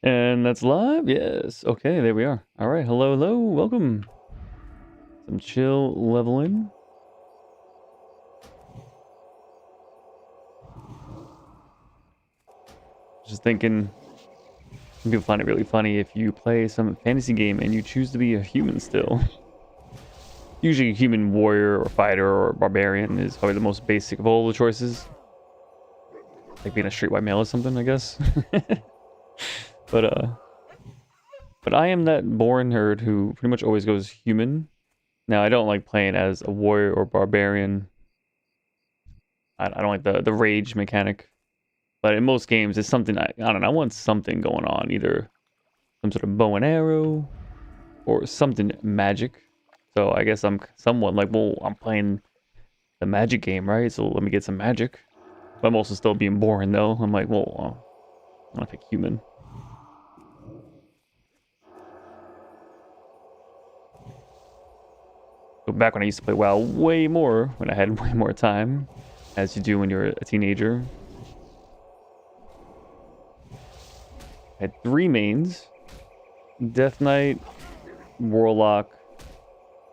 And that's live? Yes. Okay, there we are. All right. Hello, hello. Welcome. Some chill leveling. Just thinking, some people find it really funny if you play some fantasy game and you choose to be a human still. Usually, human warrior or fighter or barbarian is probably the most basic of all the choices. Like being a straight white male or something, I guess. But I am that boring nerd who pretty much always goes human. Now, I don't like playing as a warrior or barbarian. I don't like the rage mechanic. But in most games, it's something I don't know. I want something going on, either some sort of bow and arrow or something magic. So I guess I'm somewhat like, well, I'm playing the magic game, right? So let me get some magic. But I'm also still being boring though. I'm like, well, I'm gonna pick human. So back when I used to play WoW way more, when I had way more time, as you do when you're a teenager. I had 3 mains: Death Knight, Warlock,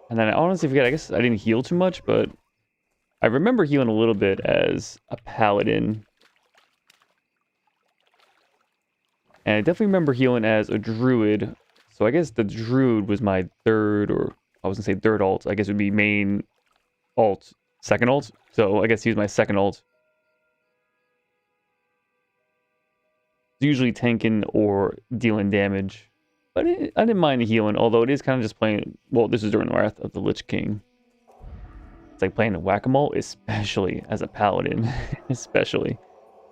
and then I honestly forget, I guess I didn't heal too much, but I remember healing a little bit as a paladin. And I definitely remember healing as a druid. So I guess the druid was my third, or I was gonna say third alt. I guess it would be main alt, second alt. So I guess he was my second alt. Usually tanking or dealing damage. But I didn't mind the healing, although it is kind of just playing, well, this is during the Wrath of the Lich King. It's like playing a whack-a-mole, especially as a paladin, especially.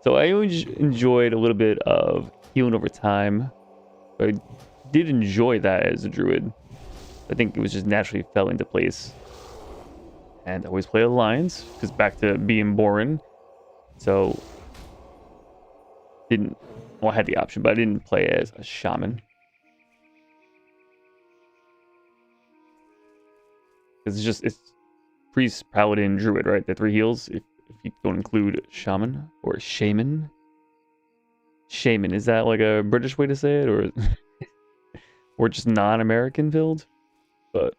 So I always enjoyed a little bit of healing over time. I did enjoy that as a druid. I think it was just naturally fell into place. And I always play Alliance, because back to being boring. So, well, I had the option, but I didn't play as a shaman. It's priest, paladin, druid, right? The 3 heals, if you don't include shaman or shaman. Shaman, is that like a British way to say it, or or just non-American build? But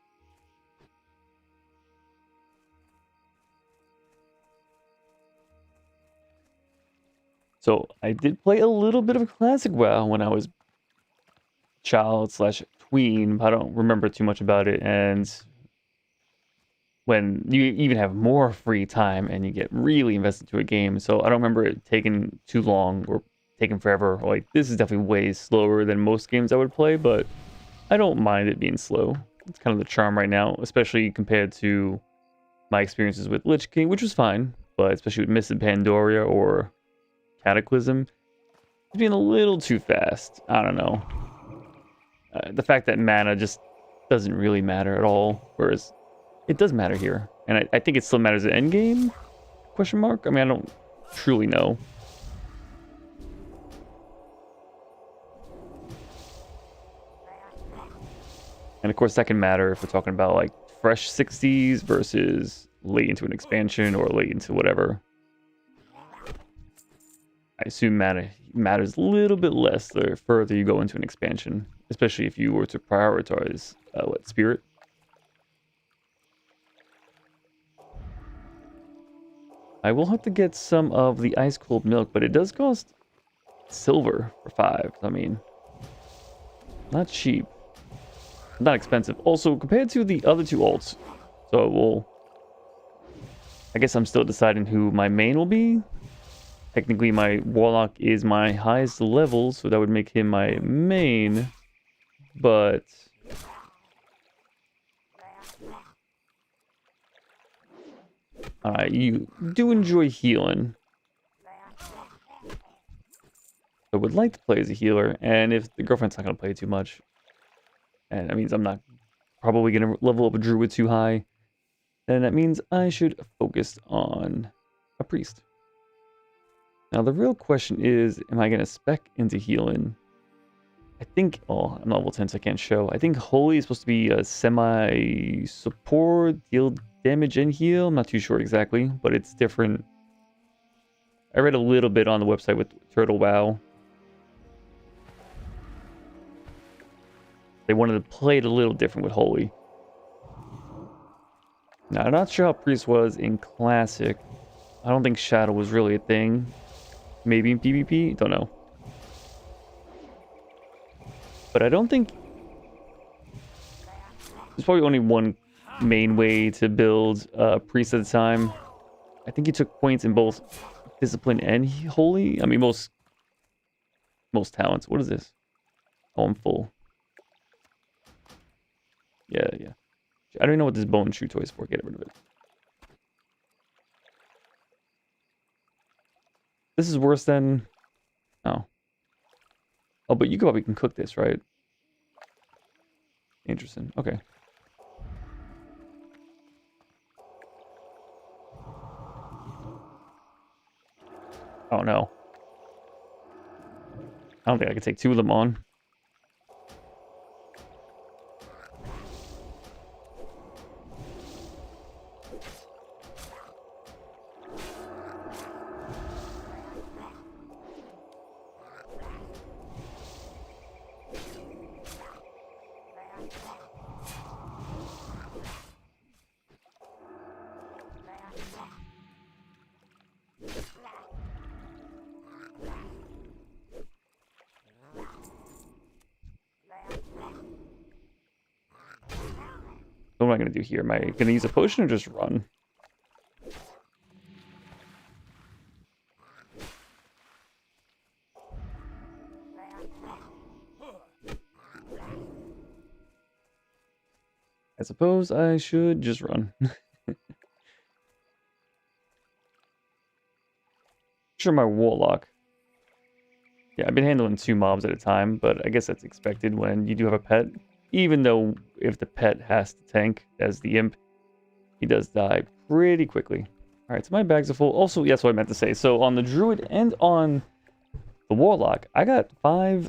so I did play a little bit of classic WoW when I was child slash tween, but I don't remember too much about it. And when you even have more free time and you get really invested into a game, so I don't remember it taking too long or taking forever. Like, this is definitely way slower than most games I would play, but I don't mind it being slow. It's kind of the charm right now, especially compared to my experiences with Lich King, which was fine, but especially with Mists of Pandaria or Cataclysm, it's being a little too fast. I don't know. The fact that mana just doesn't really matter at all, whereas it does matter here. And I think it still matters at endgame? Question mark? I mean, I don't truly know. And of course, that can matter if we're talking about like fresh 60s versus late into an expansion or late into whatever. I assume mana matters a little bit less the further you go into an expansion, especially if you were to prioritize spirit. I will have to get some of the ice cold milk, but it does cost silver for 5. I mean, not cheap, not expensive. Also, compared to the other 2 alts, so I guess I'm still deciding who my main will be. Technically, my Warlock is my highest level, so that would make him my main. But you do enjoy healing. I would like to play as a healer, and if the girlfriend's not going to play too much, and that means I'm not probably going to level up a druid too high, then that means I should focus on a priest. Now, the real question is, am I going to spec into healing? I think, oh, I'm level 10, so I can't show. I think Holy is supposed to be a semi-support, deal damage and heal. I'm not too sure exactly, but it's different. I read a little bit on the website with Turtle WoW. They wanted to play it a little different with Holy. Now, I'm not sure how Priest was in Classic. I don't think Shadow was really a thing. Maybe in PvP? Don't know. But I don't think... There's probably only one main way to build Priest at the time. I think he took points in both Discipline and Holy. I mean, most talents. What is this? Oh, I'm full. Yeah. I don't even know what this bone shoe toy is for. Get rid of it. This is worse than... Oh. Oh, but you probably can cook this, right? Interesting. Okay. Oh, no. I don't think I can take two of them on. What am I going to do here? Am I going to use a potion or just run? I suppose I should just run. Sure, my Warlock. Yeah, I've been handling 2 mobs at a time, but I guess that's expected when you do have a pet. Even though if the pet has to tank as the imp, he does die pretty quickly. All right, so my bags are full. Also, yes, what I meant to say. So on the Druid and on the Warlock, I got 4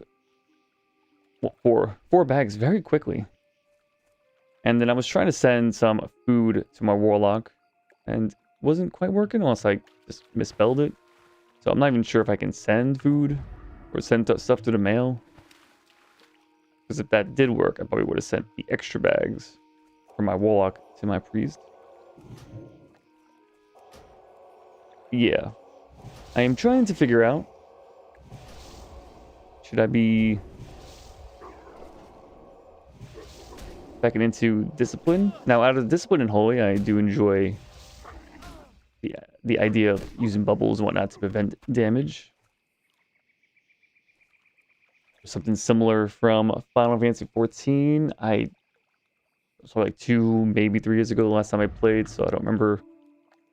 bags very quickly. And then I was trying to send some food to my Warlock, and wasn't quite working unless I just misspelled it. So I'm not even sure if I can send food or send stuff to the mail. Because if that did work, I probably would have sent the extra bags from my Warlock to my Priest. Yeah. I am trying to figure out, should I be backing into Discipline? Now, out of Discipline and Holy, I do enjoy the idea of using bubbles and whatnot to prevent damage. Something similar from Final Fantasy 14. I saw like 2, maybe 3 years ago the last time I played, so I don't remember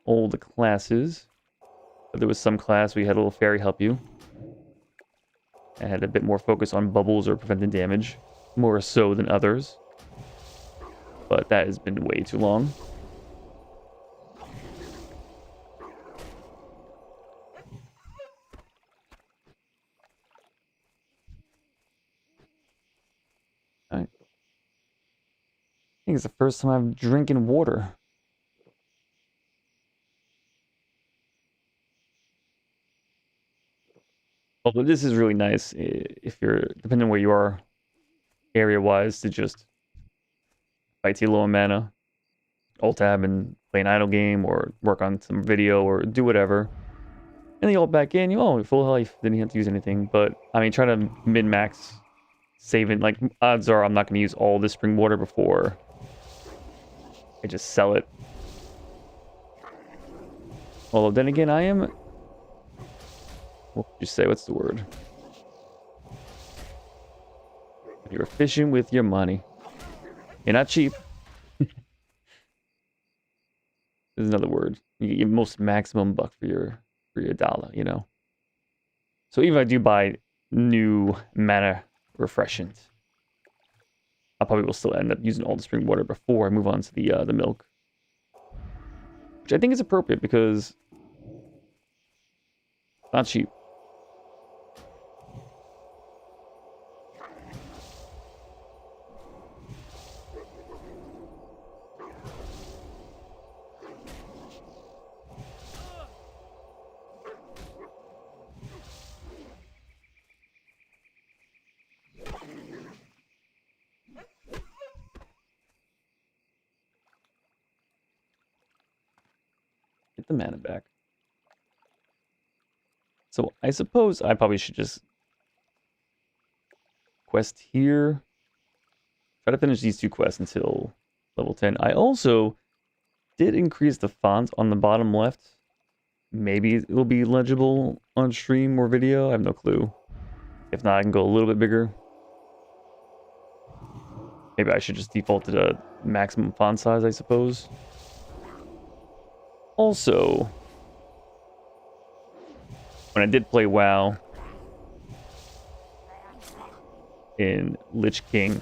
all the classes. But there was some class where you had a little fairy help you. I had a bit more focus on bubbles or preventing damage, more so than others. But that has been way too long. I think it's the first time I'm drinking water. Although this is really nice if you're, depending on where you are, area-wise, to just fight to low mana, alt tab and play an idle game or work on some video or do whatever. And then you ult back in, you're full life, then you have to use anything. But I mean, try to min-max saving, like odds are I'm not going to use all this spring water before I just sell it. Although then again, I am, what would you say, what's the word? You're efficient with your money. You're not cheap. There's another word. You get your most maximum buck for your dollar, you know. So even if I do buy new mana refreshant, I probably will still end up using all the spring water before I move on to the milk, which I think is appropriate because it's not cheap. get the mana back. So I suppose I probably should just quest here. Try to finish these 2 quests until level 10. I also did increase the font on the bottom left. Maybe it'll be legible on stream or video. I have no clue. If not, I can go a little bit bigger. Maybe I should just default to the maximum font size, I suppose. Also, when I did play WoW in Lich King,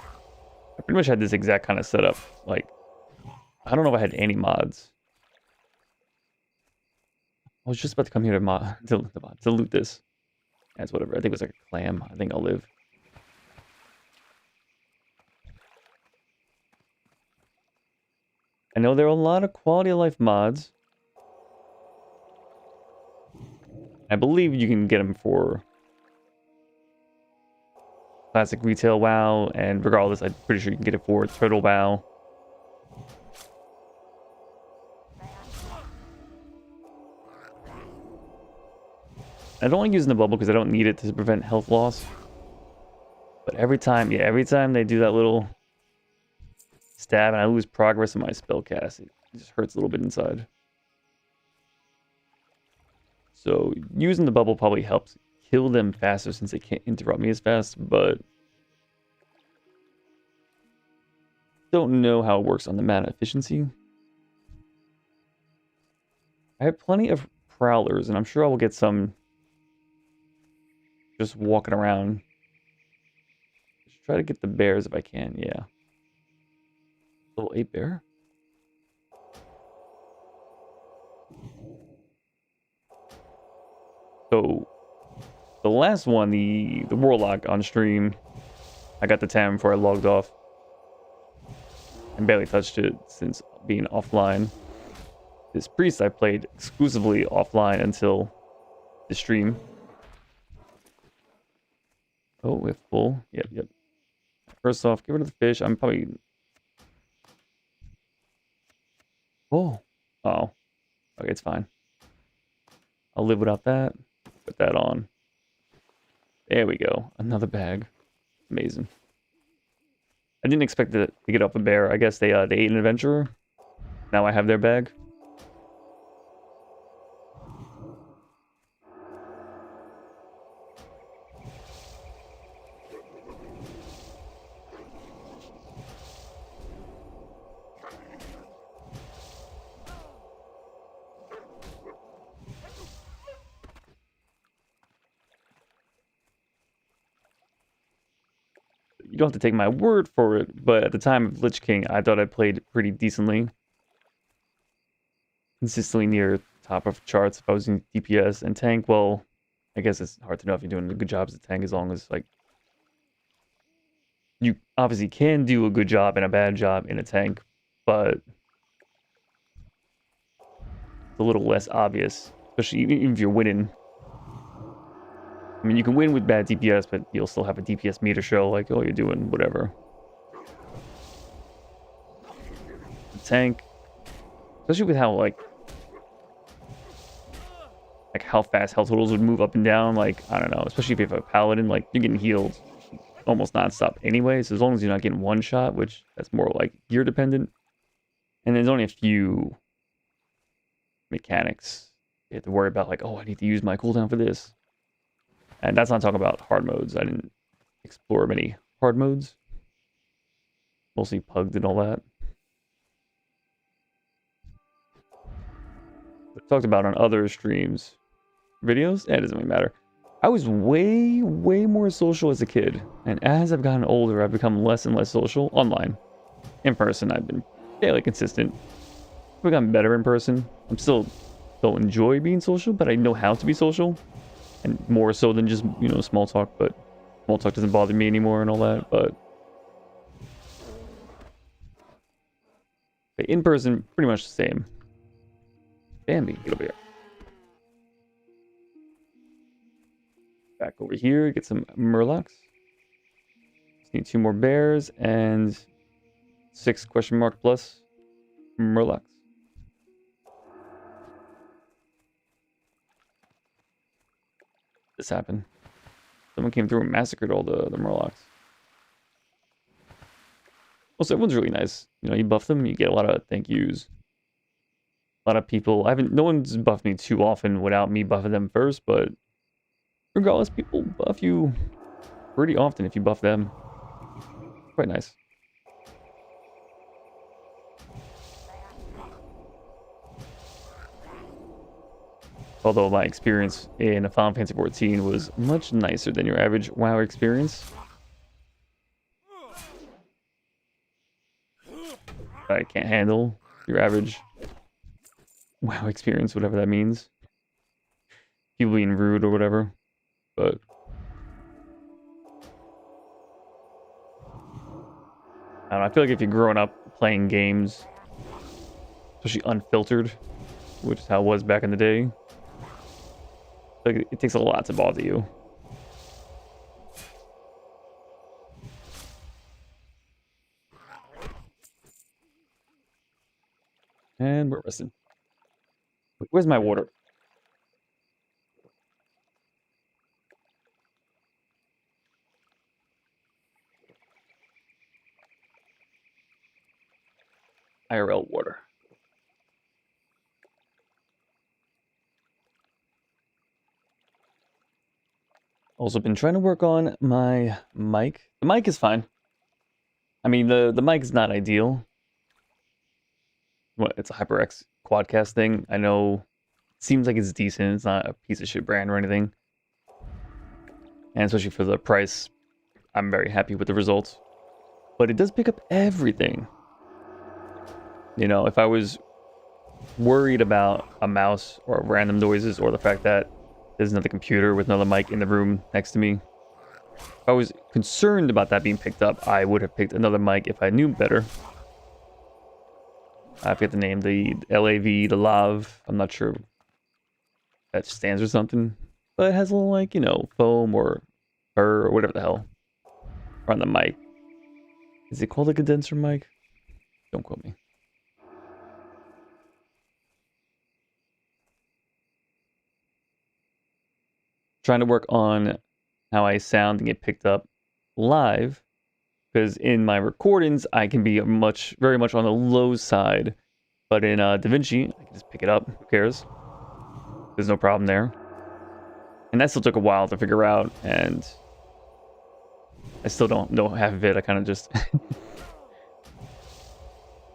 I pretty much had this exact kind of setup. Like, I don't know if I had any mods. I was just about to come here to loot this. That's whatever. I think it was like a clam. I think I'll live. I know there are a lot of quality of life mods. I believe you can get them for classic retail WoW, and regardless, I'm pretty sure you can get it for Turtle WoW. I don't like using the bubble because I don't need it to prevent health loss. But every time they do that little stab and I lose progress in my spell cast, it just hurts a little bit inside. So using the bubble probably helps kill them faster since they can't interrupt me as fast, but don't know how it works on the mana efficiency. I have plenty of prowlers, and I'm sure I will get some just walking around. Just try to get the bears if I can, yeah. Level 8 bear? So, the last one, the Warlock on stream, I got the 10 before I logged off. I barely touched it since being offline. This priest I played exclusively offline until the stream. Oh, with full. Yep. First off, get rid of the fish. I'm probably... Oh. Okay, it's fine. I'll live without that. Put that on. There we go. Another bag. Amazing. I didn't expect to get off a bear. I guess they ate an adventurer. Now I have their bag. You don't have to take my word for it, but at the time of Lich King, I thought I played pretty decently. Consistently near top of charts if I was in DPS and tank. Well, I guess it's hard to know if you're doing a good job as a tank as long as, like, you obviously can do a good job and a bad job in a tank, but it's a little less obvious, especially even if you're winning. I mean, you can win with bad DPS, but you'll still have a DPS meter show, like, oh, you're doing whatever. The tank, especially with how, like how fast health totals would move up and down, like, I don't know, especially if you have a paladin, like, you're getting healed almost non-stop anyway, so as long as you're not getting one shot, which that's more like gear dependent, and there's only a few mechanics you have to worry about, like, oh, I need to use my cooldown for this. And that's not talking about hard modes. I didn't explore many hard modes. Mostly pugged and all that. I've talked about on other streams. Videos? Yeah, it doesn't really matter. I was way more social as a kid. And as I've gotten older, I've become less and less social online. In person, I've been fairly consistent. I've gotten better in person. I'm still don't enjoy being social, but I know how to be social. And more so than just, you know, small talk, but small talk doesn't bother me anymore and all that, but in person, pretty much the same. Bambi, get over here. Back over here, get some murlocs. Just need 2 more bears and 6 question mark plus murlocs. this happen? Someone came through and massacred all the Murlocs. Also, everyone's really nice. You know, you buff them, you get a lot of thank yous. A lot of people, no one's buffed me too often without me buffing them first, but regardless, people buff you pretty often if you buff them. Quite nice. Although my experience in Final Fantasy XIV was much nicer than your average WoW experience. I can't handle your average WoW experience, whatever that means. People being rude or whatever. But I don't know, I feel like if you're growing up playing games, especially unfiltered, which is how it was back in the day, like it takes a lot to bother you. And we're rested. Where's my water? IRL water. Also been trying to work on my mic. The mic is fine. I mean, the mic is not ideal. What, it's a HyperX quadcast thing. I know it seems like it's decent. It's not a piece of shit brand or anything. And especially for the price, I'm very happy with the results. But it does pick up everything. You know, if I was worried about a mouse or random noises or the fact that there's another computer with another mic in the room next to me, if I was concerned about that being picked up, I would have picked another mic if I knew better. I forget the name, the LAV, the LAV. I'm not sure if that stands for something, but it has a little, like, you know, foam or fur or whatever the hell on the mic. Is it called a condenser mic? Don't quote me. Trying to work on how I sound and get picked up live, because in my recordings I can be very much on the low side, but in DaVinci I can just pick it up. Who cares? There's no problem there, and that still took a while to figure out, and I still don't know half of it. I kind of just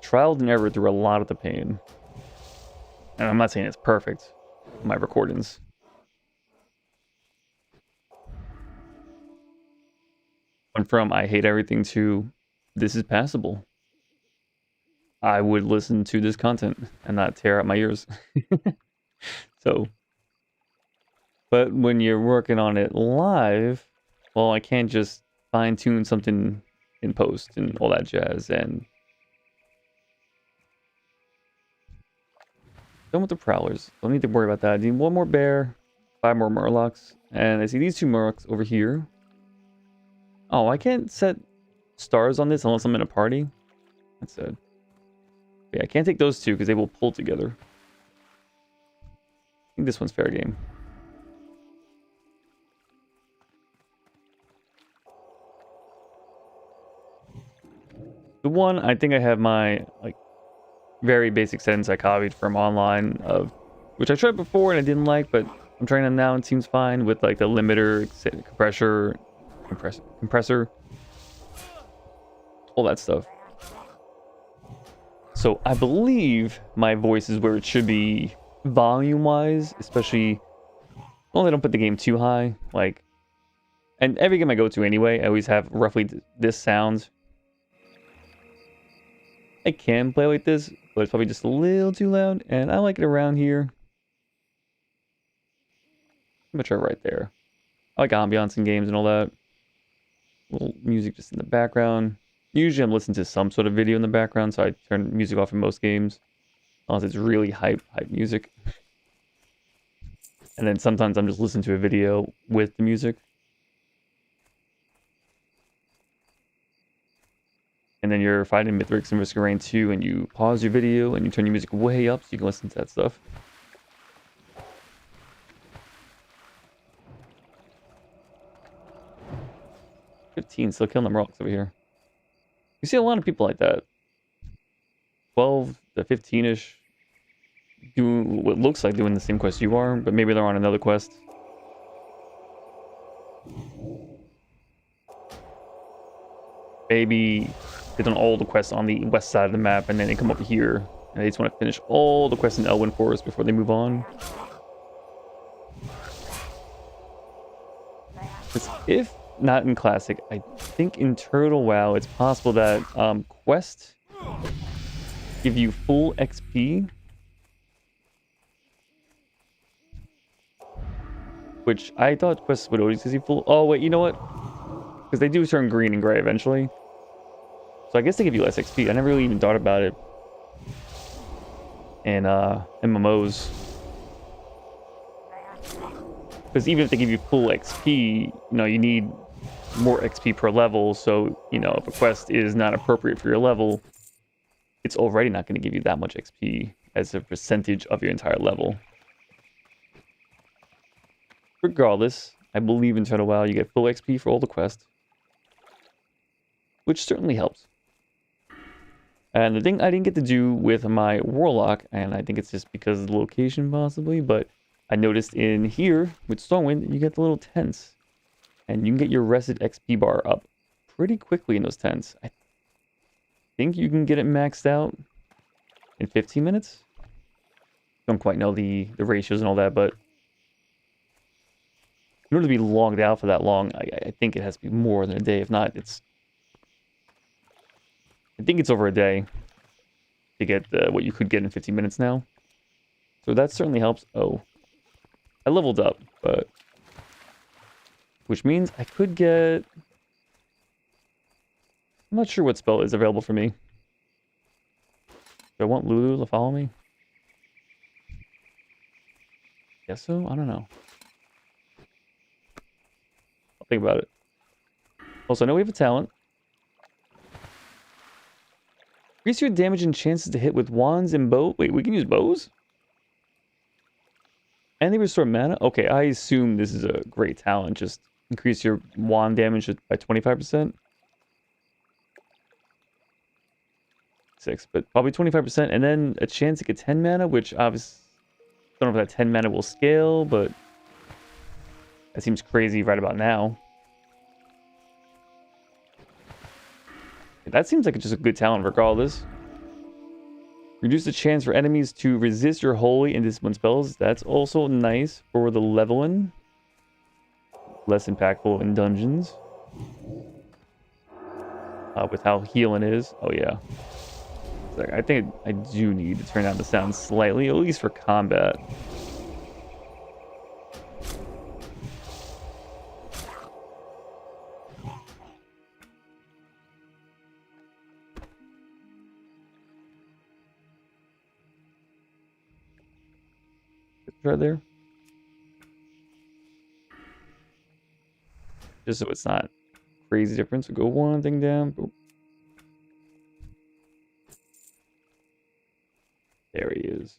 trialed and error through a lot of the pain, and I'm not saying it's perfect. My recordings. Went from I hate everything to this is passable. I would listen to this content and not tear out my ears. So, but when you're working on it live, well, I can't just fine tune something in post and all that jazz. And done with the prowlers. Don't need to worry about that. I need one more bear, 5 more murlocs, and I see these 2 murlocs over here. Oh, I can't set stars on this unless I'm in a party. That's sad. Yeah, I can't take those 2 because they will pull together. I think this one's fair game. The one, I think I have my like very basic settings I copied from online, of which I tried before and I didn't like, but I'm trying them now and it seems fine, with like the limiter, compressor, all that stuff. So I believe my voice is where it should be volume-wise, especially, well, they don't put the game too high, like, and every game I go to anyway, I always have roughly this sound. I can play like this, but it's probably just a little too loud, and I like it around here. I'm gonna try right there. I like ambiance in games and all that. Little music just in the background. Usually I'm listening to some sort of video in the background, so I turn music off in most games, unless it's really hype music. And then sometimes I'm just listening to a video with the music. And then you're fighting Mithrix and Risk of Rain 2, and you pause your video and you turn your music way up so you can listen to that stuff. 15, still killing them rocks over here. You see a lot of people like that. 12 to 15-ish doing what looks like doing the same quest you are, but maybe they're on another quest. Maybe they've done all the quests on the west side of the map and then they come over here and they just want to finish all the quests in Elwynn Forest before they move on. Because if not in Classic, I think in Turtle WoW it's possible that quests give you full XP, which I thought quests would always give you full. Oh wait, you know what? Because they do turn green and gray eventually, so I guess they give you less XP. I never really even thought about it in MMOs, because even if they give you full XP, you need more XP per level. So if a quest is not appropriate for your level, it's already not going to give you that much XP as a percentage of your entire level. Regardless, I believe in Turtle WoW you get full XP for all the quests, which certainly helps. And the thing I didn't get to do with my Warlock, and I think it's just because of the location possibly, but I noticed in here with Stormwind, you get the little tents. And you can get your rested XP bar up pretty quickly in those tents. I think you can get it maxed out in 15 minutes. Don't quite know the ratios and all that, but in order to be logged out for that long, I think it has to be more than a day. If not, I think it's over a day to get what you could get in 15 minutes now. So that certainly helps. Oh, I leveled up, but which means I could get. I'm not sure what spell is available for me. Do I want Lulu to follow me? Guess so? I don't know. I'll think about it. Also, I know we have a talent. Increase your damage and chances to hit with wands and bow. Wait, we can use bows? And they restore mana? Okay, I assume this is a great talent. Just increase your wand damage by 25%. 6, but probably 25%. And then a chance to get 10 mana, which obviously, I don't know if that 10 mana will scale, but that seems crazy right about now. That seems like it's just a good talent regardless. Reduce the chance for enemies to resist your holy and discipline spells. That's also nice for the leveling. Less impactful in dungeons. With how healing is. Oh yeah. I think I do need to turn down the sound slightly, at least for combat. Right there. Just so it's not crazy difference. We'll go one thing down. Boop. There he is.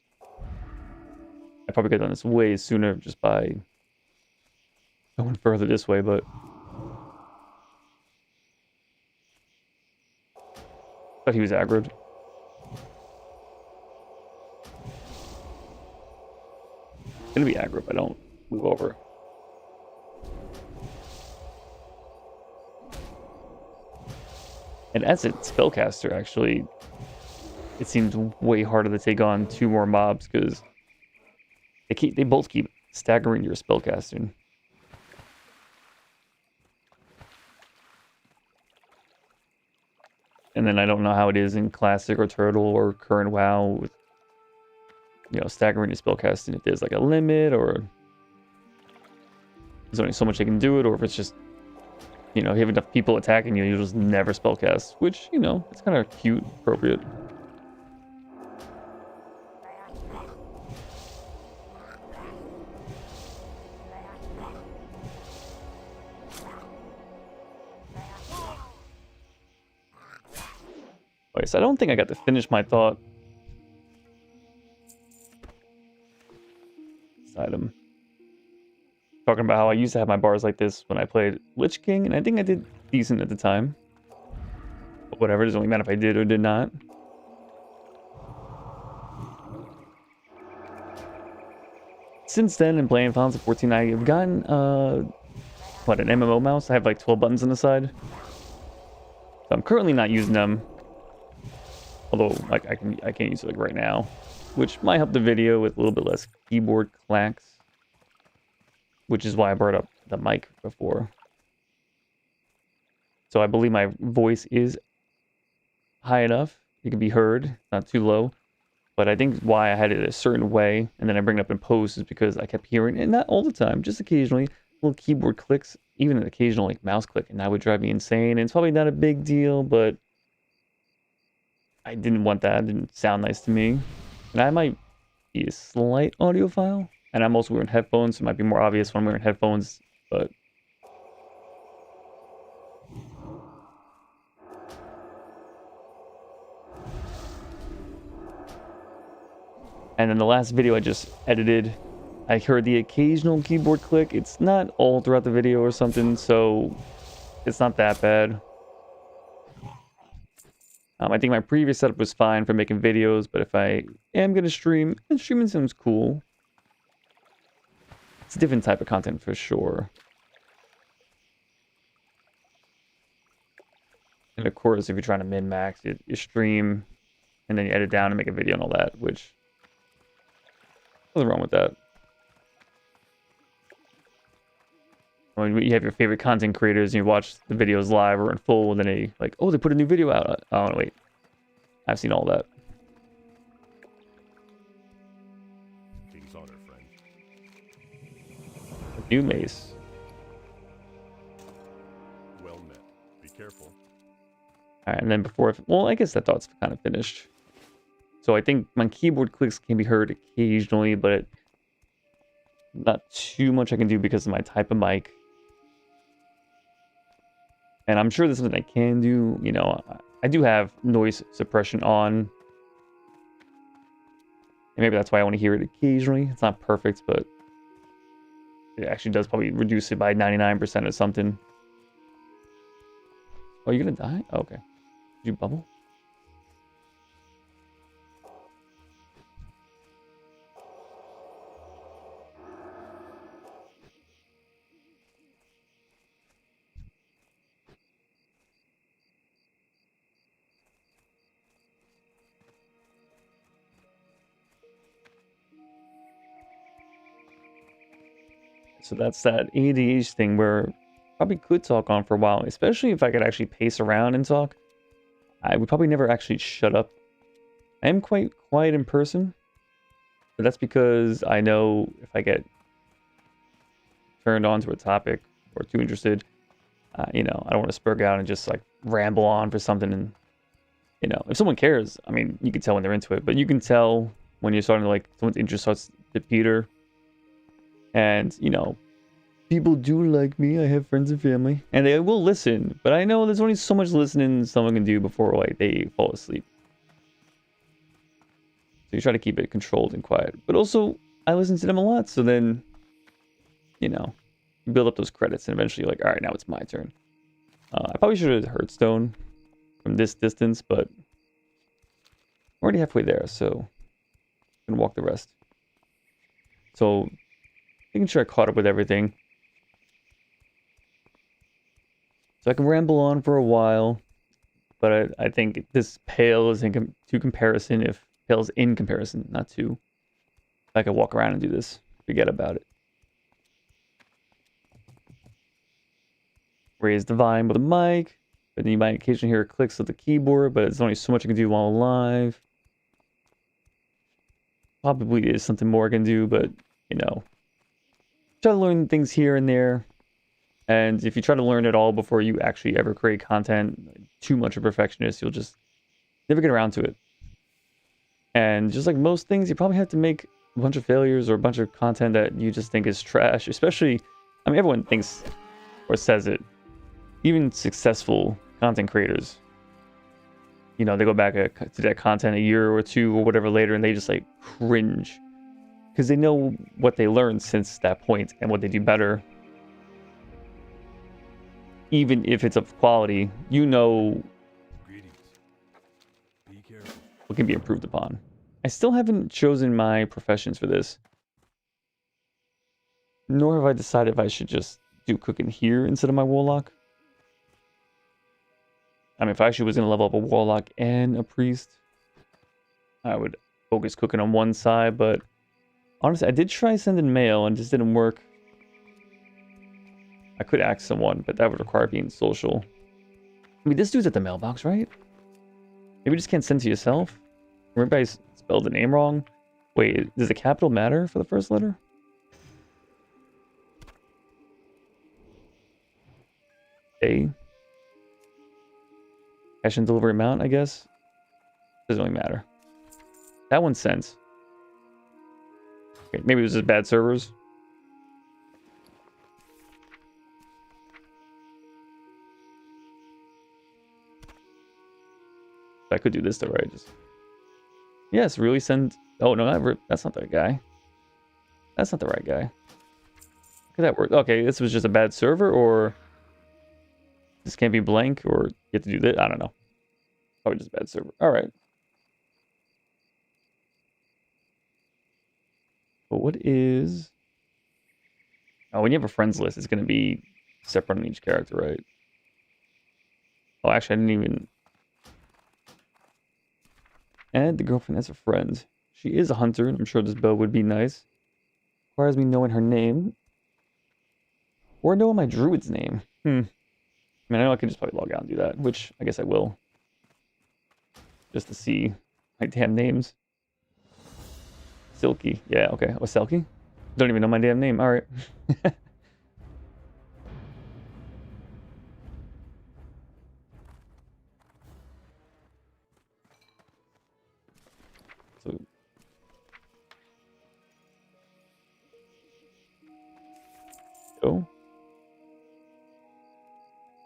I probably could have done this way sooner just by going further this way, but thought he was aggroed. Gonna be aggro if I don't move over. And as a spellcaster, actually, it seems way harder to take on 2 more mobs because they both keep staggering your spellcasting. And then I don't know how it is in Classic or Turtle or current WoW with staggering your spellcasting, if there's like a limit or there's only so much they can do it, or if it's just you have enough people attacking you, you'll just never spellcast, which it's kind of cute, appropriate. Okay, so I don't think I got to finish my thought. Item. Talking about how I used to have my bars like this when I played Lich King, and I think I did decent at the time. But whatever, it doesn't really matter if I did or did not. Since then, in playing Final Fantasy 14, I've gotten, what, an MMO mouse? I have like 12 buttons on the side. So I'm currently not using them. Although, like, I can't use it like right now. Which might help the video with a little bit less keyboard clacks. Which is why I brought up the mic before. So I believe my voice is high enough. It can be heard, not too low. But I think why I had it a certain way, and then I bring it up in post, is because I kept hearing, and not all the time, just occasionally, little keyboard clicks, even an occasional like mouse click, and that would drive me insane. And it's probably not a big deal, but I didn't want that. It didn't sound nice to me. And I might be a slight audiophile, and I'm also wearing headphones, so it might be more obvious when I'm wearing headphones, but... And then the last video I just edited, I heard the occasional keyboard click. It's not all throughout the video or something, so it's not that bad. I think my previous setup was fine for making videos, but if I am going to stream, and streaming seems cool. It's a different type of content for sure. And of course, if you're trying to min-max, you stream, and then you edit down and make a video and all that, which... nothing wrong with that. When you have your favorite content creators and you watch the videos live or in full, and then they like, oh, they put a new video out. Oh, wait. I've seen all that. King's honor, friend. New mace. Well met. Be careful. Alright, and then before... well, I guess that thought's kind of finished. So I think my keyboard clicks can be heard occasionally, but not too much I can do because of my type of mic. And I'm sure this is something I can do. You know, I do have noise suppression on. And maybe that's why I want to hear it occasionally. It's not perfect, but it actually does probably reduce it by 99% or something. Oh, you're gonna die? Oh, okay. Did you bubble? So that's that ADHD thing where probably could talk on for a while, especially if I could actually pace around and talk. I would probably never actually shut up. I am quite quiet in person, but that's because I know if I get turned on to a topic or too interested, you know, I don't want to spurg out and just like ramble on for something. And, you know, if someone cares, I mean, you can tell when they're into it, but you can tell when you're starting to like, someone's interest starts to peter. And, you know, people do like me. I have friends and family. And they will listen. But I know there's only so much listening someone can do before, like, they fall asleep. So you try to keep it controlled and quiet. But also, I listen to them a lot. So then, you know, you build up those credits. And eventually you're like, all right, now it's my turn. I probably should have heard Stone from this distance. But I'm already halfway there. So I'm going to walk the rest. So... making sure I caught up with everything. So I can ramble on for a while, but I think this pales to comparison, if pales in comparison, not to. I can walk around and do this. Forget about it. Raise the volume with a mic, but then you might occasionally hear clicks of the keyboard, but there's only so much I can do while live. Probably is something more I can do, but, you know. Try to learn things here and there, and if you try to learn it all before you actually ever create content, too much of a perfectionist, you'll just never get around to it. And just like most things, you probably have to make a bunch of failures or a bunch of content that you just think is trash. Especially, I mean, everyone thinks or says it. Even successful content creators, you know, they go back to that content a year or two or whatever later, and they just like cringe. Because they know what they learned since that point and what they do better. even if it's of quality, you know Greetings. Be careful. what can be improved upon. I still haven't chosen my professions for this. Nor have I decided if I should just do cooking here instead of my warlock. I mean, if I actually was going to level up a warlock and a priest, I would focus cooking on one side, but honestly, I did try sending mail and it just didn't work. I could ask someone, but that would require being social. I mean, this dude's at the mailbox, right? Maybe you just can't send to yourself? Or maybe I spelled the name wrong? Wait, does the capital matter for the first letter? A. Cash and delivery amount, I guess. Doesn't really matter. That one sends. Okay, maybe it was just bad servers. I could do this though, right? Just yes, really send. Oh no, that's not the guy. That's not the right guy. Could that work? Okay, this was just a bad server, or this can't be blank, or you have to do this. I don't know. Probably just a bad server. All right. But what is? Oh, when you have a friends list, it's going to be separate on each character, right? Oh, actually, I didn't even add the girlfriend as a friend. She is a hunter, and I'm sure this bow would be nice. Requires me knowing her name. Or knowing my druid's name. I mean, I know I could just probably log out and do that, which I guess I will. Just to see my damn names. Silky. Yeah, okay. Oh, Selkie? Don't even know my damn name. Alright. So... Go.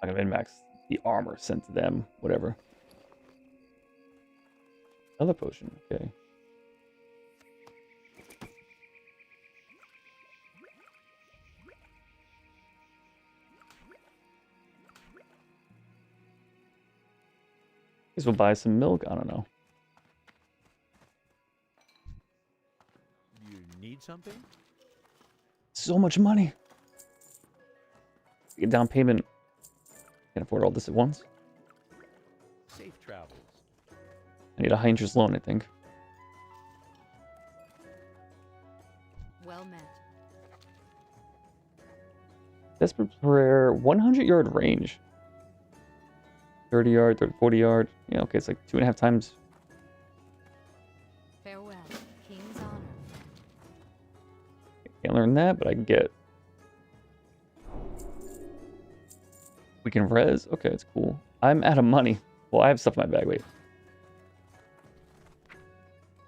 I'm gonna min-max the armor sent to them. Whatever. Another potion. Okay. Guess we'll buy some milk. I don't know. You need something? So much money. Get down payment. Can't afford all this at once. Safe travels. I need a high interest loan, I think. Well met. Desperate prayer, 100-yard range. 30 yard, 30, 40 yard. Yeah, okay, it's like 2.5 times. Farewell, King's honor. Can't learn that, but I can get. We can res. Okay, it's cool. I'm out of money. Well, I have stuff in my bag. Wait.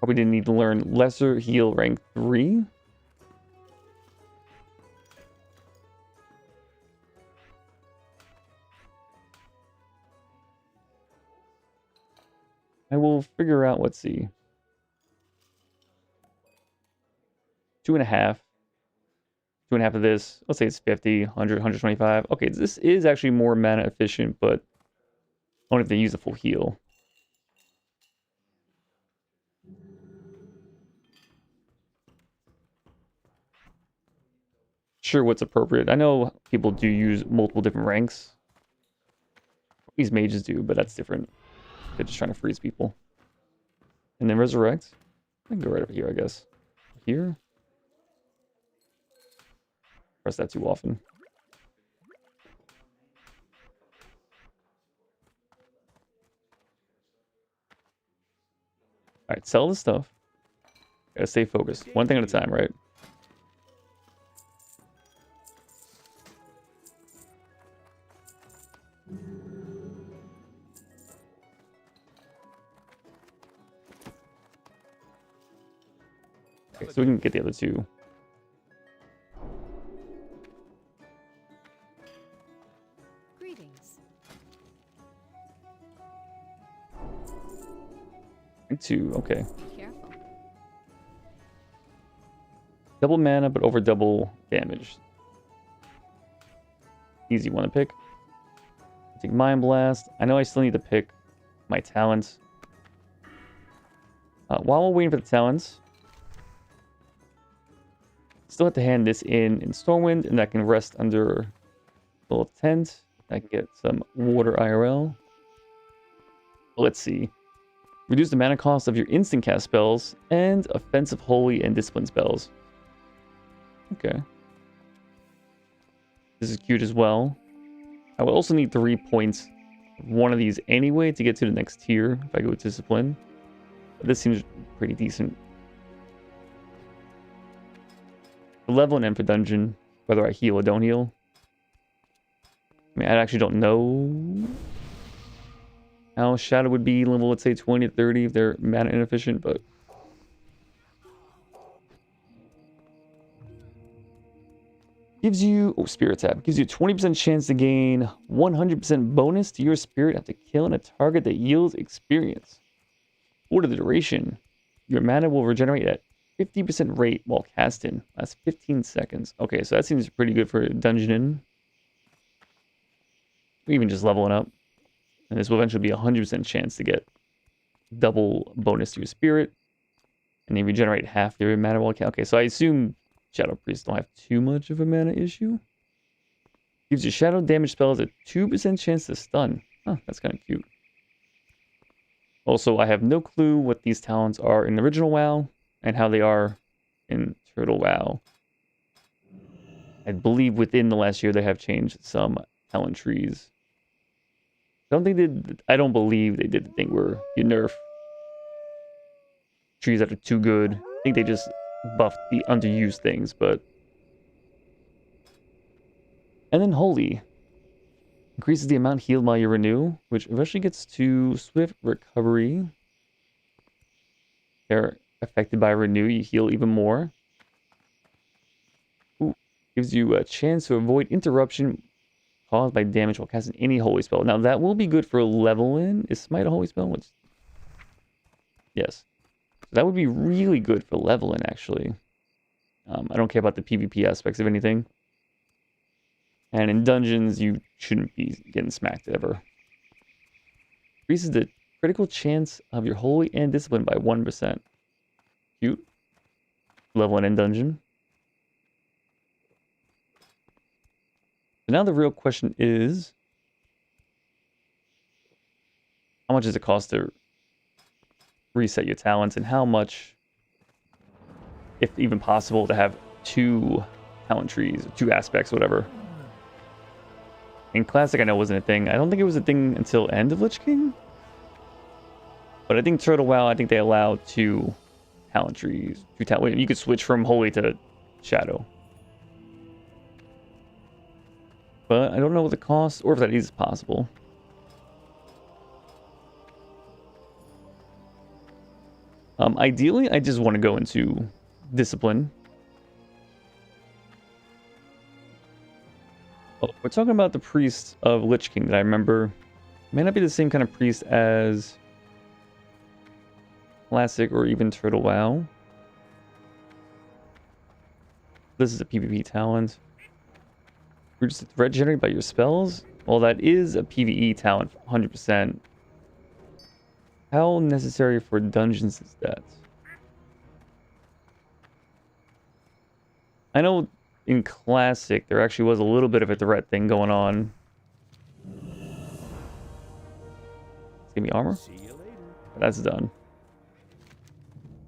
Probably didn't need to learn lesser heal rank 3. I will figure out, let's see. 2.5. 2.5 of this. Let's say it's 50, 100, 125. Okay, this is actually more mana efficient, but I don't have to use a full heal. Sure, what's appropriate. I know people do use multiple different ranks. These mages do, but that's different. They're just trying to freeze people. And then resurrect. I can go right over here, I guess. Here. Press that too often. Alright, sell the stuff. Gotta stay focused. One thing at a time, right? Okay, so we can get the other two. Greetings. Two, okay. Be careful. Double mana, but over double damage. Easy one to pick. Take Mind Blast. I know I still need to pick my talents. While we're waiting for the talents, still have to hand this in Stormwind, and I can rest under a little tent. I can get some water IRL. Let's see. Reduce the mana cost of your instant cast spells and offensive, holy, and discipline spells. Okay. This is cute as well. I will also need 3 points of one of these anyway to get to the next tier if I go with discipline. But this seems pretty decent. The level and end for dungeon, whether I heal or don't heal. I mean, I actually don't know how Shadow would be level, let's say 20 to 30 if they're mana inefficient, but gives you Spirit Tab. Gives you a 20% chance to gain 100% bonus to your spirit after killing a target that yields experience. For the duration, your mana will regenerate at 50% rate while casting. That's 15 seconds. Okay, so that seems pretty good for dungeoning. Even just leveling up. And this will eventually be a 100% chance to get double bonus to your spirit. And then regenerate half your mana while casting. Okay, so I assume Shadow Priests don't have too much of a mana issue. Gives you shadow damage spells a 2% chance to stun. Huh, that's kind of cute. Also, I have no clue what these talents are in the original WoW and how they are in Turtle WoW. I believe within the last year they have changed some talent trees. I don't believe they did the thing where you nerf trees that are too good. I think they just buffed the underused things, but... And then Holy. Increases the amount healed while you renew, which eventually gets to Swift Recovery. They're affected by Renew, you heal even more. Ooh, gives you a chance to avoid interruption caused by damage while casting any holy spell. Now that will be good for leveling. Is Smite a holy spell? Which... Yes. So that would be really good for leveling, actually. I don't care about the PvP aspects of anything. And in dungeons, you shouldn't be getting smacked ever. Increases the critical chance of your holy and discipline by 1%. Cute. Leveling in dungeon. So now the real question is, how much does it cost to reset your talents, and how much, if even possible, to have 2 talent trees, 2 aspects, whatever. In Classic, I know wasn't a thing. I don't think it was a thing until end of Lich King. But I think Turtle WoW, I think they allow 2 talent trees. You could switch from Holy to Shadow. But I don't know what the cost, or if that is possible. Ideally, I just want to go into Discipline. Oh, we're talking about the priest of Lich King that I remember. May not be the same kind of priest as Classic or even Turtle WoW. This is a PvP talent. Reduce the threat generated by your spells. Well, that is a PvE talent, 100%. How necessary for dungeons is that? I know in Classic there actually was a little bit of a threat thing going on. Give me armor. See you later. That's done.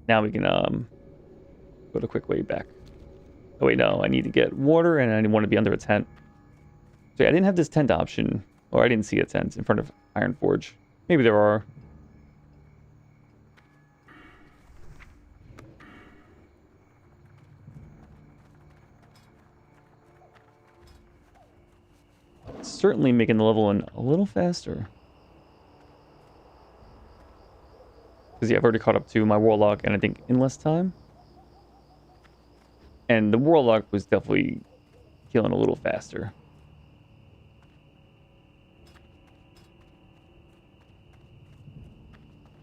Now we can go the quick way back. Oh wait, no, I need to get water and I want to be under a tent. So yeah, I didn't have this tent option, or I didn't see a tent in front of Ironforge. Maybe there are. Certainly making the leveling a little faster. Because yeah, I've already caught up to my Warlock, and I think in less time. And the Warlock was definitely killing a little faster.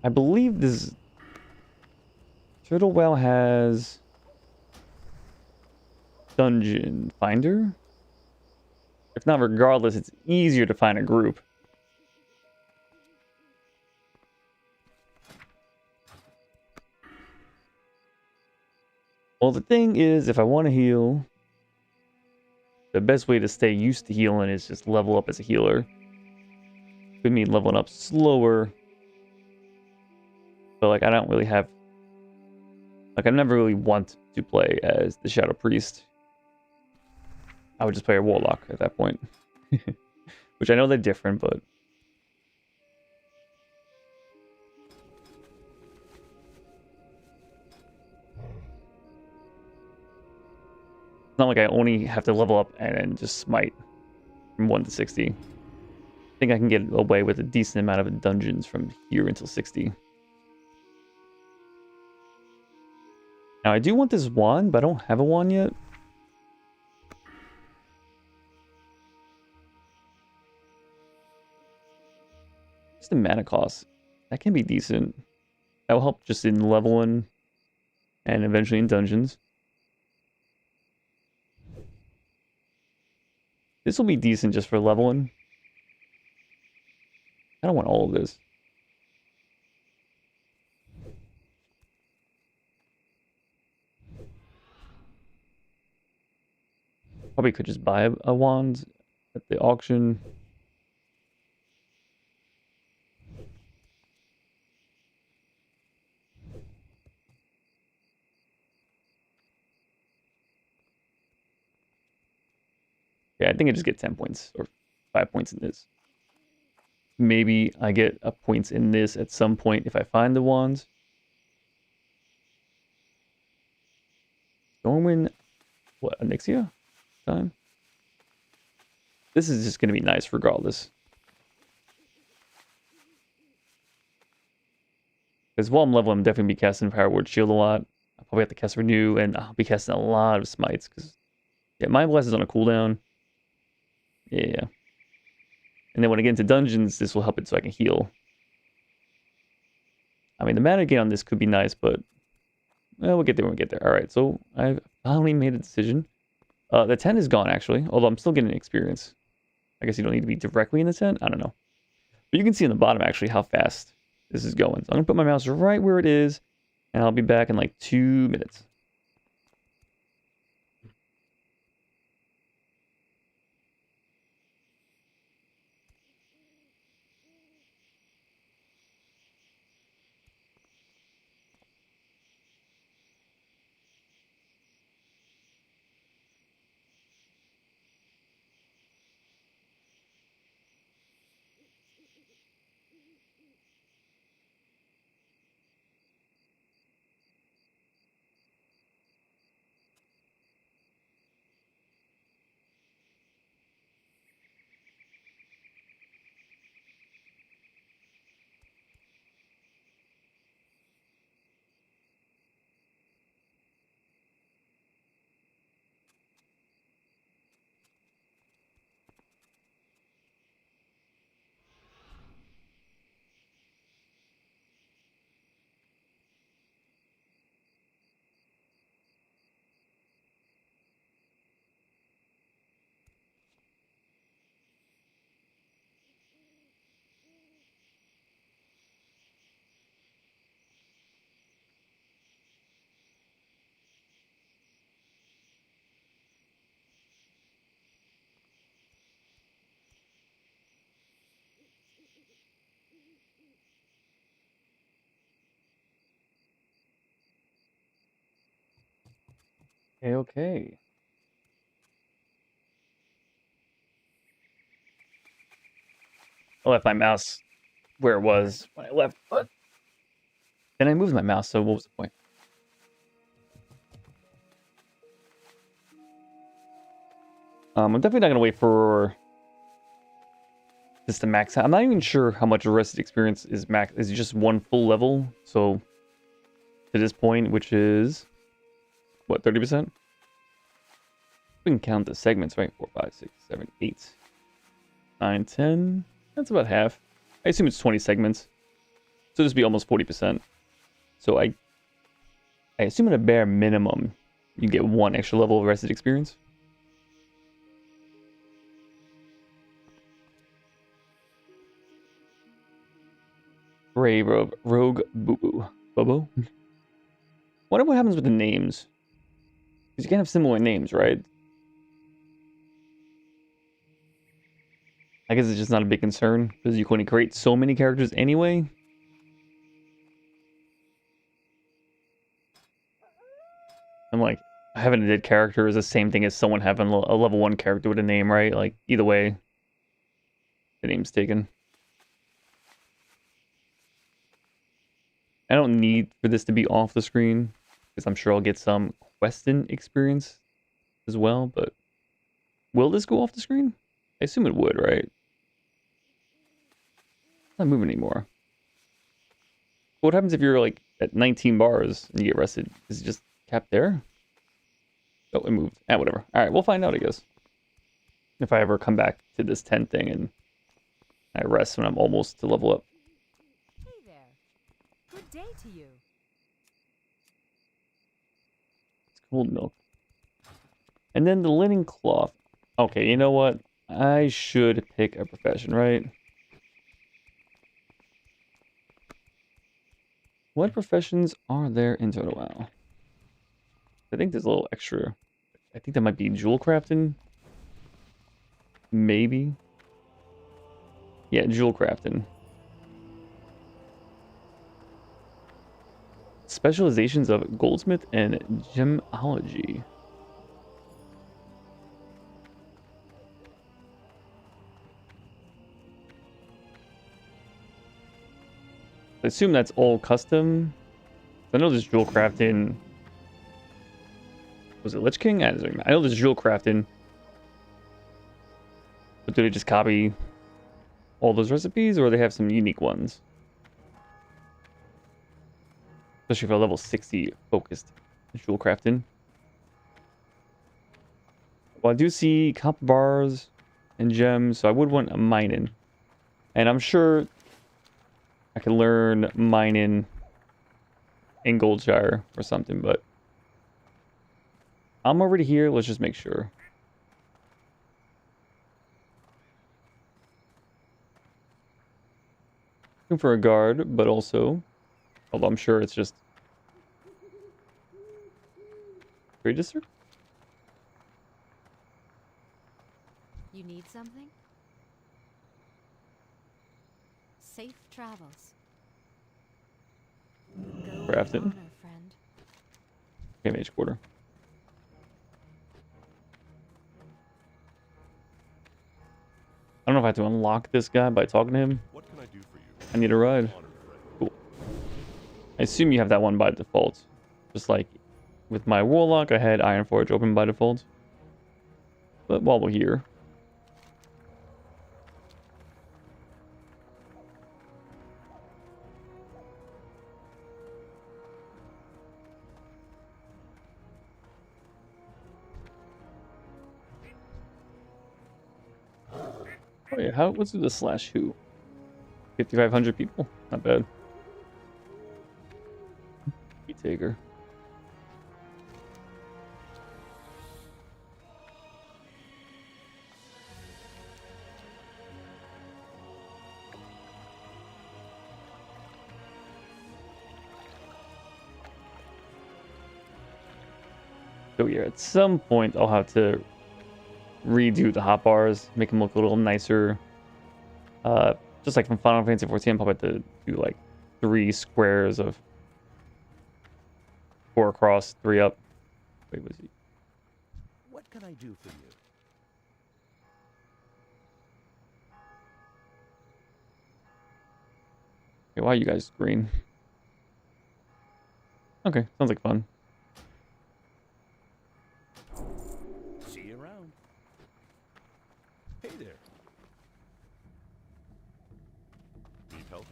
I believe this Turtle WoW has Dungeon Finder. If not, regardless, it's easier to find a group. Well, the thing is, if I want to heal, the best way to stay used to healing is just level up as a healer. Could mean leveling up slower, but like I don't really have, like I never really want to play as the Shadow Priest. I would just play a Warlock at that point, which I know they're different, but it's not like I only have to level up and then just smite from 1 to 60. I think I can get away with a decent amount of dungeons from here until 60. Now I do want this wand, but I don't have a wand yet. Just the mana cost. That can be decent. That will help just in leveling and eventually in dungeons. This will be decent just for leveling. I don't want all of this. Probably could just buy a wand at the auction. Yeah, I think I just get 10 points or 5 points in this. Maybe I get a points in this at some point if I find the wands. Stormwind, what, Anixia? Time? This is just going to be nice regardless. Because while I'm leveling, I'm definitely be casting Power Word Shield a lot. I'll probably have to cast Renew, and I'll be casting a lot of smites. Because, yeah, Mind Blast is on a cooldown. Yeah. And then when I get into dungeons, this will help it so I can heal. I mean, the mana gain on this could be nice, but well, we'll get there when we get there. All right, so I've finally made a decision. The 10 is gone, actually, although I'm still getting experience. I guess you don't need to be directly in the 10. I don't know. But you can see on the bottom, actually, how fast this is going. So I'm going to put my mouse right where it is, and I'll be back in like 2 minutes. Okay, okay. I left my mouse where it was when I left, but then I moved my mouse, so what was the point? I'm definitely not going to wait for this to max out. I'm not even sure how much arrested experience is max. Is just one full level? So to this point, which is what, 30%? We can count the segments, right? 4, 5, 6, 7, 8, 9, 10. That's about half. I assume it's 20 segments. So this would be almost 40%. So I assume at a bare minimum, you get 1 extra level of arrested experience. Rogue Boo Boo. Bobo? Wonder what happens with the names. Because you can have similar names, right? I guess it's just not a big concern because you can only create so many characters anyway. I'm like, having a dead character is the same thing as someone having a level 1 character with a name, right? Like, either way, the name's taken. I don't need for this to be off the screen because I'm sure I'll get some questing experience as well, but will this go off the screen? I assume it would, right? It's not moving anymore. What happens if you're like at 19 bars and you get arrested? Is it just capped there? Oh, it moved. Ah, whatever. All right, we'll find out, I guess. If I ever come back to this 10 thing and I rest when I'm almost to level up. Hey there. Good day to you. It's cold milk. And then the linen cloth. Okay, you know what? I should pick a profession, right? What professions are there in Total WoW? I think there's a little extra. I think that might be jewel crafting. Maybe. Yeah, jewel crafting. Specializations of goldsmith and gemology. I assume that's all custom. I know there's jewel crafting. Was it Lich King? I know there's jewel crafting. But do they just copy all those recipes, or they have some unique ones? Especially for level 60 focused jewel crafting. Well, I do see copper bars and gems, so I would want a mining. And I'm sure I can learn mining in Goldshire or something, but I'm already here. Let's just make sure. Looking for a guard, but also, although I'm sure it's just register. You need something? Safe travels. Go with Crafted. honor, friend. Okay, mage quarter. I don't know if I have to unlock this guy by talking to him. What can I do for you? I need a ride. Honored friend. Cool. I assume you have that one by default. Just like with my Warlock, I had Iron Forge open by default. But while we're here. Oh yeah, what's the slash who? 5,500 people? Not bad. Key taker. So yeah, at some point I'll have to redo the hotbars, make them look a little nicer. Just like from Final Fantasy 14, I'll probably have to do like 3 squares of 4 across, 3 up. Wait, was he? What can I do for you? Okay, why are you guys green? Okay, sounds like fun. See you around. Hey there. Need help?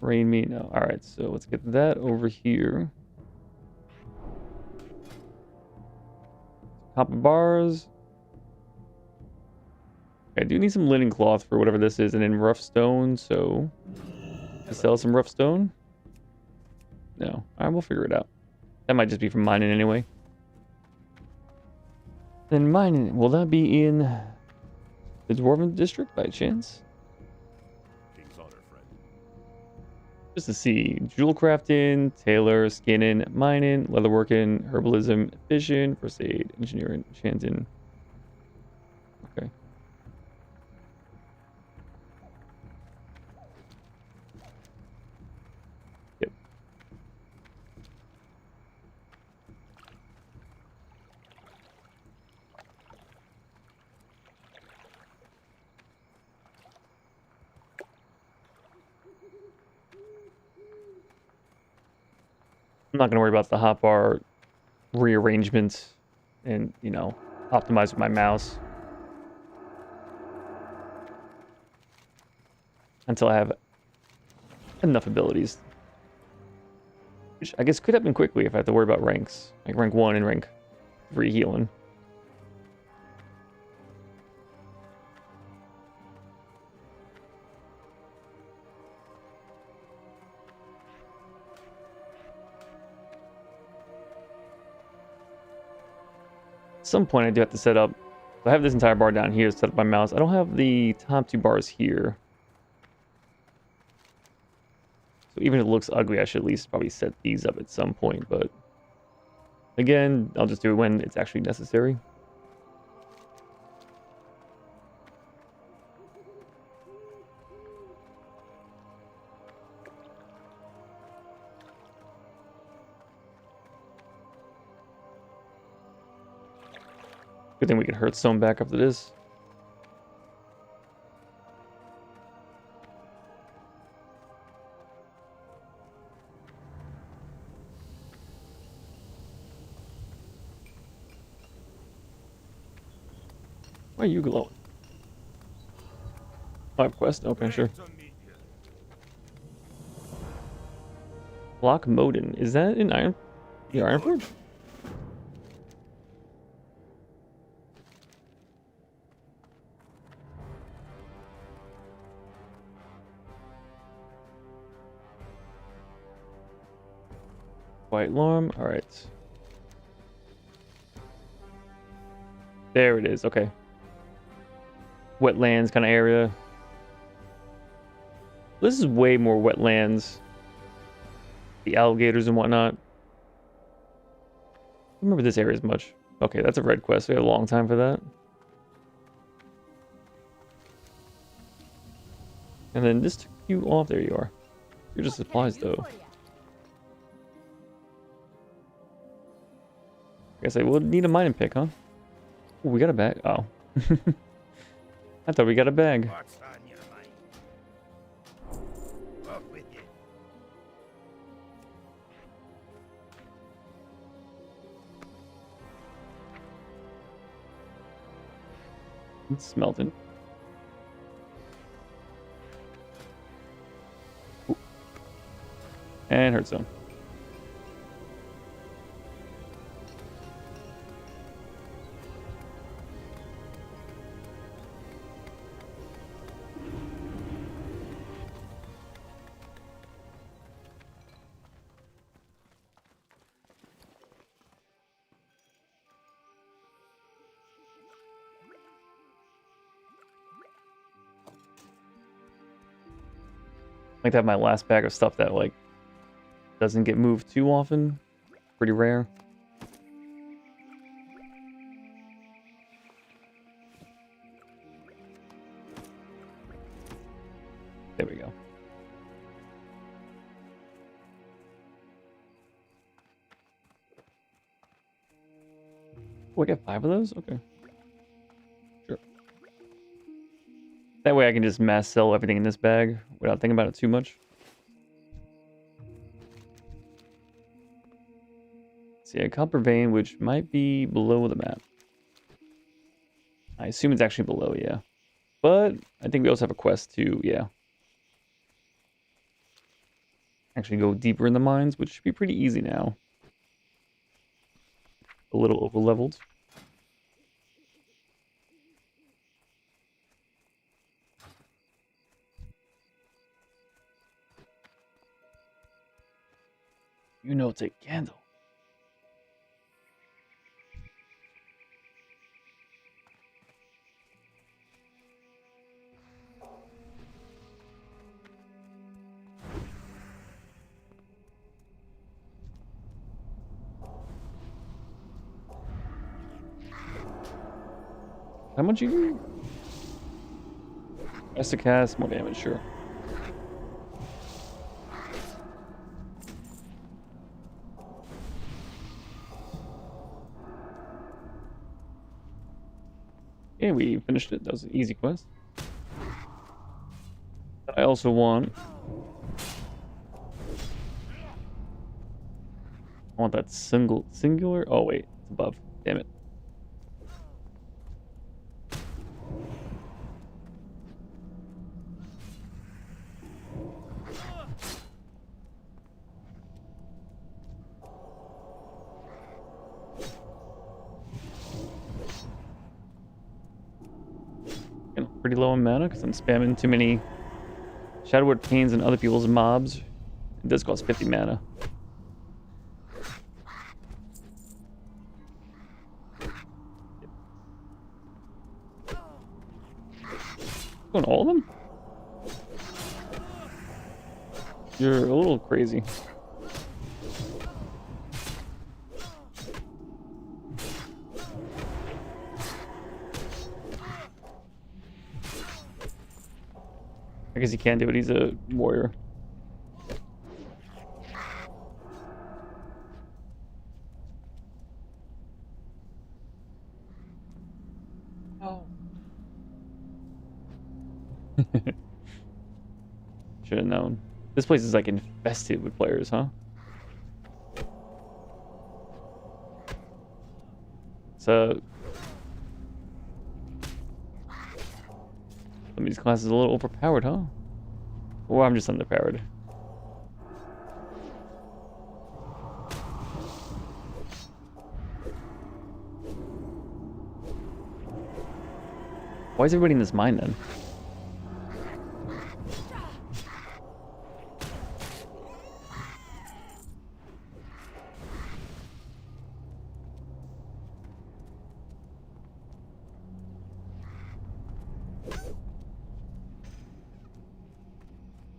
Rain me? No. Alright, so let's get that over here. Copper bars. I do need some linen cloth for whatever this is, and then rough stone, so to sell some rough stone? No. Alright, we'll figure it out. That might just be from mining anyway. Then mining, will that be in the Dwarven District by chance? King's honor, friend. Just to see jewel crafting, tailor, skinning, mining, leatherworking, herbalism, fishing, first aid, engineering, enchanting. Okay. Yep. I'm not gonna worry about the hotbar rearrangement and, you know, optimize with my mouse until I have enough abilities. Which I guess could happen quickly if I have to worry about ranks. Like rank 1 and rank 3 healing. At some point I do have to set up. I have this entire bar down here to set up my mouse. I don't have the top 2 bars here. So even if it looks ugly, I should at least probably set these up at some point. But again, I'll just do it when it's actually necessary. Good thing we can Hearthstone back after this. Why are you glowing? Oh, I have quest? Okay, sure. Block Modin. Is that in Iron? The Ironforge? White alarm. All right. There it is. Okay. Wetlands kind of area. This is way more wetlands. The alligators and whatnot. I don't remember this area as much. Okay, that's a red quest. We have a long time for that. And then this took you off. There you are. You're just supplies though. I guess I will need a mining pick, huh? Ooh, we got a bag. Oh. I thought we got a bag. What's on your mind? Off with you. It's smelting. Ooh. And Hearthstone. Like to have my last bag of stuff that like doesn't get moved too often. Pretty rare. There we go. Oh, I got 5 of those? Okay. Sure. That way I can just mass sell everything in this bag without thinking about it too much. See a copper vein, which might be below the map. I assume it's actually below, yeah. But I think we also have a quest to, yeah. Actually go deeper in the mines, which should be pretty easy now. A little over-leveled. You know, take candle. How much you do? Has to cast more damage, sure. Okay, we finished it. That was an easy quest. I also want... I want that singular... Oh, wait. It's above. Damn it. Getting pretty low on mana because I'm spamming too many Shadowwood Pains and other people's mobs. It does cost 50 mana. Going all of them? You're a little crazy. I guess he can't do it, he's a warrior. Oh. Should have known. This place is like infested with players, huh? So some of these classes are a little overpowered, huh? Or I'm just underpowered. Why is everybody in this mine then?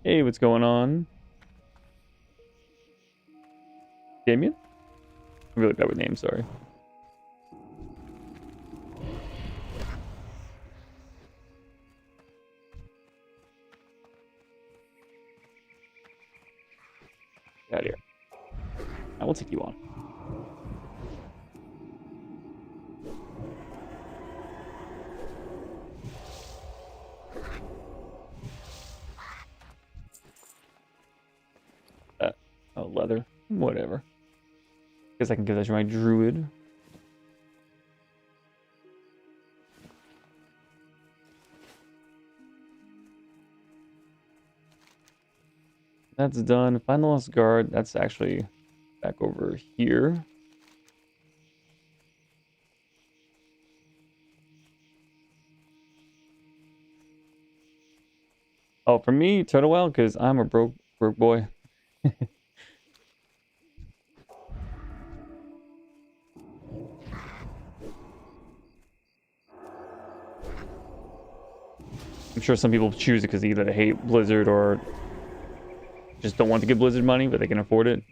Hey, what's going on? Damien? I'm really bad with names, sorry. Get out of here. I will take you on. Oh, leather. Whatever. Guess I can give that to my druid. That's done. Find the lost guard. That's actually back over here. Oh, for me, Turtle Well, because I'm a broke boy. I'm sure some people choose it because either they hate Blizzard or just don't want to give Blizzard money, but they can afford it.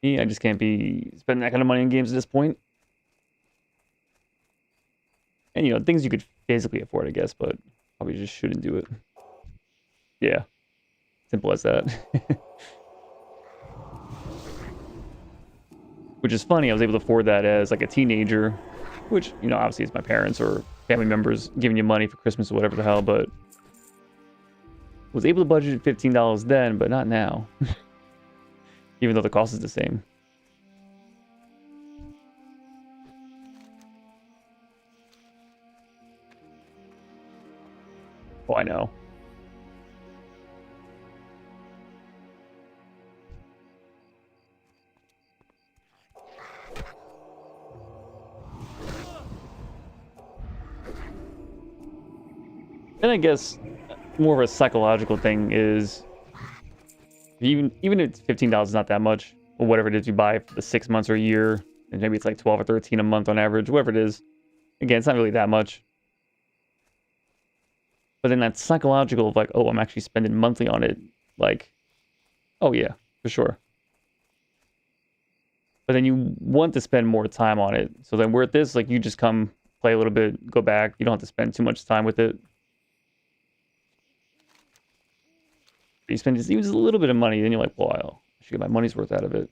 Me, I just can't be spending that kind of money in games at this point. And, you know, things you could physically afford, I guess, but probably just shouldn't do it. Yeah. Simple as that. Which is funny, I was able to afford that as like a teenager, which, you know, obviously it's my parents or family members giving you money for Christmas or whatever the hell, but was able to budget $15 then, but not now. Even though the cost is the same. Oh, I know. And I guess more of a psychological thing is even if it's $15 is not that much, or whatever it is you buy for the 6 months or a year, and maybe it's like 12 or 13 a month on average, whatever it is. Again, it's not really that much. But then that psychological of like, oh, I'm actually spending monthly on it. Like, oh yeah, for sure. but then you want to spend more time on it. So then with this, like you just come play a little bit, go back. You don't have to spend too much time with it. You spend just a little bit of money, then you're like, well, I should get my money's worth out of it.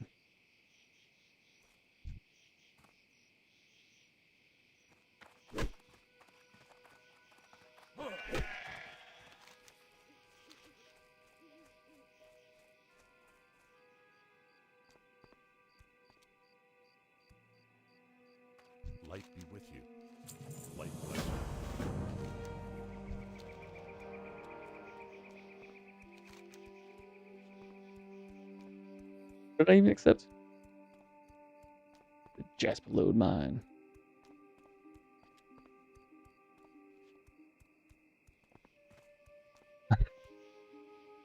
Light be with you. Light bless you. Did I even accept? The Jasper load mine.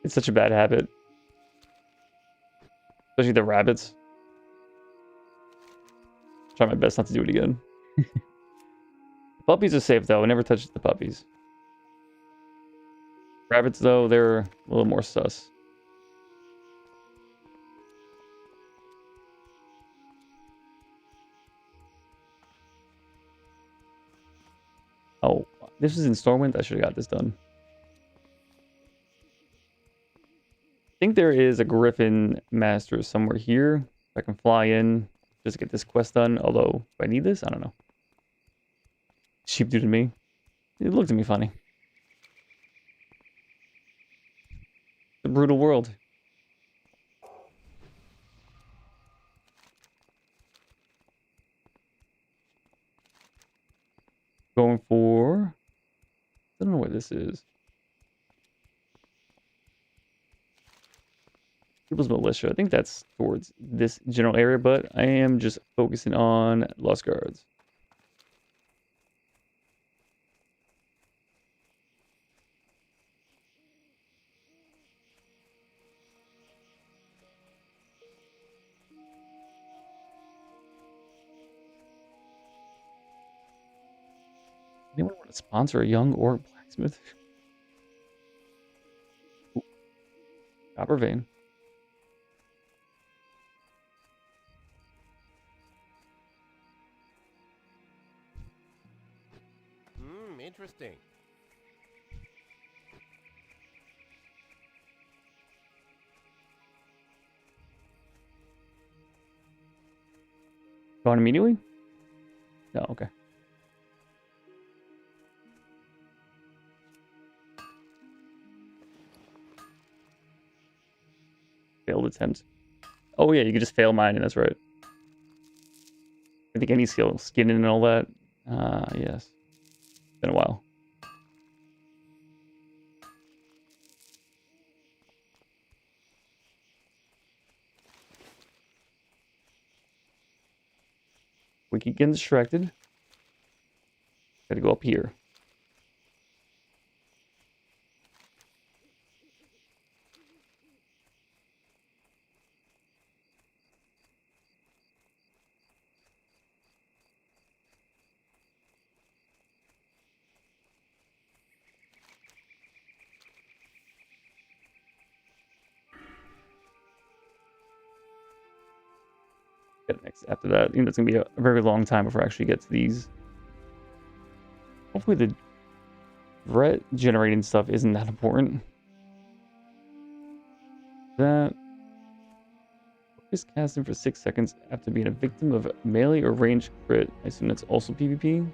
It's such a bad habit. Especially the rabbits. Try my best not to do it again. Puppies are safe though. I never touched the puppies. Rabbits though, they're a little more sus. Oh, this was in Stormwind. I should have got this done. I think there is a Griffin Master somewhere here. I can fly in, just get this quest done. Although, do I need this? I don't know. Sheep dude to me. It looked at me funny. The brutal world. Going for... I don't know where this is. People's Militia. I think that's towards this general area, but I am just focusing on Lost Guards. Anyone want to sponsor a young orc blacksmith? Ooh, copper vein. Interesting. Going immediately? No, okay. Failed attempt. Oh yeah, you could just fail mining, that's right. I think any skill, skinning and all that. Yes. Been a while. We keep getting distracted. Gotta go up here. Get next after that. It's gonna be a very long time before I actually get to these. Hopefully the threat generating stuff isn't that important. That is casting for 6 seconds after being a victim of melee or ranged crit. I assume that's also PvP.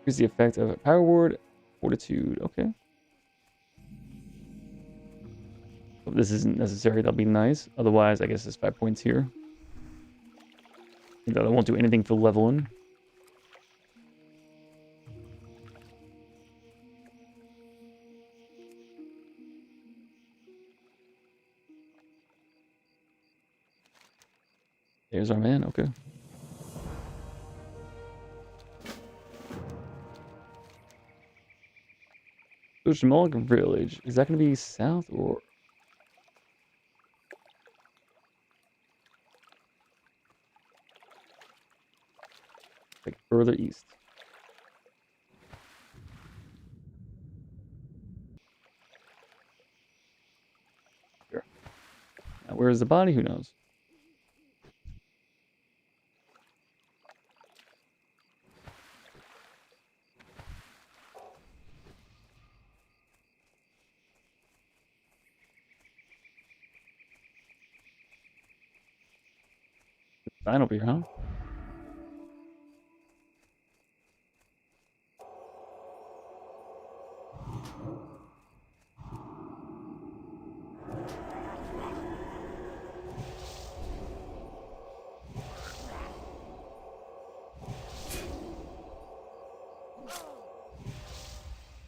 Here's the effect of Power Ward, Fortitude. Okay. If this isn't necessary, that'll be nice. Otherwise, I guess there's 5 points here. That won't do anything for leveling. There's our man, okay. So Shimolic Village, is that going to be south or... like further east? Here. Now, where's the body? Who knows? Sign over here, huh?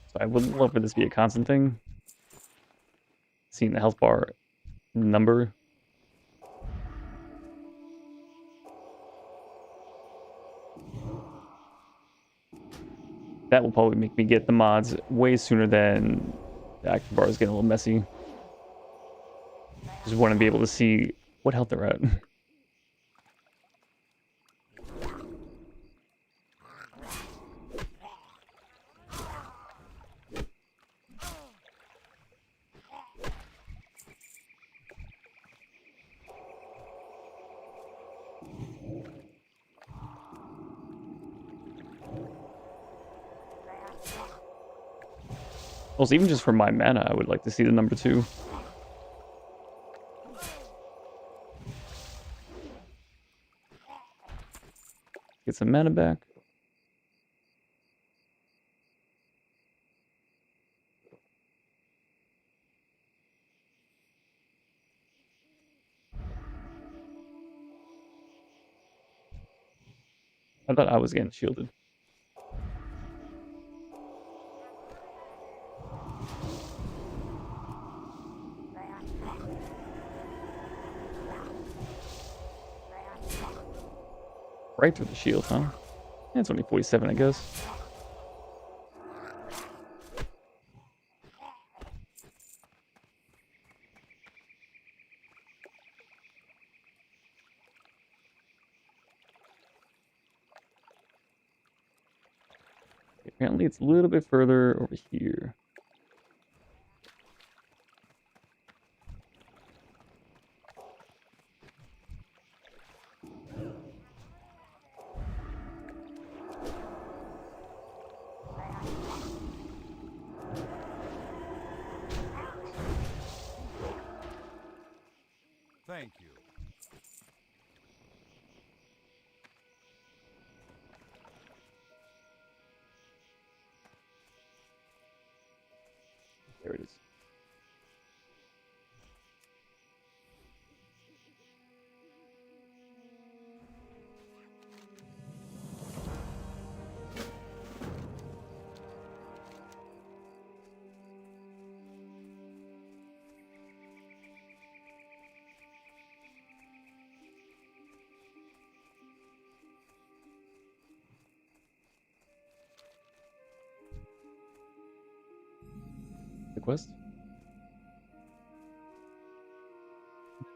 So I would love for this to be a constant thing. Seeing the health bar number. That will probably make me get the mods way sooner than the active bar is getting a little messy. Just want to be able to see what health they're at. Also, even just for my mana, I would like to see the number 2. Get some mana back. I thought I was getting shielded. Right through the shield, huh? Yeah, it's only 47, I guess. Apparently it's a little bit further over here. Thank you. There it is. The quest?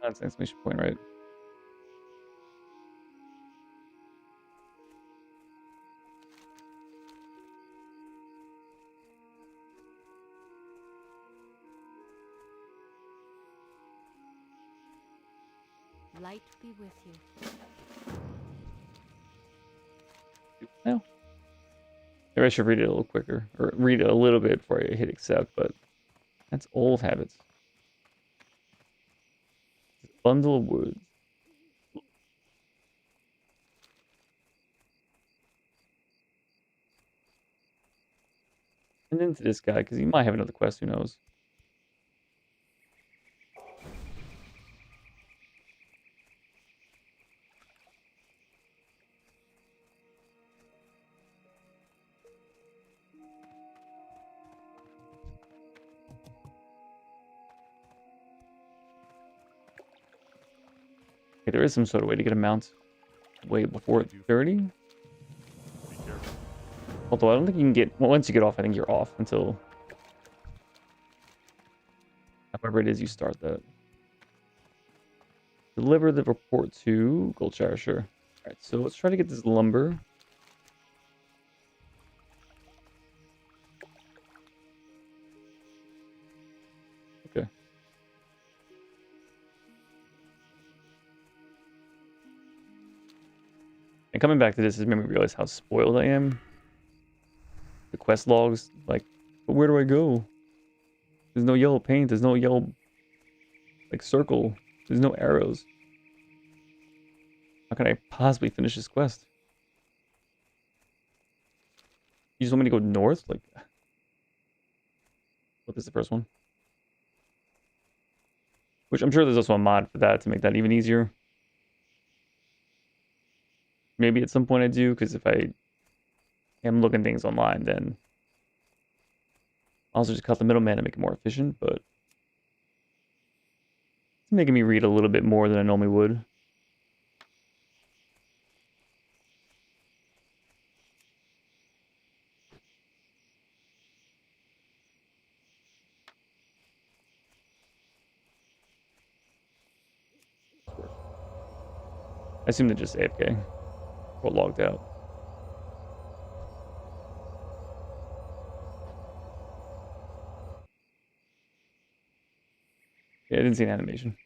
That's an exclamation point, right? Light be with you. No. Maybe I should read it a little quicker, or read it a little bit before I hit accept, but that's old habits. Bundle of woods. And into this guy, because he might have another quest, who knows. Okay, there is some sort of way to get a mount way before 30. Be careful. Although I don't think you can get, well, once you get off, I think you're off until however it is you start that. Deliver the report to Goldshire, sure. Alright, so let's try to get this lumber. Okay. And coming back to this has made me realize how spoiled I am. The quest logs, like, but where do I go? There's no yellow paint, there's no yellow, like, circle. There's no arrows. How can I possibly finish this quest? You just want me to go north? Like, what is the first one? Which I'm sure there's also a mod for that to make that even easier. Maybe at some point I do, because if I am looking things online, then I'll also just cut the middleman and make it more efficient, but it's making me read a little bit more than I normally would. I assume they're just AFK or logged out. Yeah, I didn't see an animation.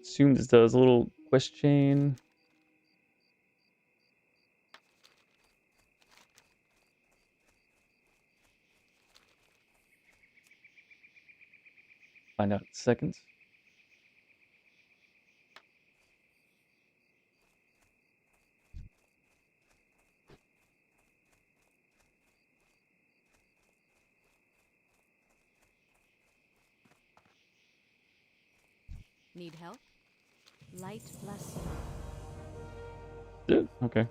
Assume this does a little quest chain. Find out in seconds. Need help? Light bless you. Yeah, okay.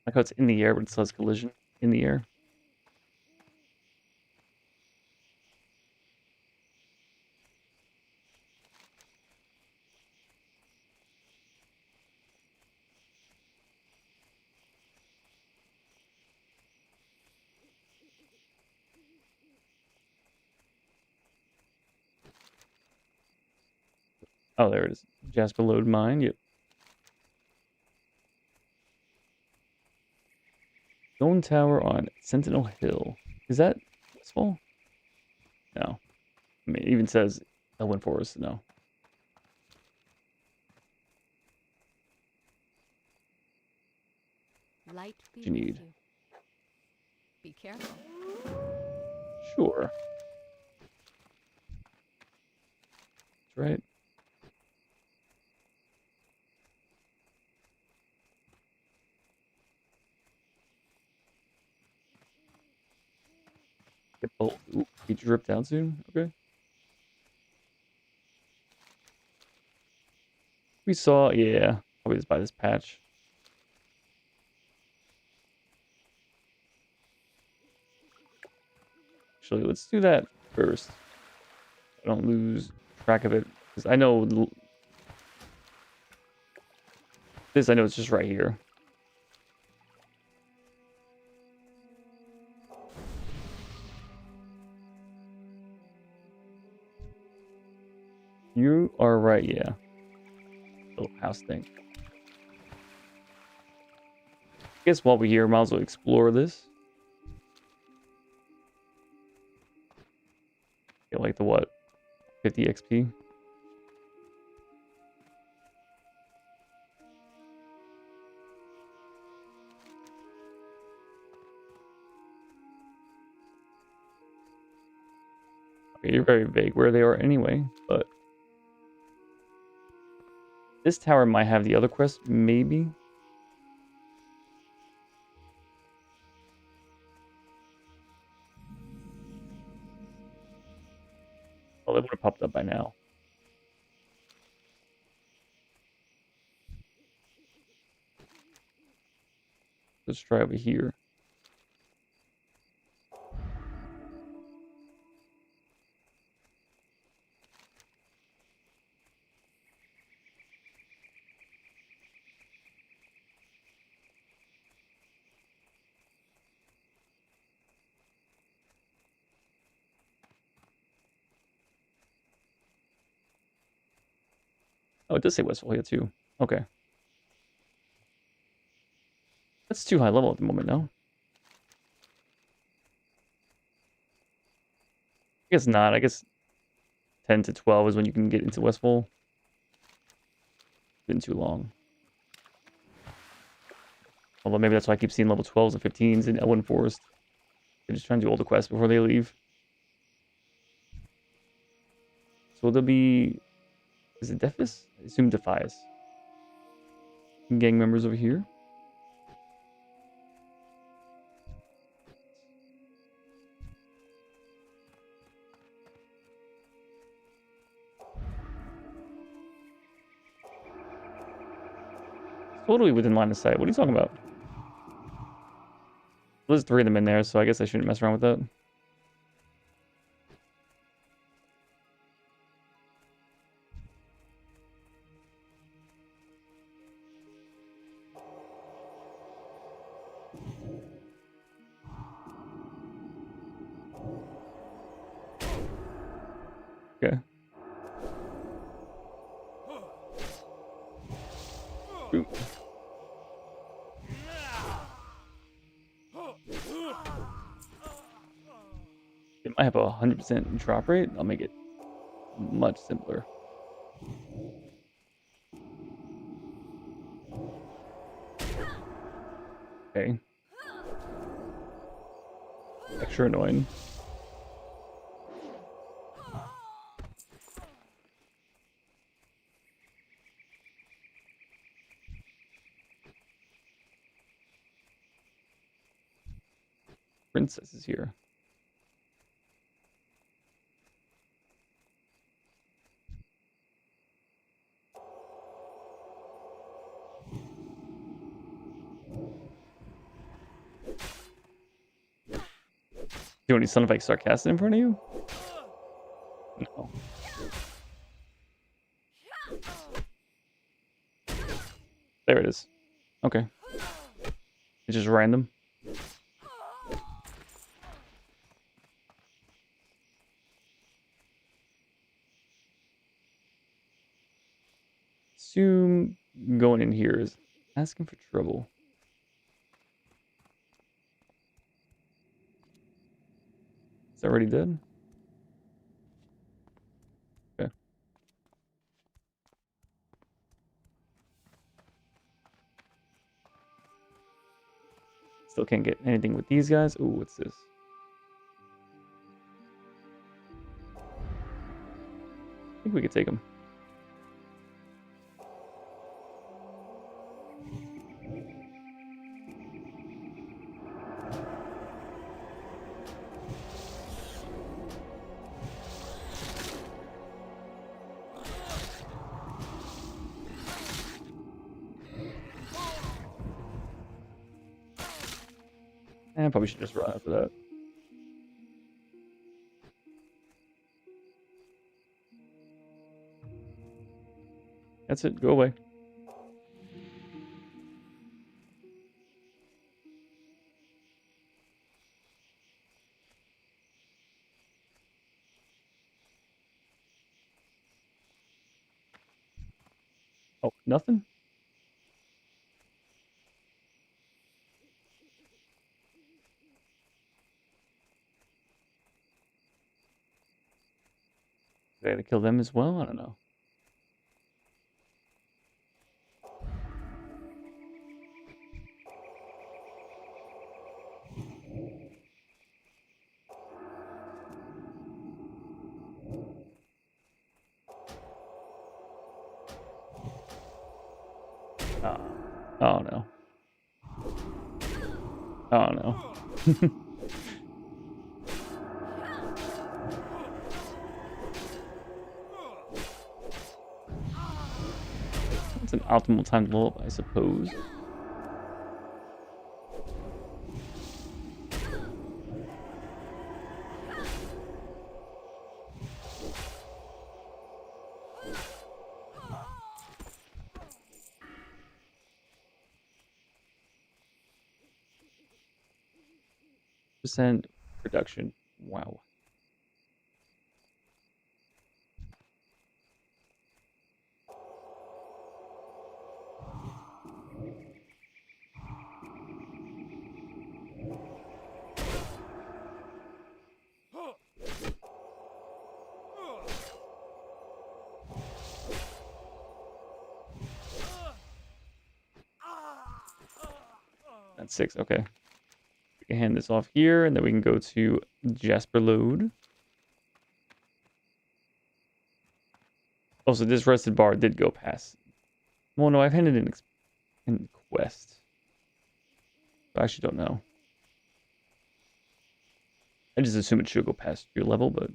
Like how it's in the air, but it still has collision in the air. Oh, there it is. Jasper load mine. Yep. Stone Tower on Sentinel Hill. Is that Westfall? No. I mean, it even says Elwynn Forest. No. Light be What you with need? you. Be careful. Sure. That's right. Get bolt. Ooh, he drip down soon. Okay. We saw, yeah. Probably just by this patch. Actually, let's do that first. I don't lose track of it. Because I know this, I know it's just right here. You are right, yeah. Little house thing. I guess while we're here, might as well explore this. Get like the what? 50 XP? Okay, you're very vague where they are anyway, but this tower might have the other quest, maybe. Well, it would have popped up by now. Let's try over here. Oh, it does say Westfall here too. Okay. That's too high level at the moment, no? I guess not. I guess 10 to 12 is when you can get into Westfall. Been too long. Although maybe that's why I keep seeing level 12s and 15s in Elwynn Forest. They're just trying to do all the quests before they leave. So there'll be... Is it Defis? I assume Defias. Gang members over here. Totally within line of sight. What are you talking about? There's 3 of them in there, so I guess I shouldn't mess around with that. Okay. Ooh. It might have a 100% drop rate. I'll make it much simpler. Okay. Extra annoying. Princess is here. Do any sound effects sarcastic in front of you? No. There it is. Okay. It's just random. Assume going in here is asking for trouble. Is that already dead? Okay. Still can't get anything with these guys. Ooh, what's this? I think we could take them. And probably should just run after that. That's it. Go away. Oh, nothing? Did I have to kill them as well? I don't know. Oh no. Oh no. It's an optimal time to level up, I suppose. Percent production. Wow. at 6. Okay. We can hand this off here, and then we can go to Jasper Load. Oh, so this rested bar did go past. Well, no, I've handed in quest. I actually don't know. I just assume it should go past your level, but...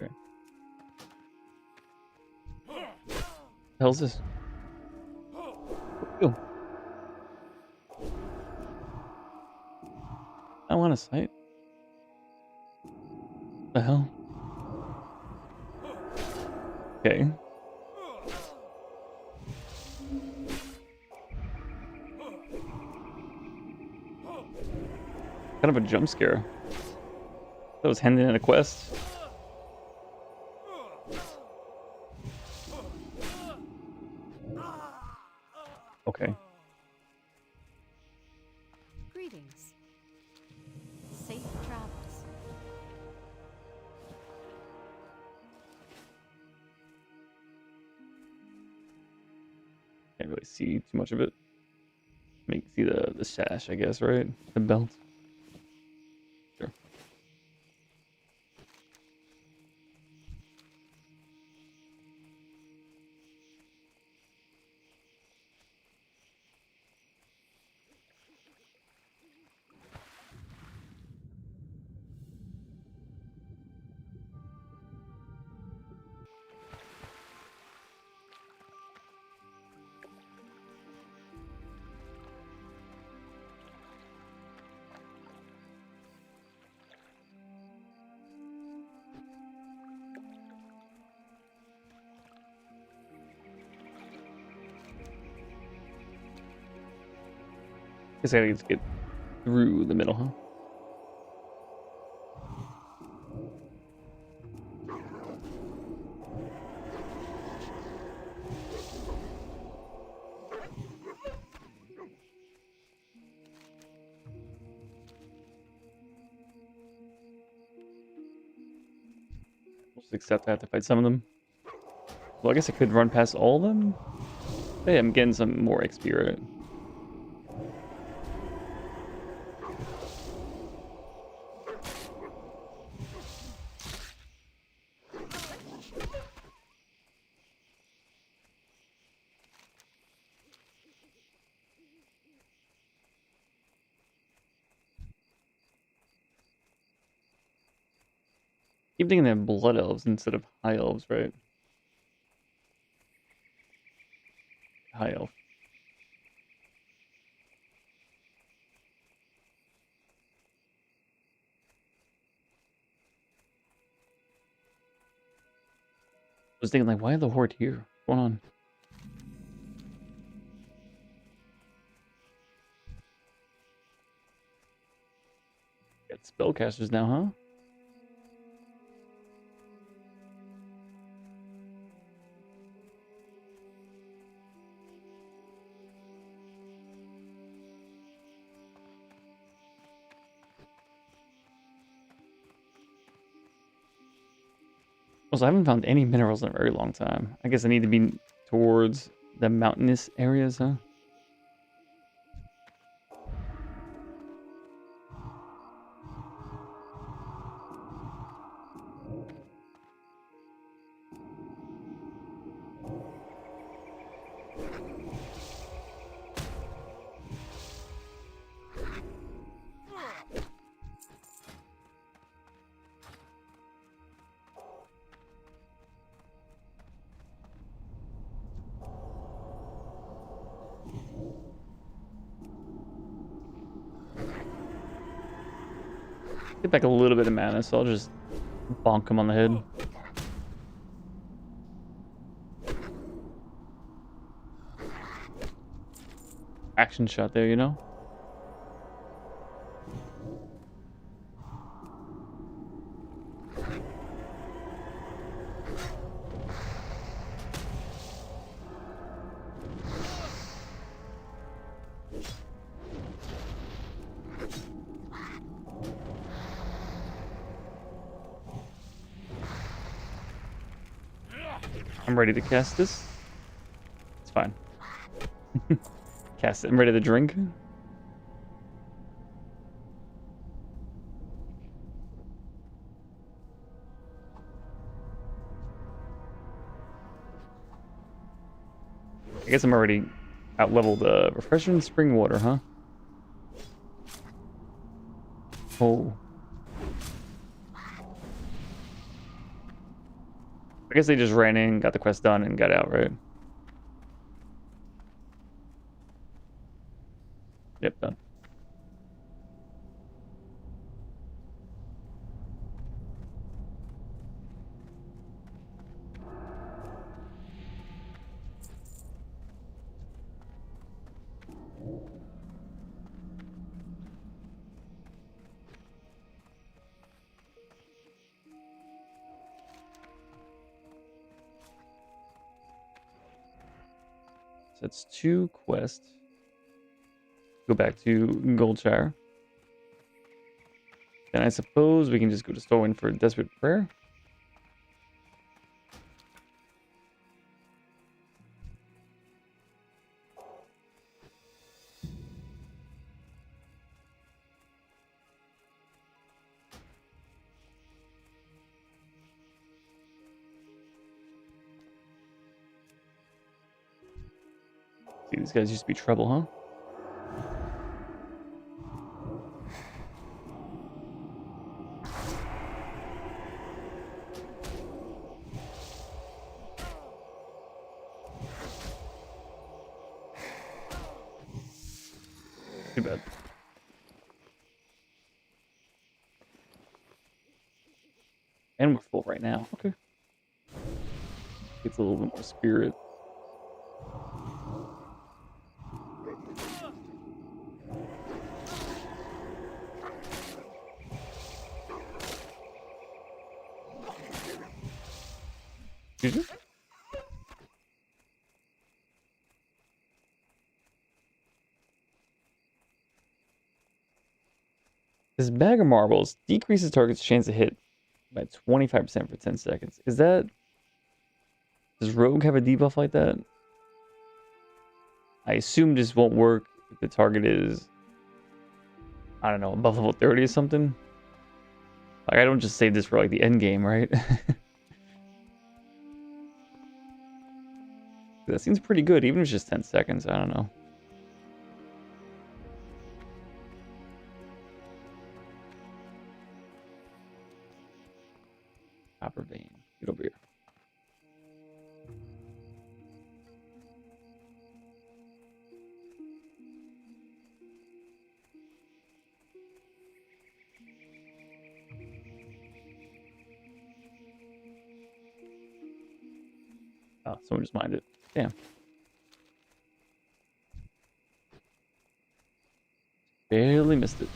Okay. The hell's this? Ew. I want a sight. The hell? Okay. Kind of a jump scare. That was handing in a quest. Okay. Greetings. Safe travels. Can't really see too much of it. Make see the sash, I guess, right? The belt. Sure. Guess I gotta just get through the middle, huh? We'll just accept I have to fight some of them. Well, I guess I could run past all of them. Hey, I'm getting some more XP, right? Keep thinking they're blood elves instead of high elves, right? High elf. I was thinking, like, why the horde here? What's going on? Got spellcasters now, huh? Also, I haven't found any minerals in a very long time. I guess I need to be towards the mountainous areas, huh? Get back a little bit of mana, so I'll just bonk him on the head. Action shot there, you know? I'm ready to cast this. It's fine. Cast it. I'm ready to drink. I guess I'm already out-leveled refreshing spring water, huh? Oh. I guess they just ran in, got the quest done, and got out, right? Yep, done. So that's 2 quests. Go back to Goldshire. Then I suppose we can just go to Stormwind for Desperate Prayer. See, these guys used to be trouble, huh? Too bad. And we're full right now. Okay. Gets a little bit more spirit. Excuse me? This bag of marbles decreases target's chance to hit by 25% for 10 seconds. Is that... Does Rogue have a debuff like that? I assume this won't work if the target is... I don't know, above level 30 or something? Like, I don't just save this for, like, the end game, right? That seems pretty good, even if it's just 10 seconds. I don't know. Copper vein. Get over here. Oh, someone just mined it. Damn. Barely missed it.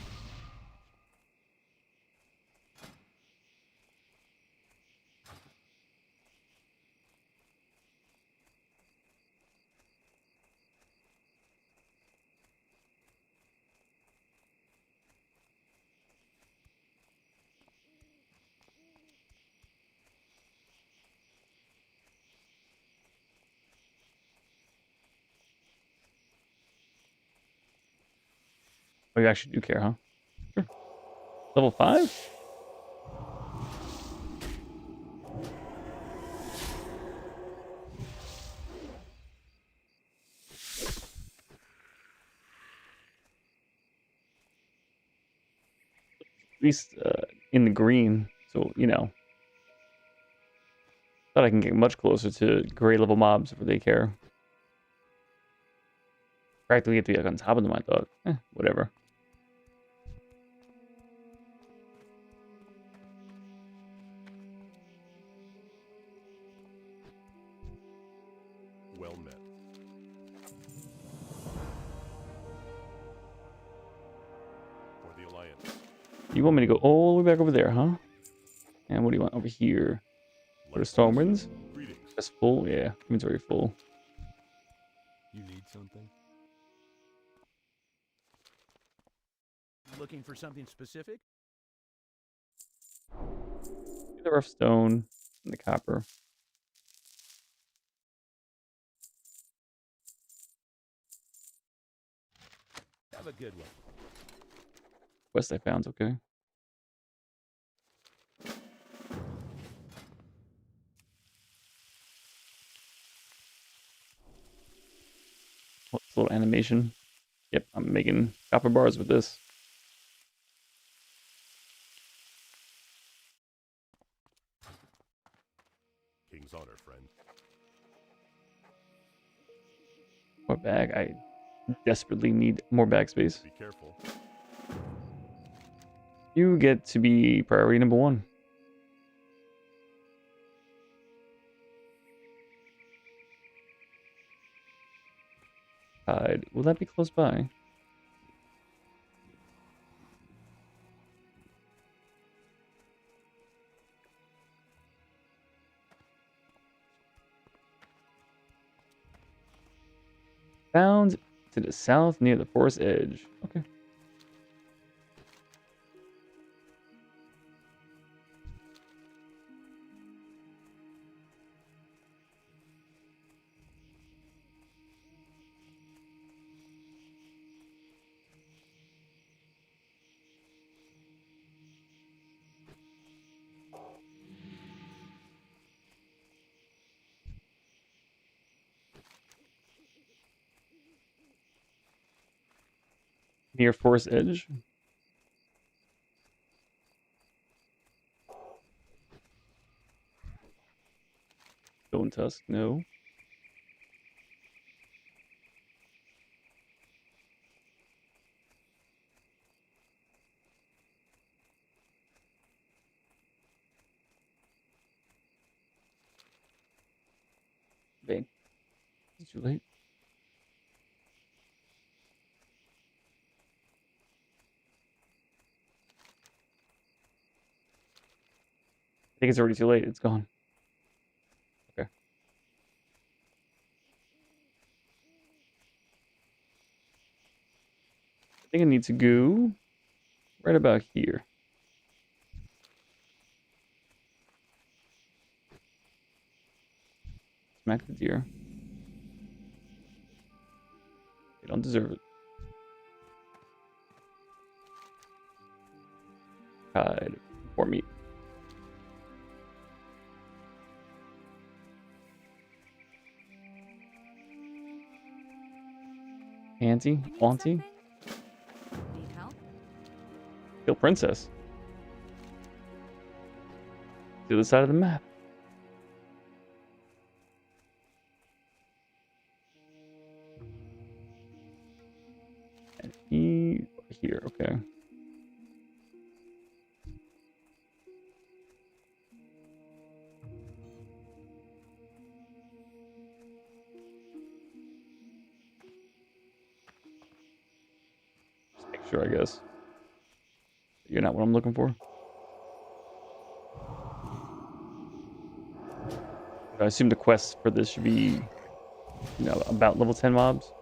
Oh, you actually do care, huh? Sure. Level 5? At least in the green. So, you know. Thought I can get much closer to gray level mobs if they care. Practically have to be like on top of them, I thought. Whatever. Well met. For the Alliance. You want me to go all the way back over there, huh? And what do you want over here? Go to Stormwinds? Greetings. That's full? Yeah, inventory full. You need something? Looking for something specific? The rough stone and the copper. Have a good one. Quest I found, okay. What's a little animation? Yep, I'm making copper bars with this. King's honor, friend. More bag. I desperately need more bag space. Be careful. You get to be priority number 1. Will that be close by? Found to the south near the forest edge. Okay. Near forest edge. Stone tusk, no. Bang. It's too late. I think it's already too late. It's gone. Okay. I think I need to go right about here. Smack the deer. They don't deserve it. Hide for meat. Auntie? You need Auntie? something? Need help? Kill princess. To the side of the map. And he here, okay. Just make sure, I guess. You're not what I'm looking for. I assume the quest for this should be, about level 10 mobs.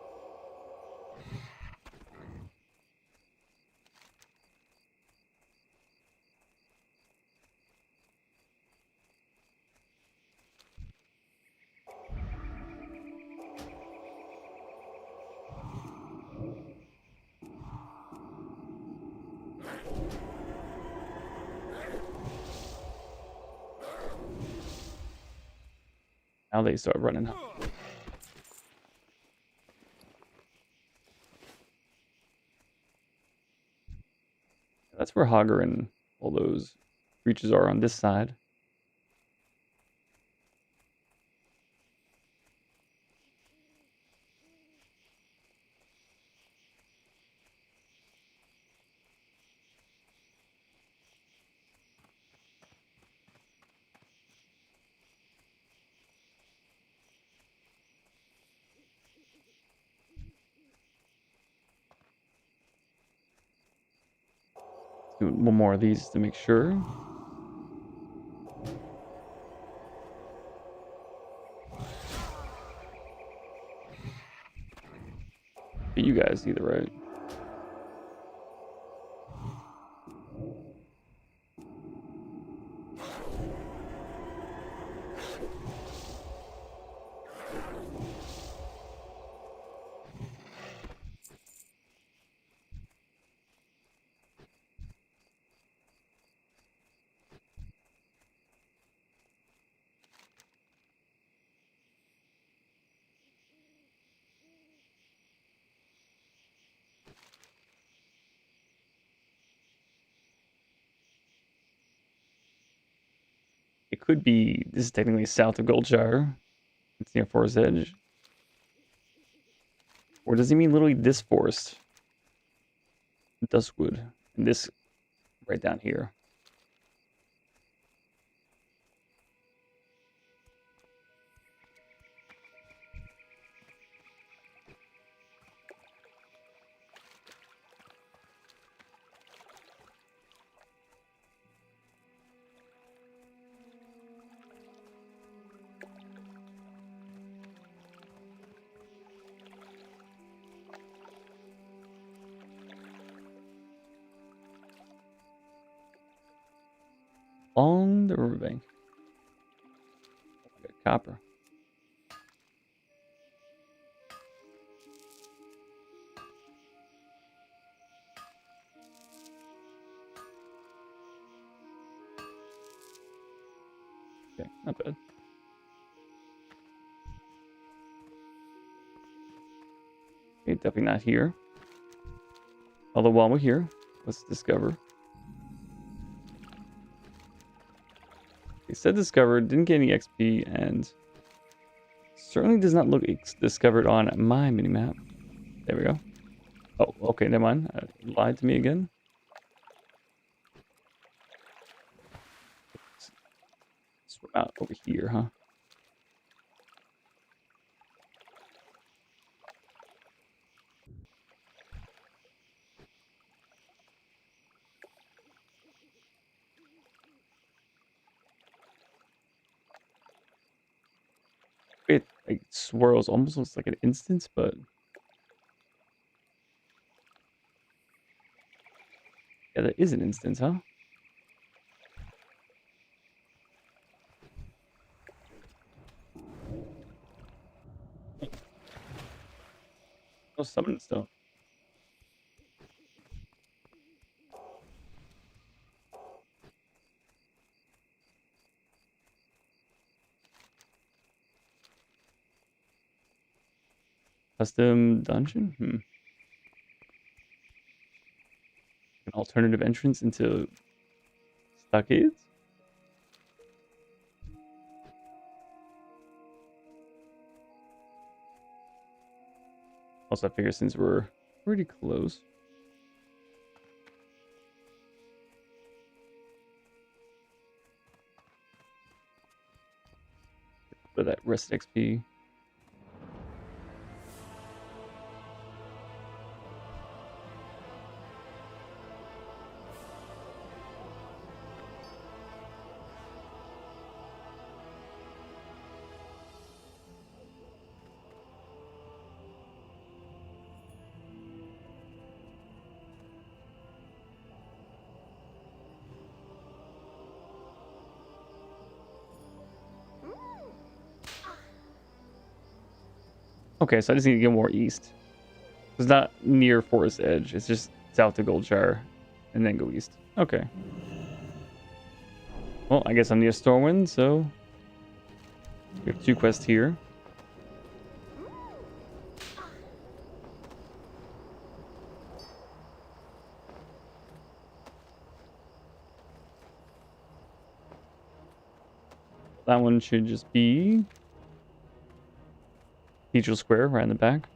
Now they start running out. That's where Hogger and all those creatures are on this side. Do one more of these to make sure. But you guys either, right? It could be, this is technically south of Goldshire. It's near Forest Edge. Or does he mean literally this forest? Duskwood. And this right down here. On the riverbank. Got copper. Okay, not bad. Okay, definitely not here. Although while we're here, let's discover. It said discovered, didn't get any XP, and certainly does not look discovered on my minimap. There we go. Oh, okay, never mind. Lied to me again. Swim out over here, huh? It like swirls, almost looks like an instance, but yeah, that is an instance, huh? No summon stone. Custom dungeon? An alternative entrance into stockades? Also, I figure since we're pretty close. For that rest XP. Okay, so I just need to get more east. It's not near Forest Edge. It's just south to Goldshire, and then go east. Okay. Well, I guess I'm near Stormwind, so we have 2 quests here. That one should just be Cathedral Square right in the back.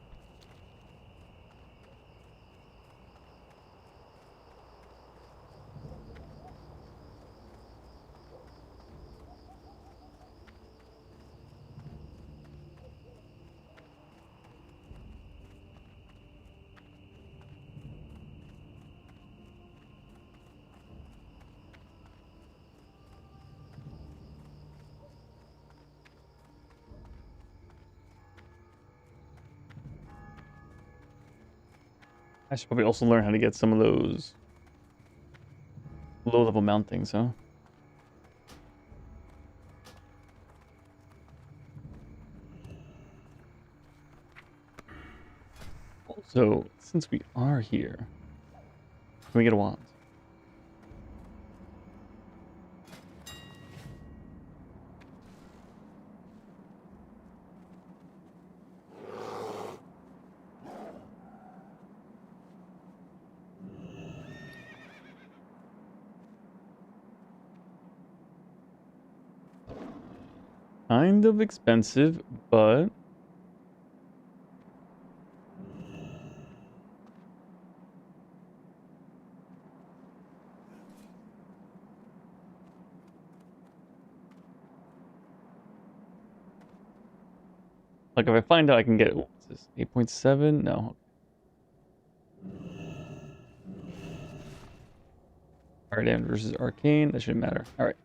I should probably also learn how to get some of those low-level mount things, huh? Also, since we are here, can we get a wand? Kind of expensive, but like if I find out I can get, what's this, 8.7? No. Fire damage versus arcane, that shouldn't matter. Alright.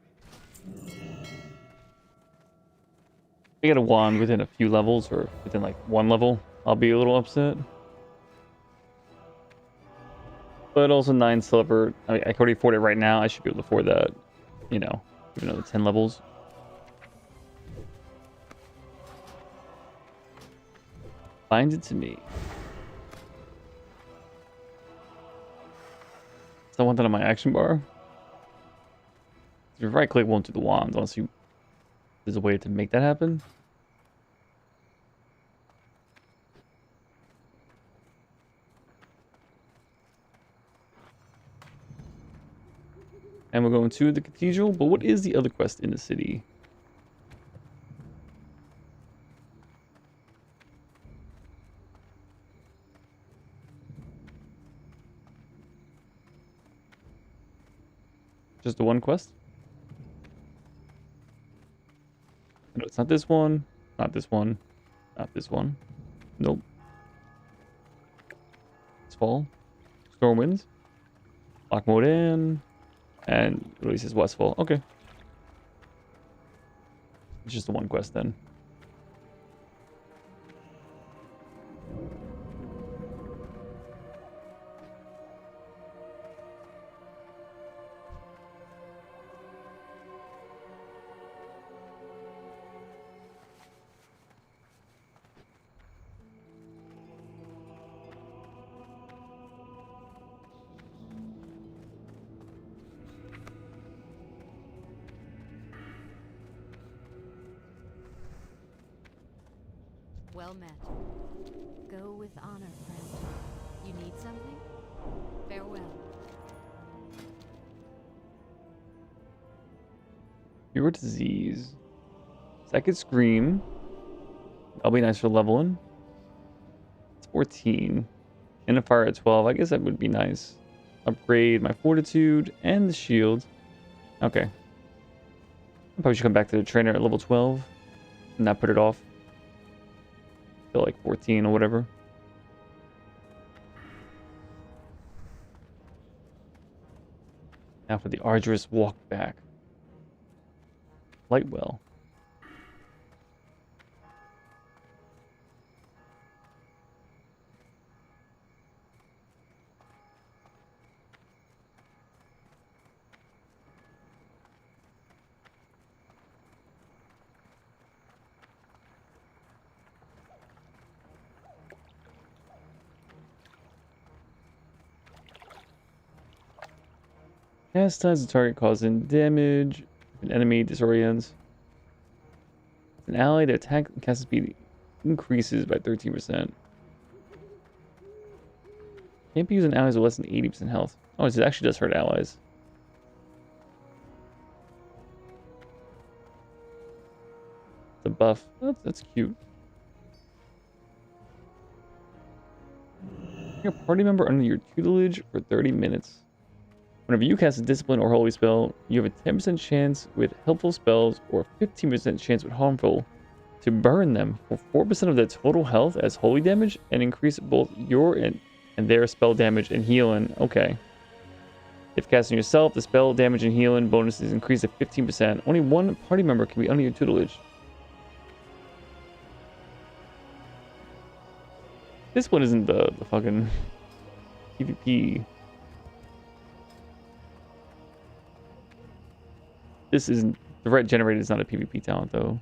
If I get a wand within a few levels, or within like one level, I'll be a little upset. But also 9 silver, I can already afford it right now, I should be able to afford that, you know, even though 10 levels. Bind it to me. So I want that on my action bar. If you right click won't do the wand unless you there's a way to make that happen. And we're going to the cathedral, but what is the other quest in the city? Just the one quest? No, it's not this one. Not this one. Not this one. Nope. Westfall. Stormwind. Lock mode in. And releases Westfall. Okay. It's just the one quest then. Well met. Go with honor, friend. You need something? Farewell. Cure disease. Second scream. That'll be nice for leveling. It's 14. And a fire at 12. I guess that would be nice. Upgrade my fortitude and the shield. Okay. I probably should come back to the trainer at level 12. And not put it off. Till like 14 or whatever. Now for the arduous walk back. Lightwell. Chastise the target causing damage. If an enemy disorients. An ally, their attack and cast speed increases by 13%. Can't be using allies with less than 80% health. Oh, it actually does hurt allies. The buff. That's cute. Bring a party member under your tutelage for 30 minutes. Whenever you cast a discipline or holy spell, you have a 10% chance with helpful spells or 15% chance with harmful to burn them for 4% of their total health as holy damage and increase both your and their spell damage and healing. Okay. If casting yourself, the spell damage and healing bonus is increased to 15%. Only one party member can be under your tutelage. This one isn't the fucking PvP. This isn't the red generated is not a PvP talent though.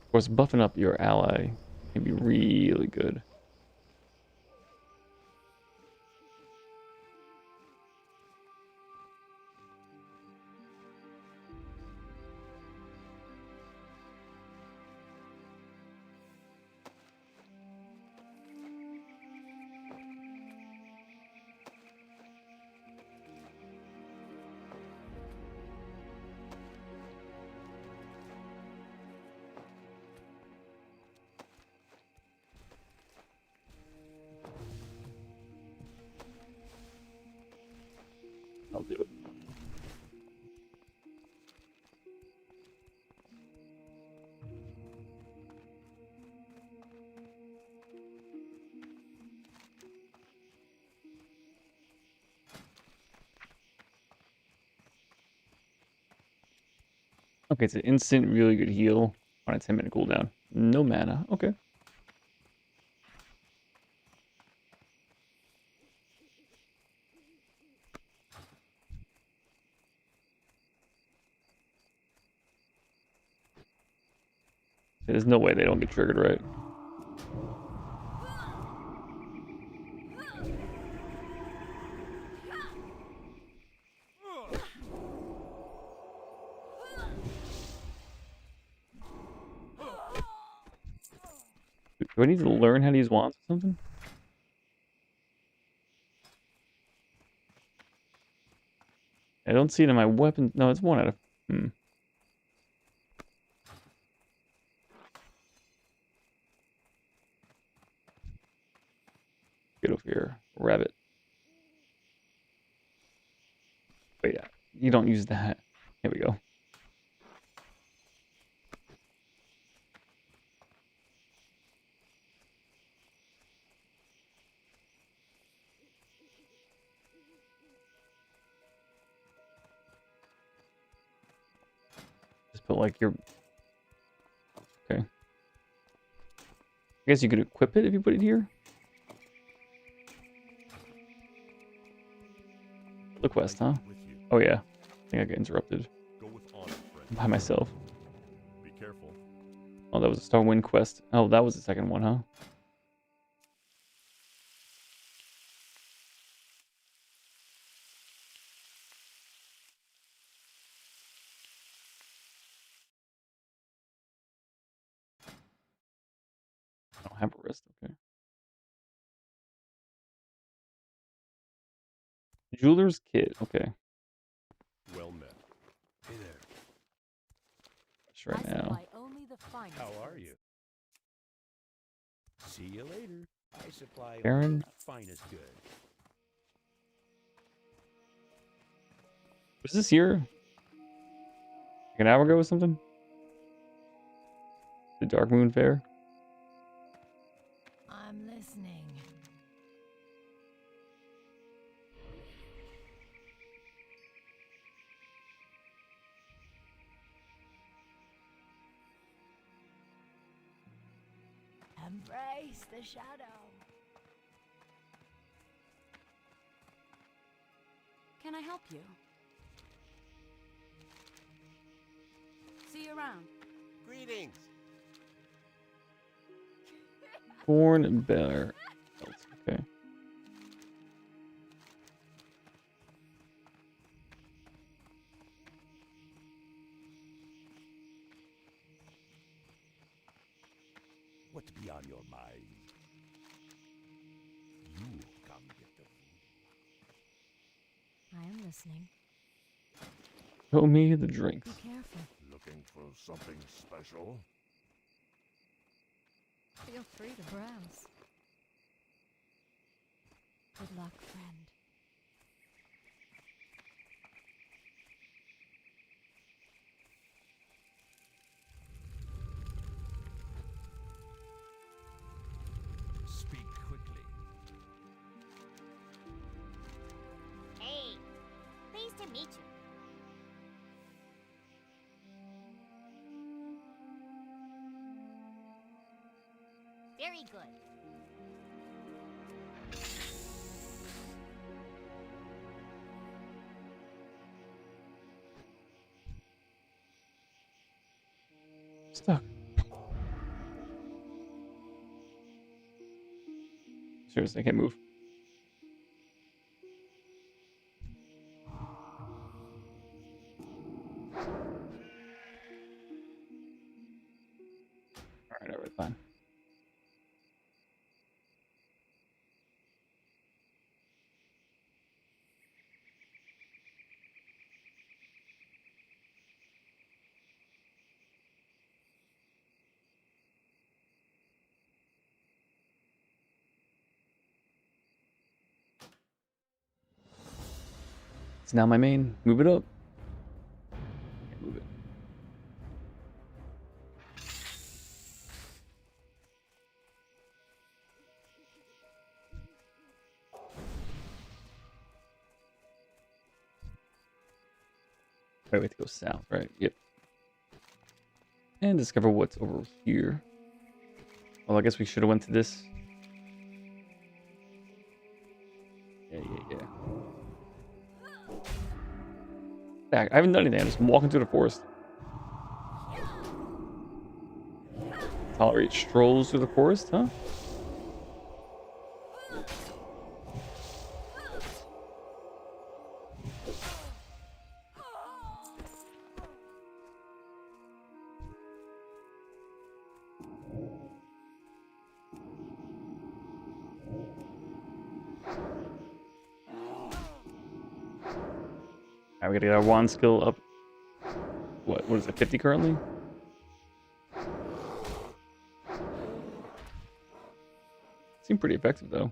Of course, buffing up your ally can be really good. I'll do it. Okay, it's an instant, really good heal on a 10-minute cooldown. No mana. Okay. There's no way they don't get triggered, right? Do I need to learn how to use wands or something? I don't see it in my weapon. No, it's 1 out of... Get over here. Rabbit. Wait, you don't use that. Here we go. Just put like your... Okay. I guess you could equip it if you put it here. The quest, huh? With you. Oh yeah. I think I got interrupted Go with honor, friend. by myself. Be careful. Oh, that was a Stormwind quest. Oh, that was the second one, huh? I don't have a wrist. Okay. Jeweler's kit. Okay. Well met. Hey there. That's right I now. supply only the finest How are goods. you? See you later. I supply Baron? only the finest good. Was this here? Like an hour ago or something? The Dark Moon Fair? I'm listening. Embrace the shadow. Can I help you? See you around. Greetings. Born Bear. Okay. What's be on your mind? You come get the food. I am listening. Show me the drinks. Be careful. Looking for something special? Feel free to browse. Good luck, friend. Speak quickly. Hey, pleased to meet you. Very good. Stuck. Seriously, I can't move. Alright, fine. It's now my main. Move it up. Can't move it. Right, we have to go south, right? Yep. And discover what's over here. Well, I guess we should have went to this. Yeah. Back. I haven't done anything. I'm just walking through the forest. Tolerate strolls through the forest, huh? Alright, we gotta get our wand skill up. What is it, 50 currently? Seemed pretty effective though.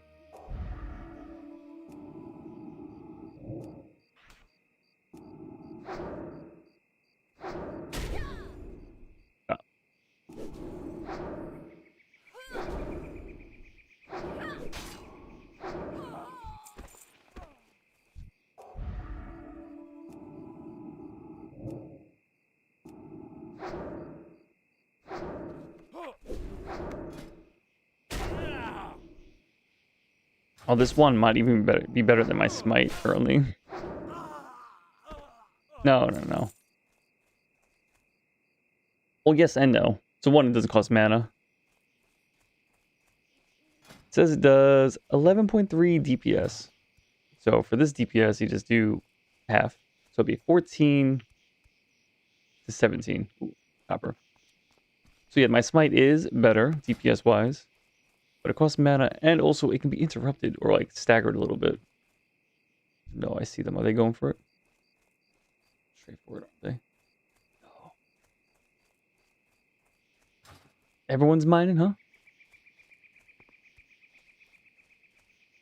Ah. Oh, this one might even be better than my smite currently. No. Well, yes and no. So one, it doesn't cost mana. It says it does 11.3 DPS. So for this DPS, you just do half. So it'd be 14 to 17. Ooh, copper. So yeah, my smite is better DPS wise, but it costs mana, and also it can be interrupted or like staggered a little bit. No, I see them. Are they going for it? Straightforward, aren't they? No. Everyone's mining, huh?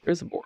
There's a boar.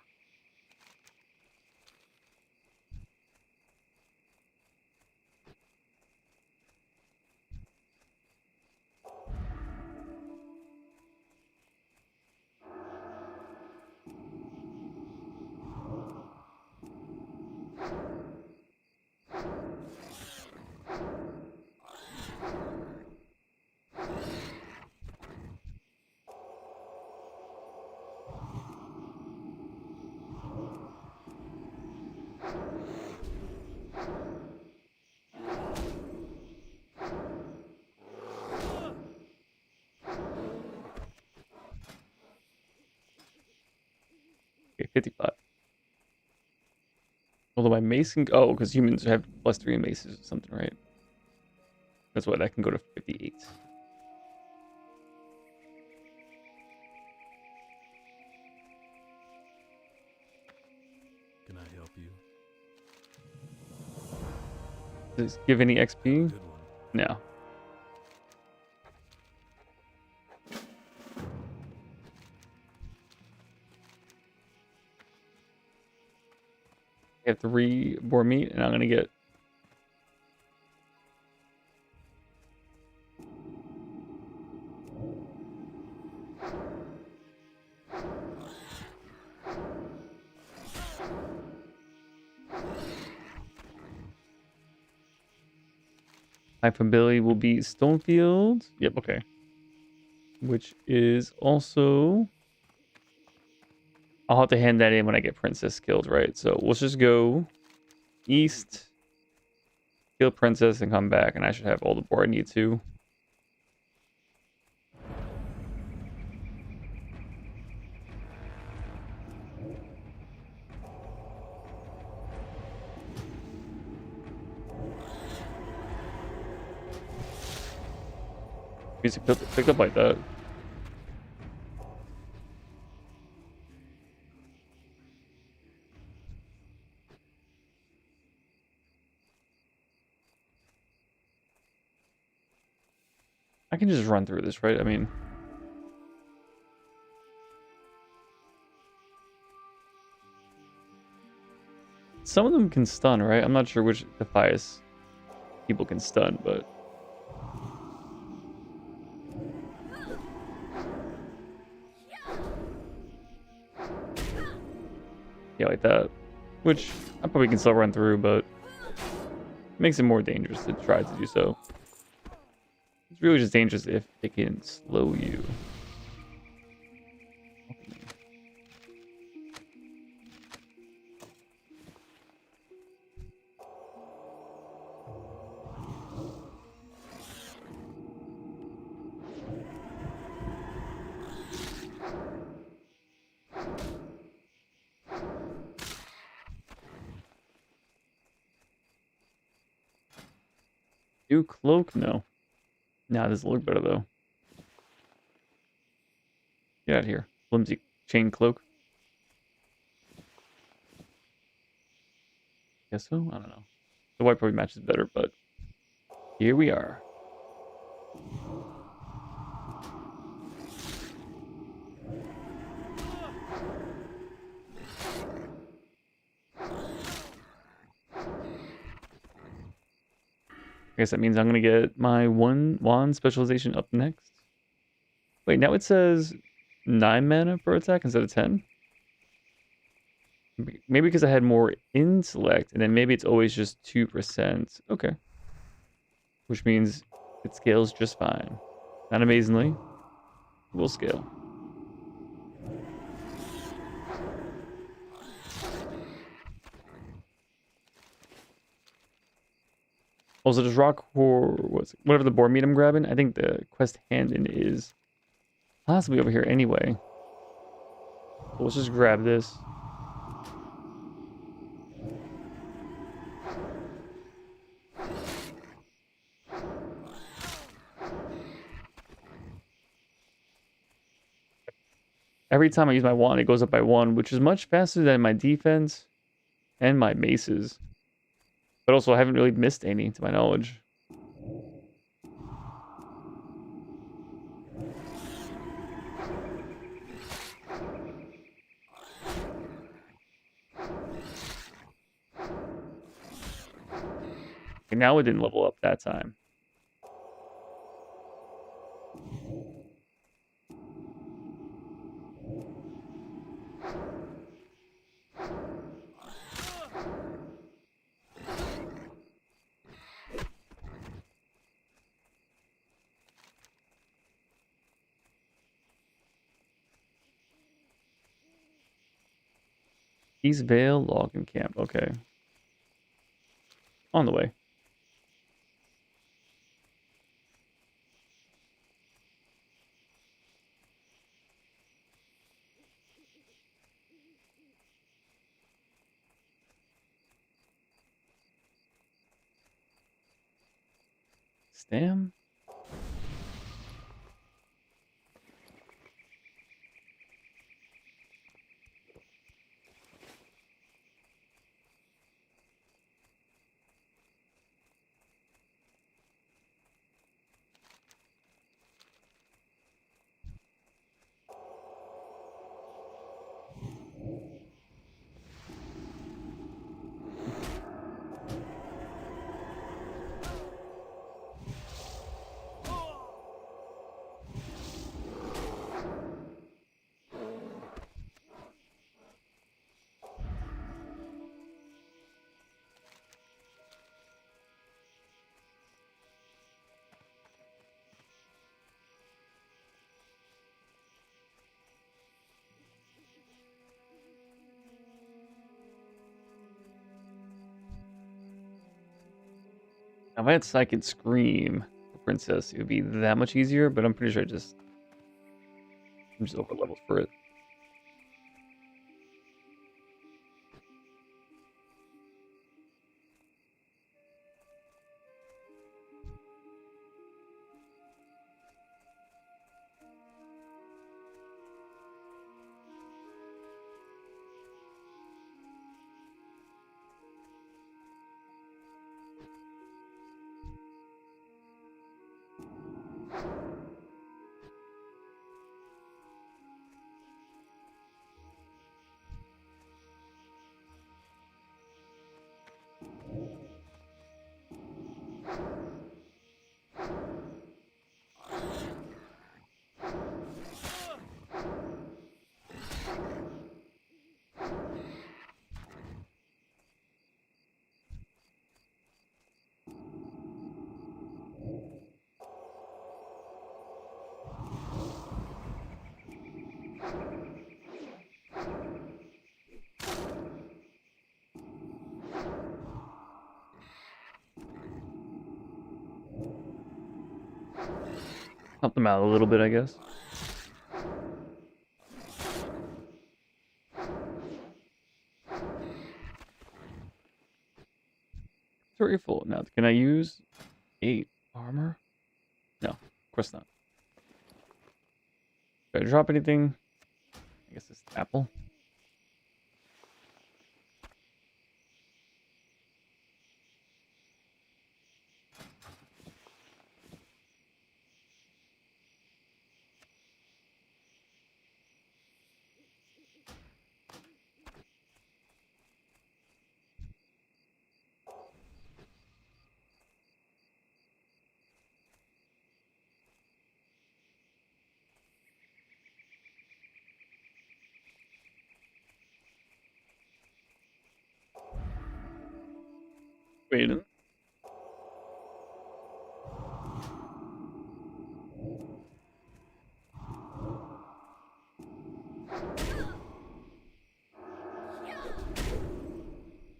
Okay, 55. Although my mace can go, because humans have +3 in maces or something, right? That's why that can go to 58. Can I help you? Does it give any XP? Good one. No. I have 3 boar meat, and I'm gonna get my ability will be Stonefield. Yep, okay. which is also... I'll have to hand that in when I get Princess killed, right? So let's just go east, kill Princess, and come back, and I should have all the boar I need to. Music picked up like that. I can just run through this, right? I mean... Some of them can stun, right? I'm not sure which Defias people can stun, but... Yeah, like that. Which I probably can still run through, but... makes it more dangerous to try to do so. It's really just dangerous if it can slow you. Do cloak? No. Nah, this will look better though. Get out of here. Flimsy chain cloak. Guess so? I don't know. The white probably matches better, but here we are. I guess that means I'm gonna get my one wand specialization up next. Wait, now it says 9 mana per attack instead of 10? Maybe because I had more intellect, and then maybe it's always just 2%. Okay. Which means it scales just fine. Not amazingly. It will scale. Also, does rock or whatever the boar meat I'm grabbing? I think the quest hand-in is possibly over here anyway. So let's just grab this. Every time I use my wand, it goes up by 1, which is much faster than my defense and my maces. But also, I haven't really missed any, to my knowledge. Okay, now it didn't level up that time. East Vale logging camp. Okay. On the way. Stam? If I had Psychic Scream for Princess, it would be that much easier, but I'm pretty sure I'm just over leveled for it. Help them out a little bit, I guess. Very full. Now, can I use 8 armor? No, of course not. Did I drop anything? I guess it's the apple. Wait a minute.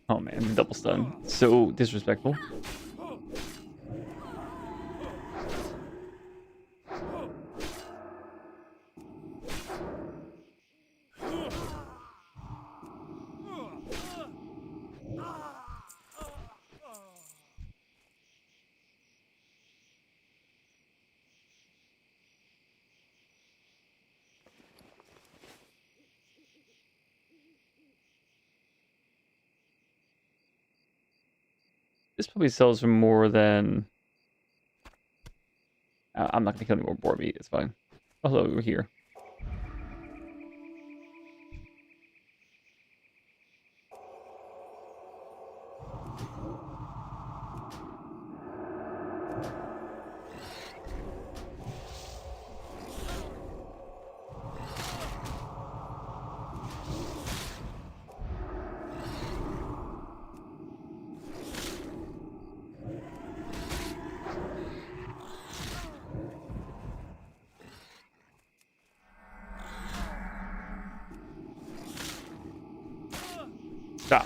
Oh man, the double stun. So disrespectful. This probably sells for more than... I'm not going to kill any more boar meat. It's fine. Although we're here. Stop.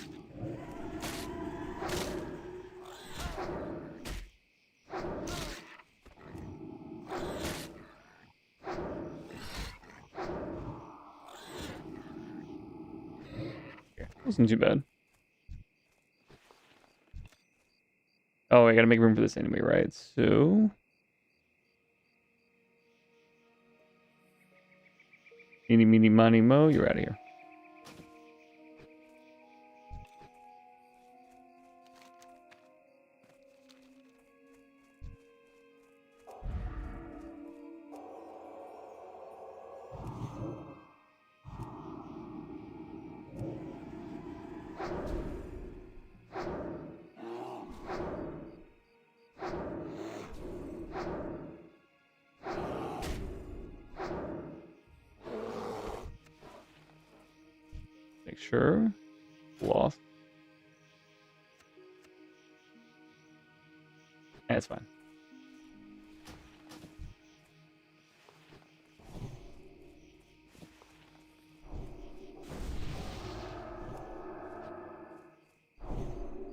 Okay, wasn't too bad. Oh, I gotta make room for this anyway, right? So... Eeny, meeny, miny, mo, you're out of here. Make sure. Lost. That's fine.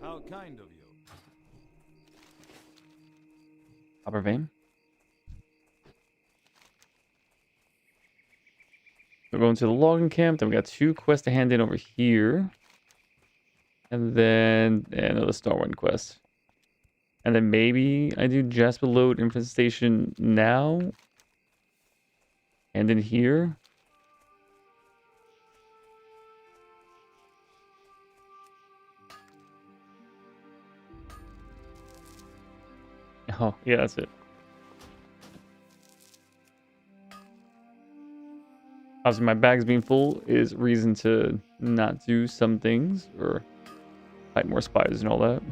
How kind of you. Copper vein. We're going to the logging camp. Then we got 2 quests to hand in over here. And then another Stormwind quest. And then maybe I do Jasper Load Infestation now. And then here. Oh, yeah, that's it. Obviously, my bags being full is reason to not do some things or fight more spiders and all that.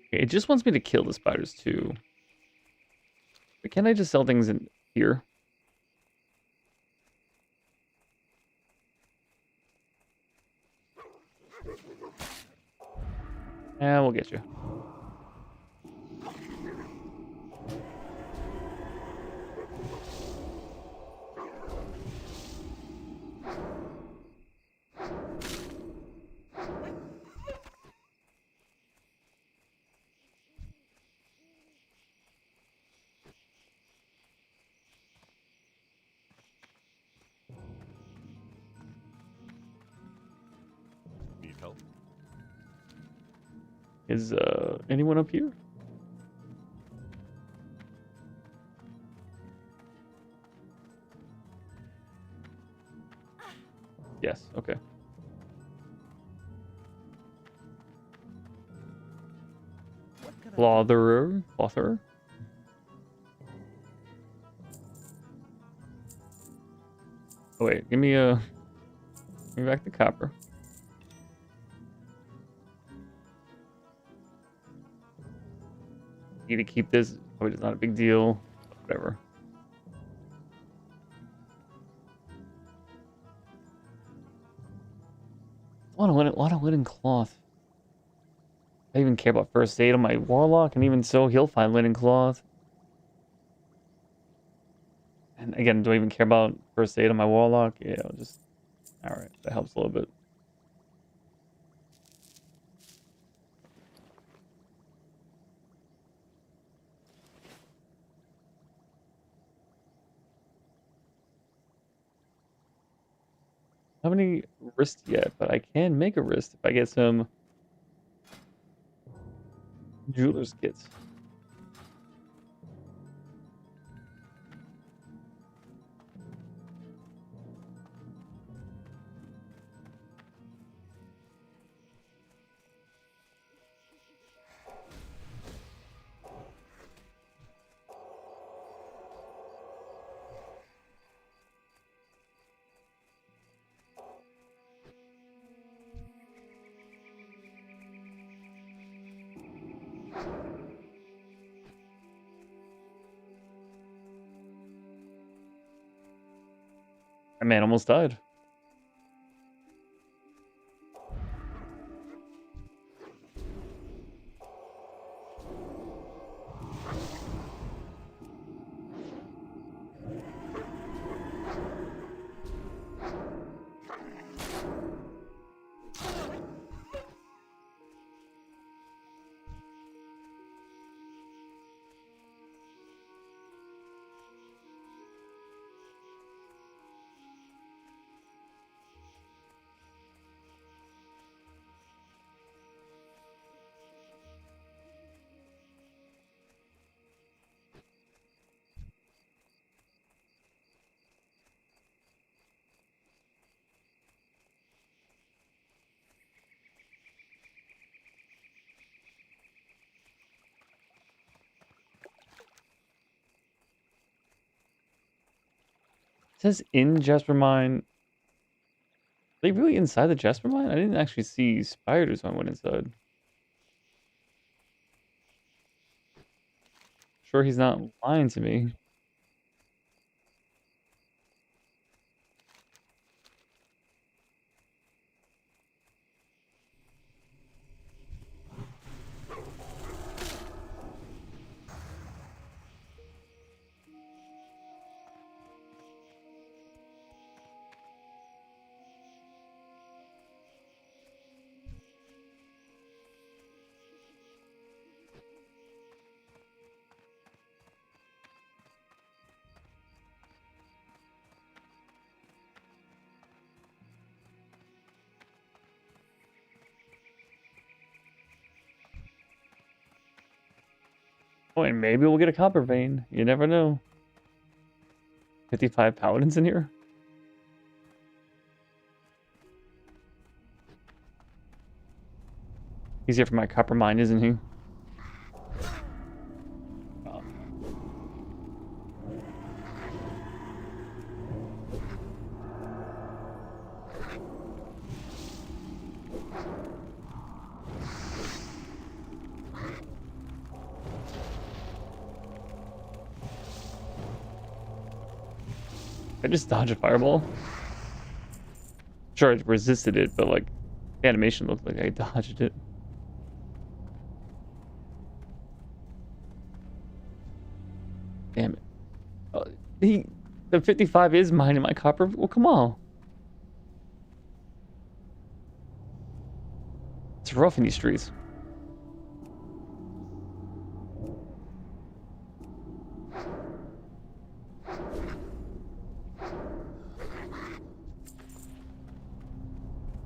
Okay, it just wants me to kill the spiders too. But can I just sell things in here? Yeah, we'll get you. Need help? Is anyone up here? Yes, okay. Clotherer? Clotherer? Oh wait, give me back the copper. Need to keep this. Probably just not a big deal. Whatever. A lot of linen cloth. I even care about first aid on my warlock, and even so, he'll find linen cloth. And again, do I even care about first aid on my warlock? Yeah, I'll just... Alright, that helps a little bit. I don't have any wrist yet, but I can make a wrist if I get some jeweler's kits. My man almost died. It says in Jasper Mine. Are they really inside the Jasper Mine? I didn't actually see spiders when I went inside. Sure, he's not lying to me. Oh, and maybe we'll get a copper vein. You never know. 55 paladins in here? He's here for my copper mine, isn't he? Oh. I just dodged a fireball. Sure, I resisted it, but like the animation looked like I dodged it. Damn it. The 55 is mining my copper. Well, come on. It's rough in these streets.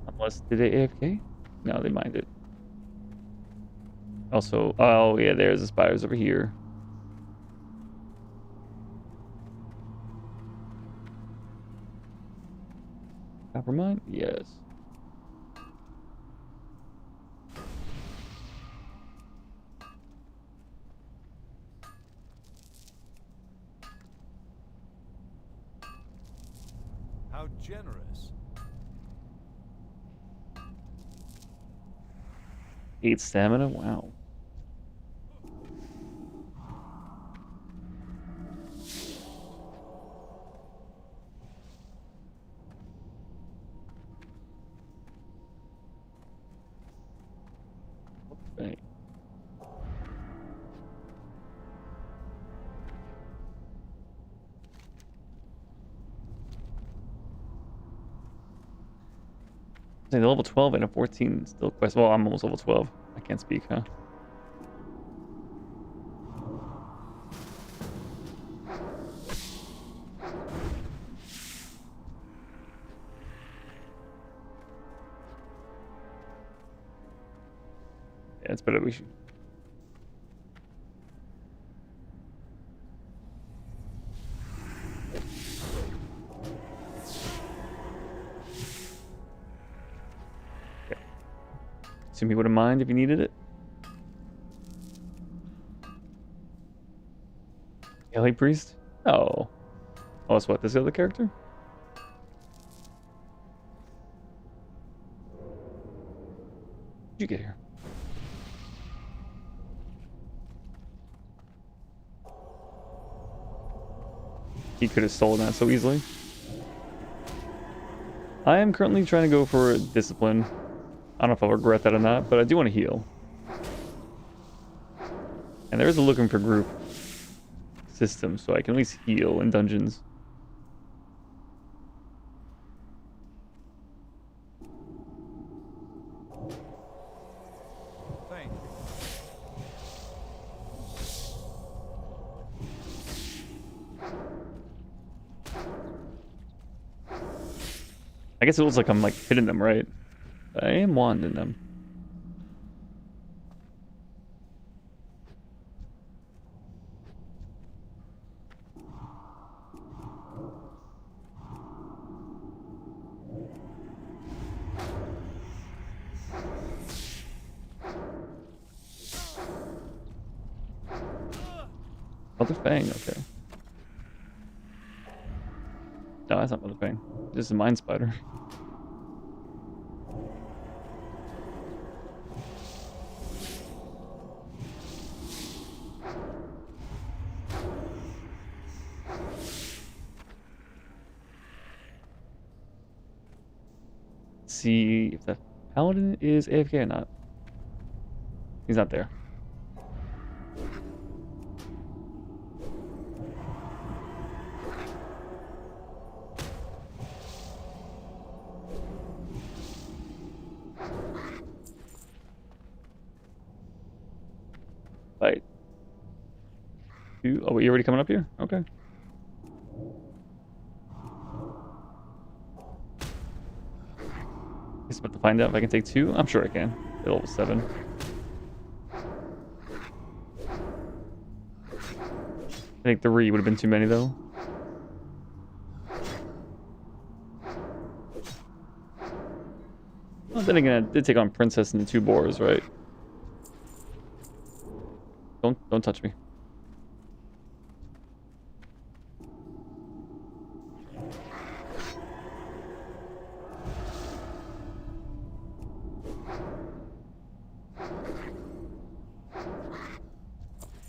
Unless, did they AFK? No, they mined it. Also, oh yeah, there's the spiders over here. Copper mine? Yes. How generous. 8 stamina? Wow. Okay. The level 12 and a 14 still quest. Well, I'm almost level 12. I can't speak, huh? Yeah, it's better we should. Assume he wouldn't mind if you needed it. Ellie Priest? Oh. Oh, it's what, this other character? How'd you get here? He could have stolen that so easily. I am currently trying to go for discipline. I don't know if I'll regret that or not, but I do want to heal. And there is a looking for group system, so I can at least heal in dungeons. Thank you. I guess it looks like I'm like hitting them, right? I am wanding them. Mother Fang, okay. No, that's not Mother Fang. This is a Mind Spider. See if the paladin is AFK or not. He's not there. Fight. Oh, wait, you already coming up here? Okay. Guess I'm about to find out if I can take 2. I'm sure I can. At level 7. I think 3 would have been too many though. Well, then again, I did take on Princess and the 2 boars, right? Don't touch me.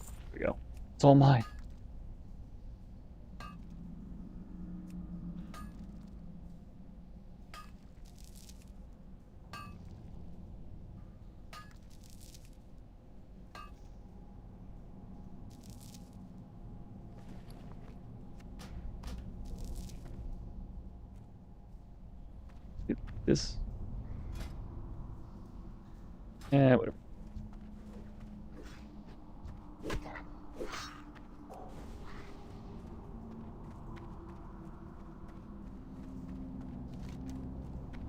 There we go. It's all mine. This. Whatever.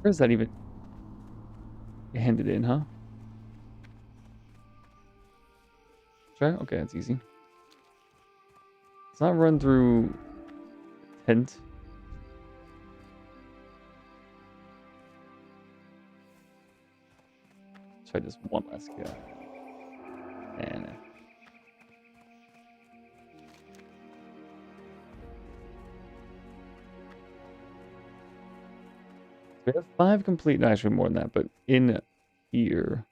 Where's that even? You handed in, huh? Try? Okay, that's easy. Let's not run through tent. Try this one last kill. And we have 5 complete. No, actually more than that, but in here.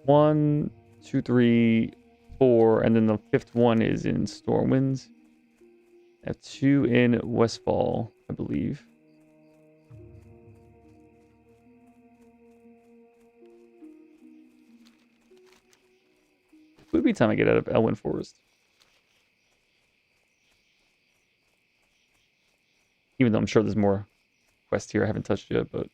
1, 2, 3, 4, and then the 5th one is in Stormwind. I have 2 in Westfall, I believe. It would be time I get out of Elwynn Forest. Even though I'm sure there's more quests here I haven't touched yet, but...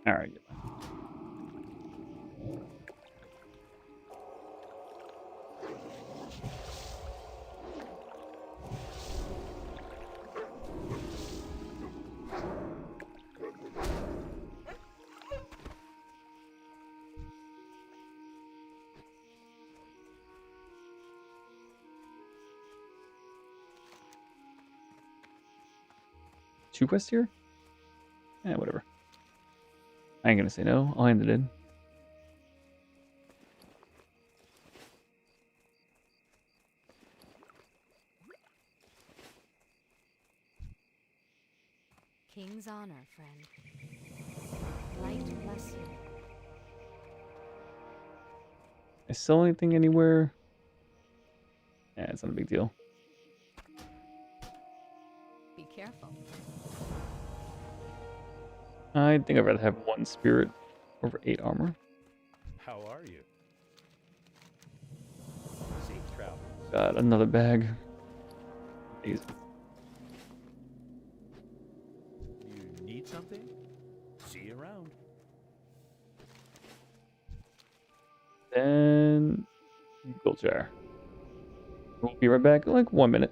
Alright. Two quests here? Whatever. I ain't gonna say no. I'll hand it in. King's honor, friend. Light bless you. I sell anything anywhere? Yeah, it's not a big deal. Be careful. I think I'd rather have 1 spirit over 8 armor. How are you? Safe travels. Got another bag. Amazing. You need something? See you around. Then gold jar. We'll be right back in like 1 minute.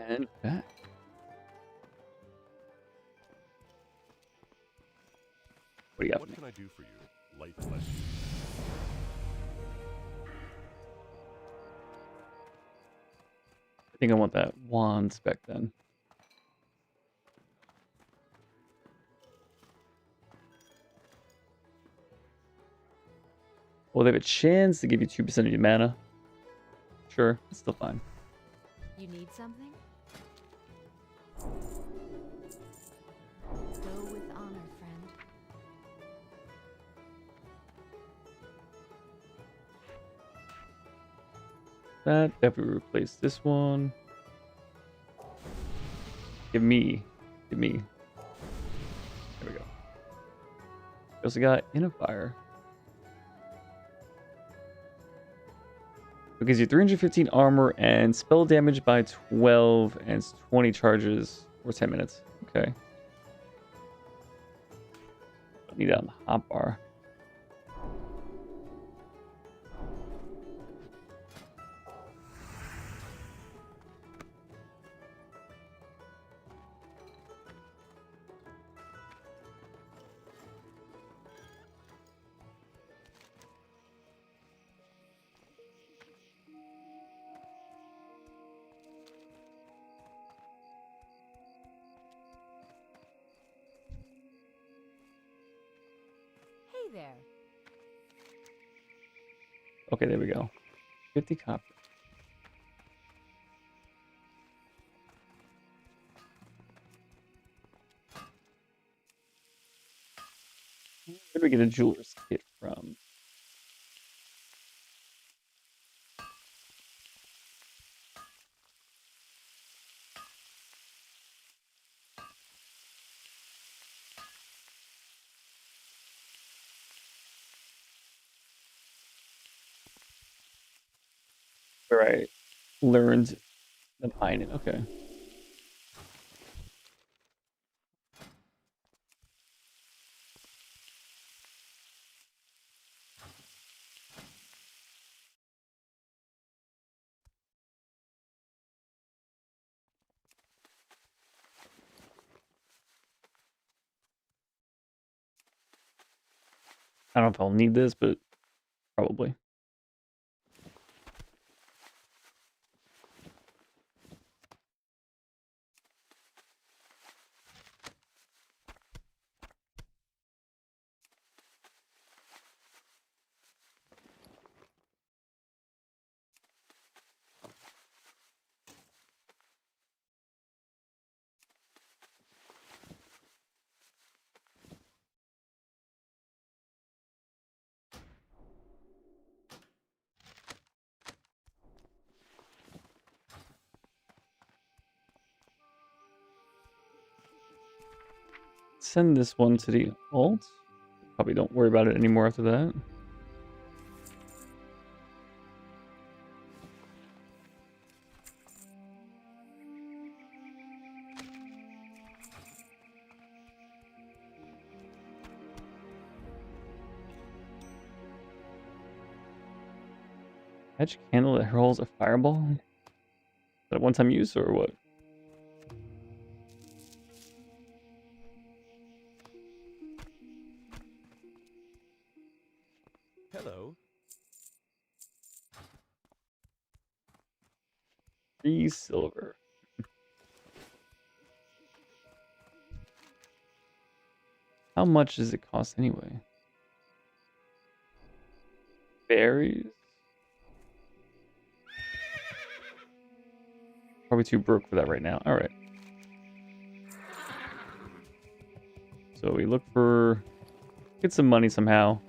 And back. What do you got for What me? can I do for you? Light bless you. I think I want that wand spec then. Well, they have a chance to give you 2% of your mana. Sure, it's still fine. You need something? Go with honor, friend. That definitely replace this one. Give me. There we go. We also got In a Fire. It gives you 315 armor and spell damage by 12 and it's 20 charges or 10 minutes. Okay. I need that on the hot bar. Hey there. Okay, there we go. 50 copper. Where do we get a jeweler's kit from? Where I learned the mining. Okay. I don't know if I'll need this, but probably. Send this one to the alt. Probably don't worry about it anymore after that. Edge candle that hurls a fireball? Is that a one-time use or what? Hello. 3 silver. How much does it cost anyway? Berries? Probably too broke for that right now. Alright. So we look for... Get some money somehow.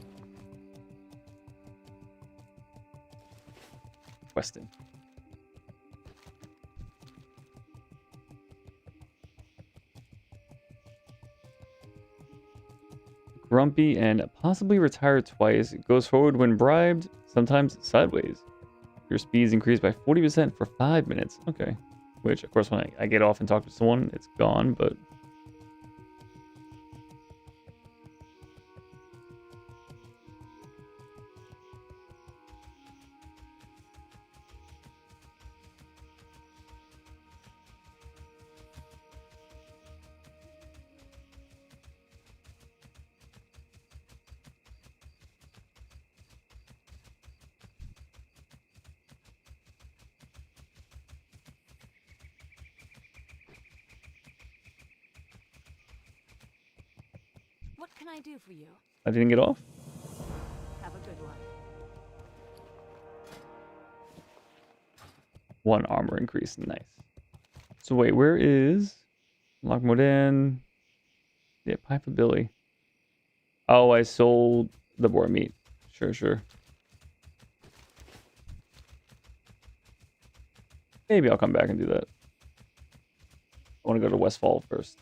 Questing. Grumpy and possibly retired twice. Goes forward when bribed, sometimes sideways. Your speed's increased by 40% for 5 minutes. Okay. Which, of course, when I get off and talk to someone, it's gone, but... can I do for you? I didn't get off. Have a good one. 1 armor increase. Nice. So wait, where is lock mode in? Yeah, pie for Billy. Oh, I sold the boar meat. Sure, sure. Maybe I'll come back and do that. I want to go to Westfall first.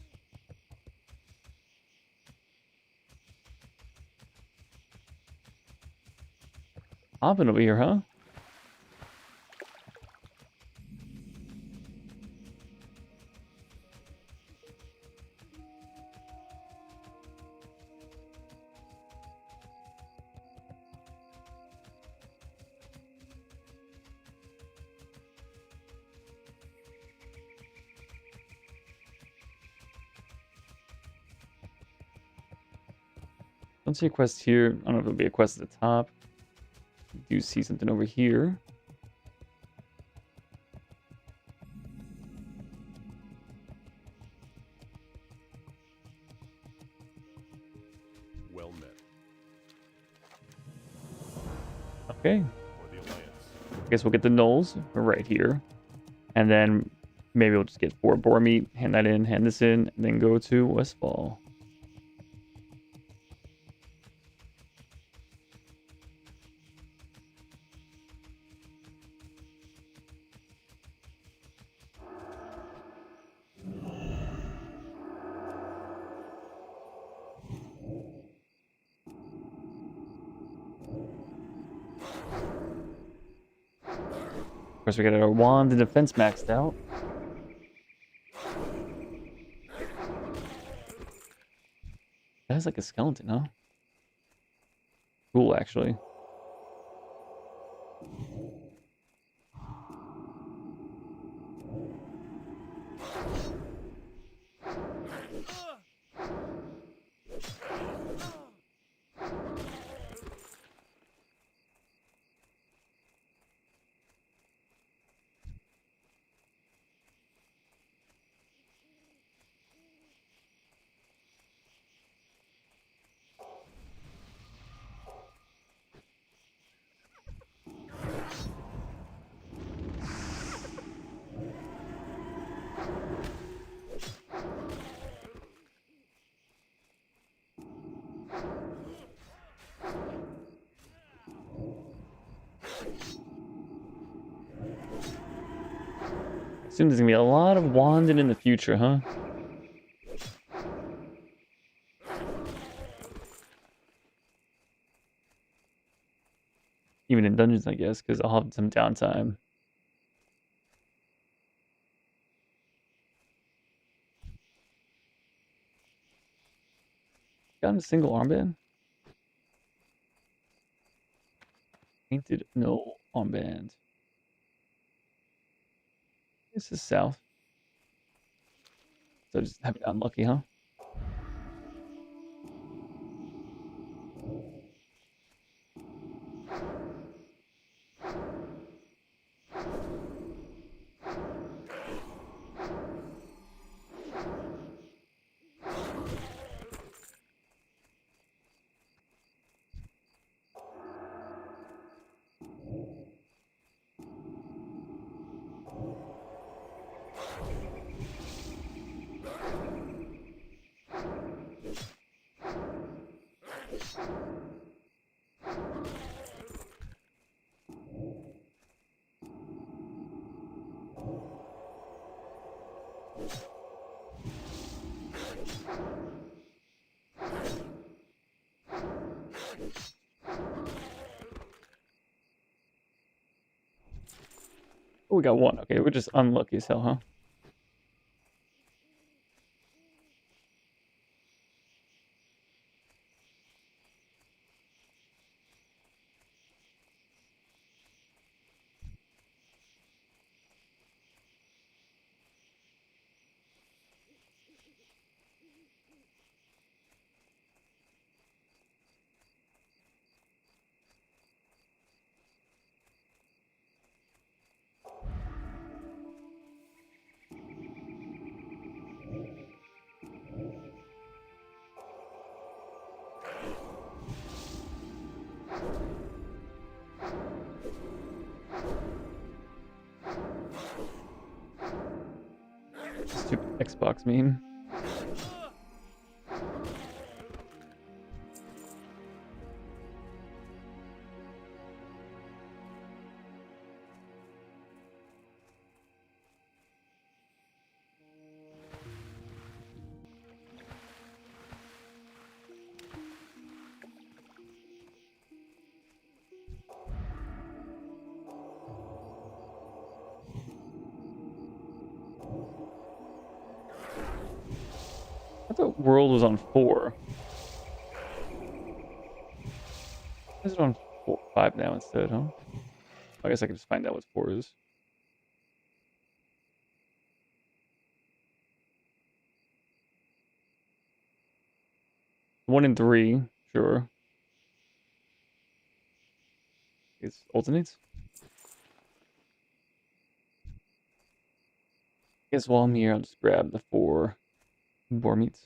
Hopping over here, huh? Don't see a quest here. I don't know if it'll be a quest at the top. I do see something over here. Well met. Okay. For the Alliance. I guess we'll get the gnolls right here. And then maybe we'll just get 4 boar meat, hand that in, hand this in, and then go to Westfall. Of course, we got our wand and defense maxed out. That's like a skeleton, huh? Cool, actually. Assume there's gonna be a lot of wanding in the future, huh? Even in dungeons, I guess, because I'll have some downtime. Got a single armband? Painted no armband. This is south. So just have it unlucky, huh? Oh, we got 1. Okay, we're just unlucky as hell, huh? Stupid Xbox meme. I thought World was on 4. Why is it on 5 now instead, huh? I guess I can just find out what 4 is. 1 and 3, sure. It's alternates. I guess while I'm here, I'll just grab the 4 boar meats.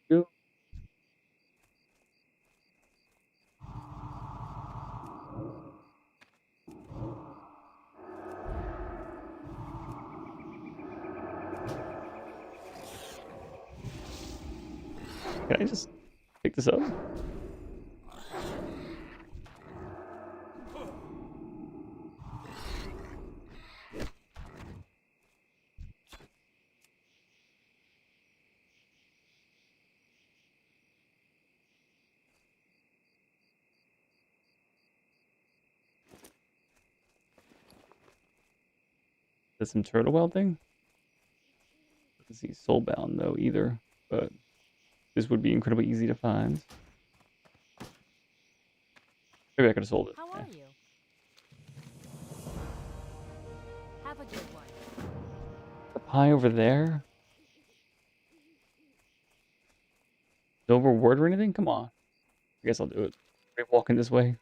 Go. Can I just pick this up? That's some turtle wild thing? Doesn't see soulbound though either, but this would be incredibly easy to find. Maybe I could have sold it. How Yeah. are you? Have a good one. The pie over there? No reward or anything? Come on. I guess I'll do it. Are we walking this way?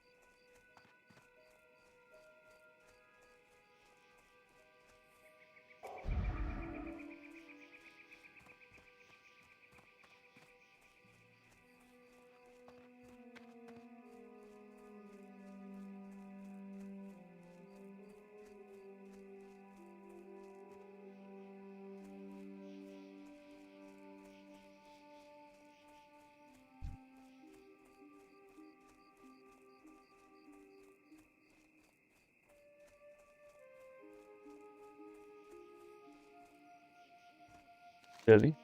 Really?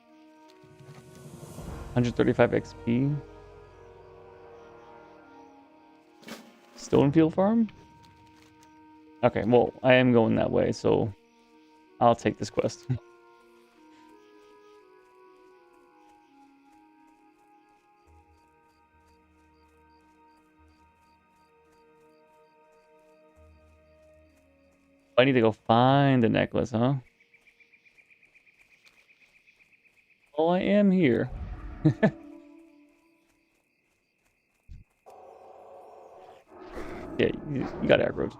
135 XP. Stonefield Farm? Okay, well, I am going that way, so I'll take this quest. I need to go find the necklace, huh? Well, I am here. Yeah, you got aggroed.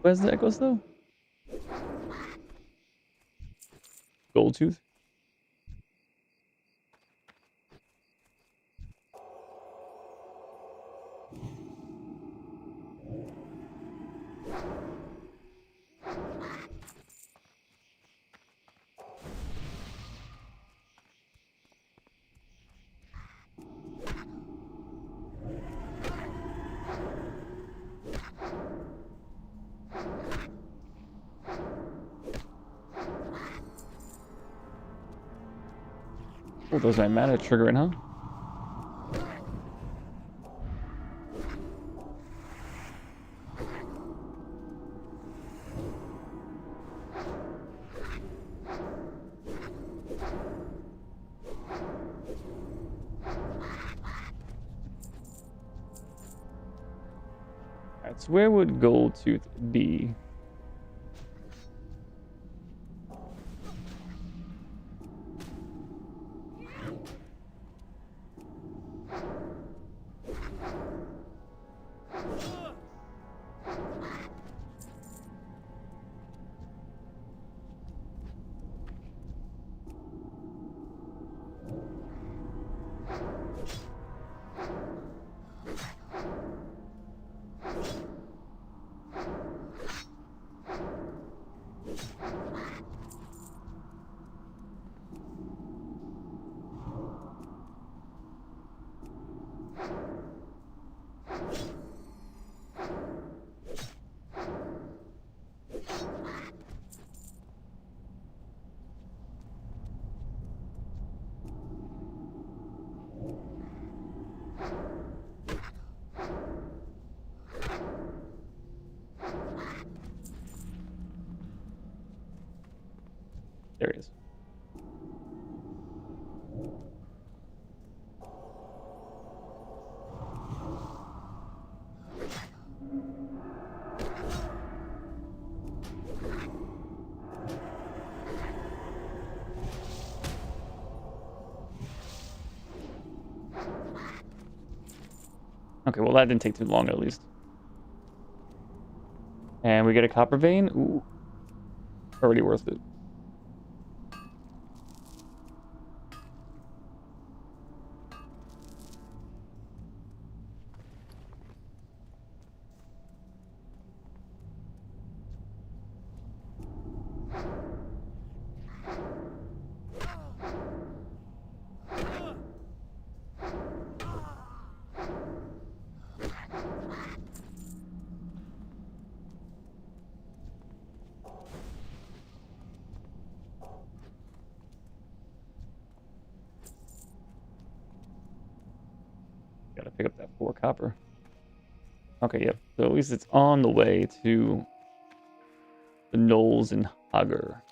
Where's the necklace, though? Gold tooth? Oh, those my mana triggering, huh? Alright, so where would Goldtooth be? There he is. Okay, well that didn't take too long at least. And we get a copper vein. Ooh, already worth it. Gotta pick up that 4 copper. Okay, yep. So at least it's on the way to the Knolls and Hager.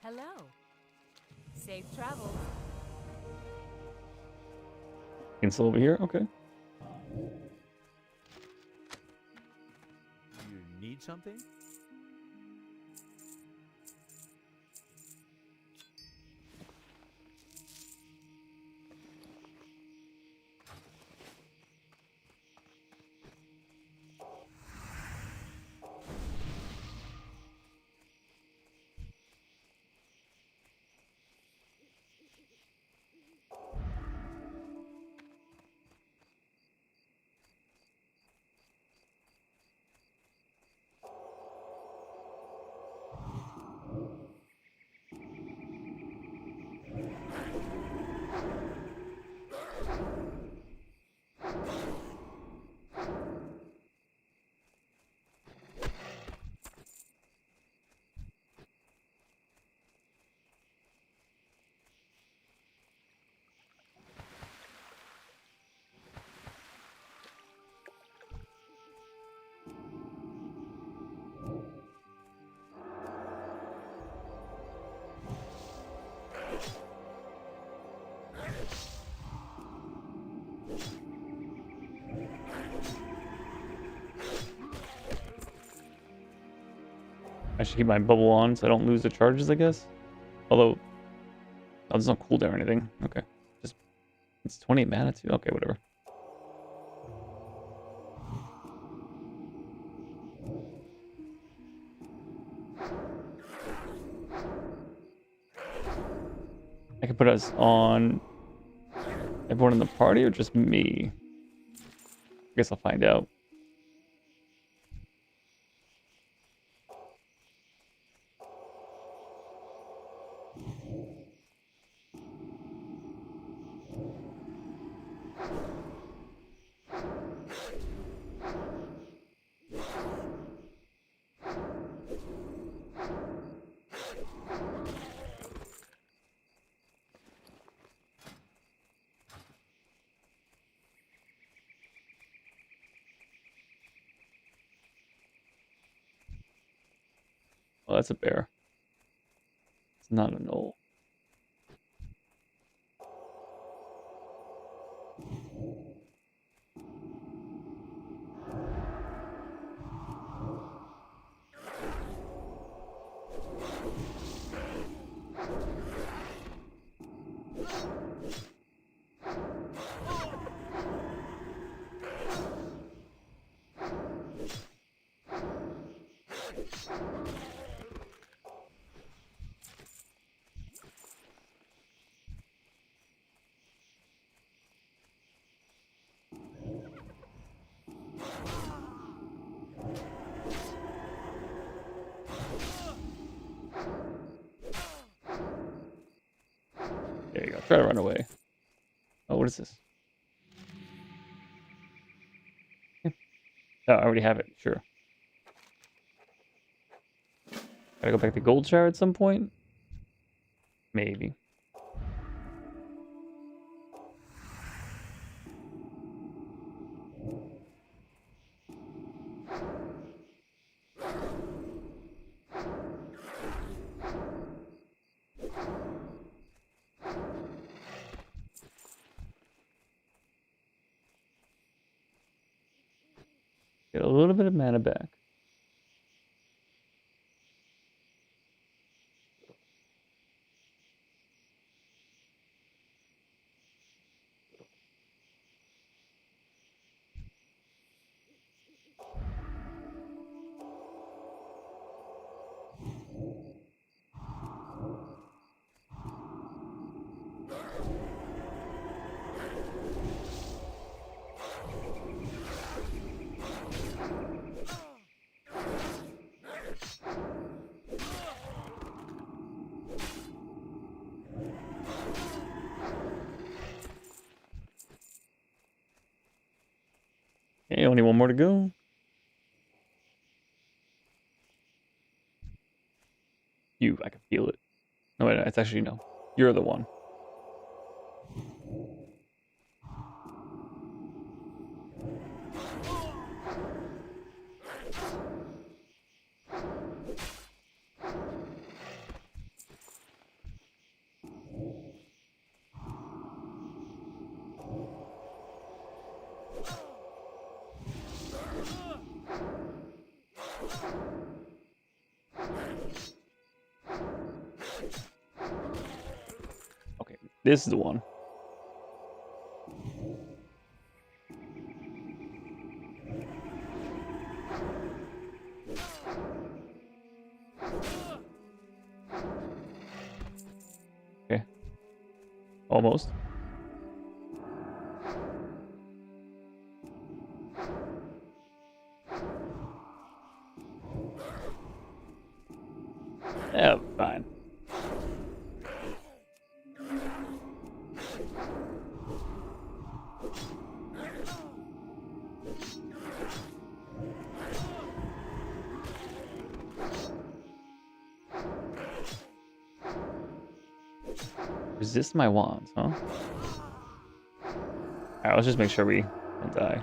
Hello. Safe travels. Still over here? Okay. You need something? I should keep my bubble on so I don't lose the charges, I guess. Although, oh, there's no cooldown or anything. Okay. Just, it's 28 mana too. Okay, whatever. I can put us on everyone in the party or just me? I guess I'll find out. Oh, that's a bear. It's not a knoll. There you go. Try to run away. Oh, what is this? Oh, I already have it. Sure. Gotta go back to Gold Shower at some point? Maybe. Get a little bit of mana back. Okay, only one more to go. You, I can feel it. No, wait, it's actually no. You're the one. Okay, this is the one. Okay. Almost. Yeah, fine. Resist my wands, huh? Alright, let's just make sure we don't die.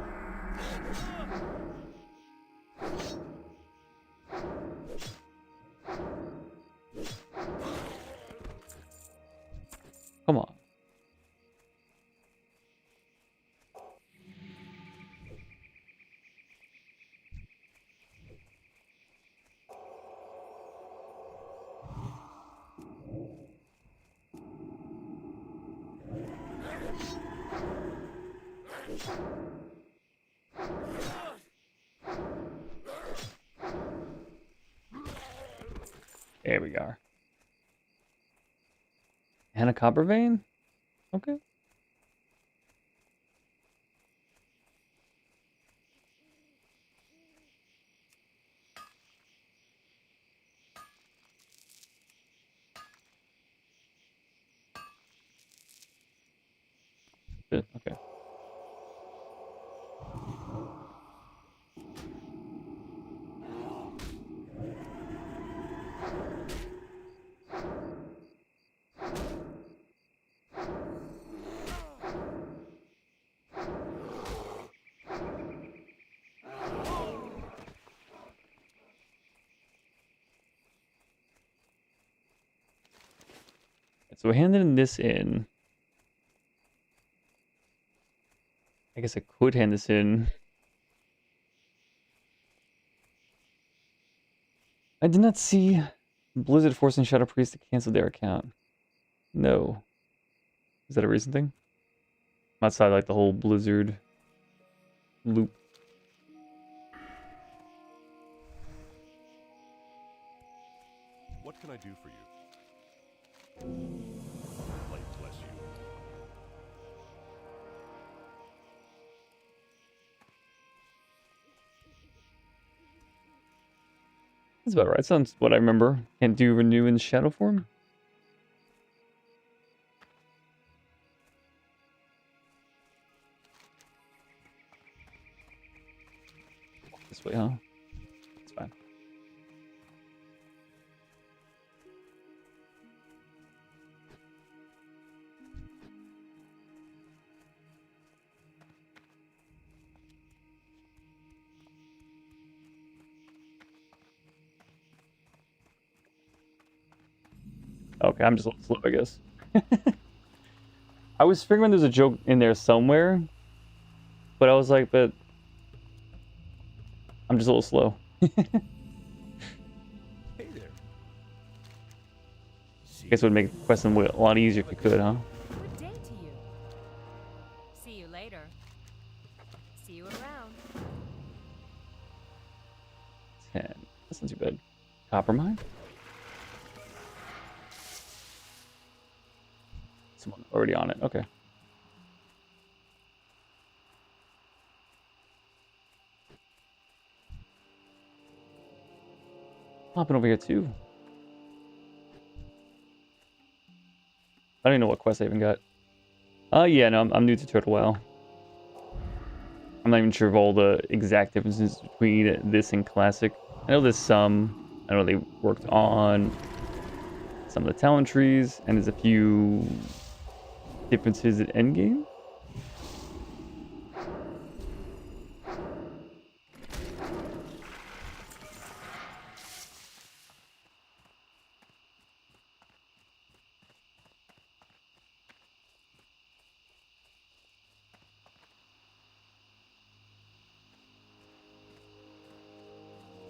Come on. There we are. And a copper vein? Okay. So we're handing this in. I guess I could hand this in. I did not see Blizzard forcing Shadow Priest to cancel their account. No. Is that a recent thing? Outside like the whole Blizzard loop. What can I do for you? Light bless you. That's about right. Sounds what I remember. Can't do renew in shadow form. This way, huh? It's fine. Okay, I'm just a little slow, I guess. I was figuring there's a joke in there somewhere, but I was like, but I'm just a little slow. Hey there. Guess it would make questing a lot easier if you could, huh? Good day to you. See you later. See you around. 10. That's not too bad. Copper mine? Someone already on it. Okay. Popping over here too. I don't even know what quest I even got. Yeah, no, I'm new to Turtle WoW. I'm not even sure of all the exact differences between this and Classic. I know there's some. I know they worked on some of the talent trees, and there's a few differences at endgame.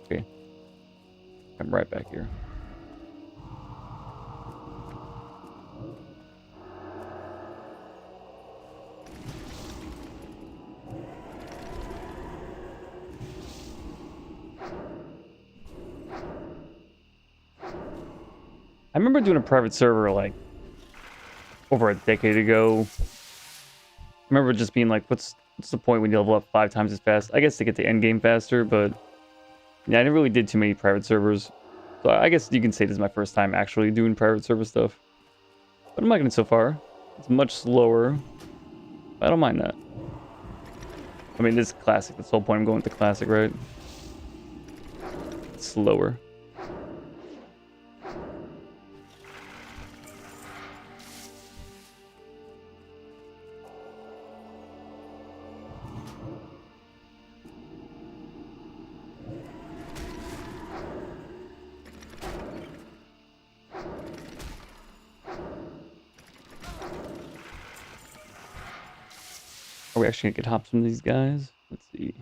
Okay. I'm right back here. I remember doing a private server like over a decade ago. I remember just being like, what's the point when you level up 5 times as fast? I guess to get to end game faster, but yeah, I never really did too many private servers. So I guess you can say this is my first time actually doing private server stuff. But I'm liking it so far. It's much slower. I don't mind that. I mean, this is classic. That's the whole point I'm going with the classic, right? It's slower. Are we actually gonna get hops from these guys? Let's see.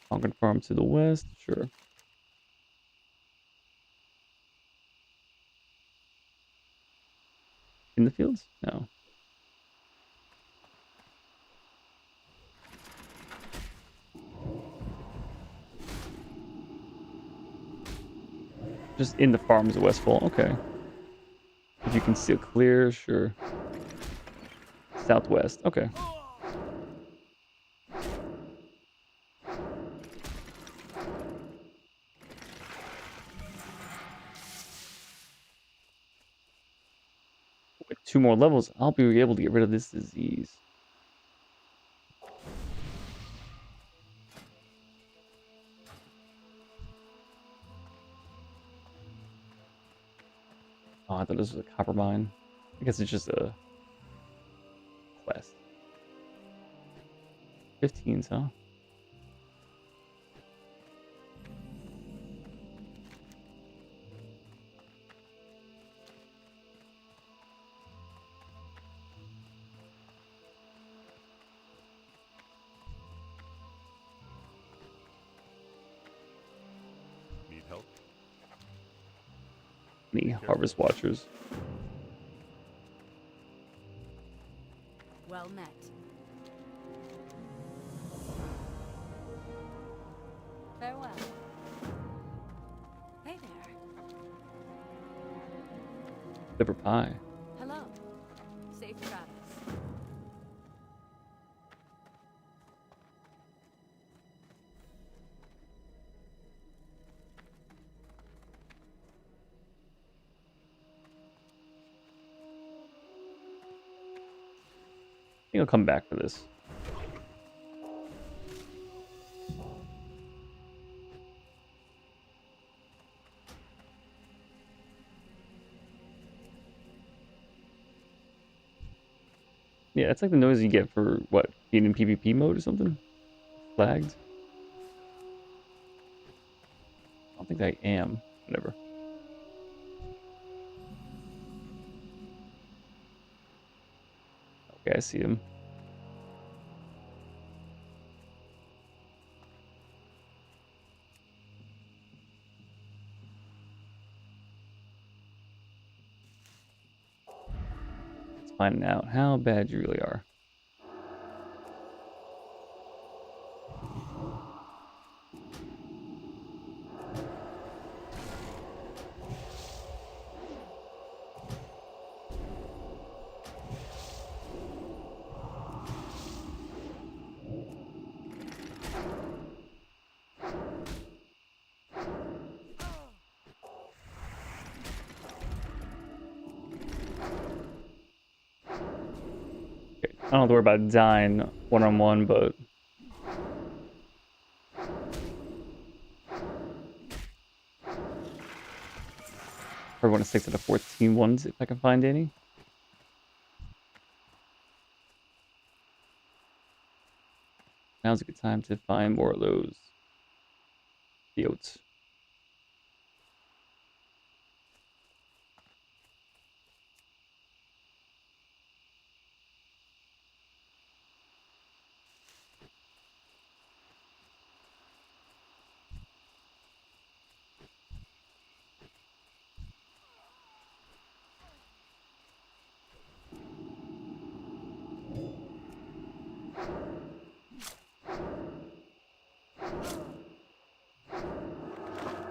Falcon Farm to the west, sure. In the fields? No. Just in the farms of Westfall, okay. If you can see clear, sure. Southwest, okay. With 2 more levels, I'll be able to get rid of this disease. Oh, I thought this was a copper mine. I guess it's just a quest. 15s, huh? Any Harvest Watchers. Well met. Farewell. Hey there. Liver Pie. Hello. Safe travels. I think I'll come back for this. Yeah, it's like the noise you get for what? Being in PvP mode or something? Flagged? I don't think I am. Whatever. Okay, I see him. Let's find out how bad you really are. Okay, I don't have to worry about dying one-on-one, but probably want to stick to the 14 ones if I can find any. Now's a good time to find more of those oats.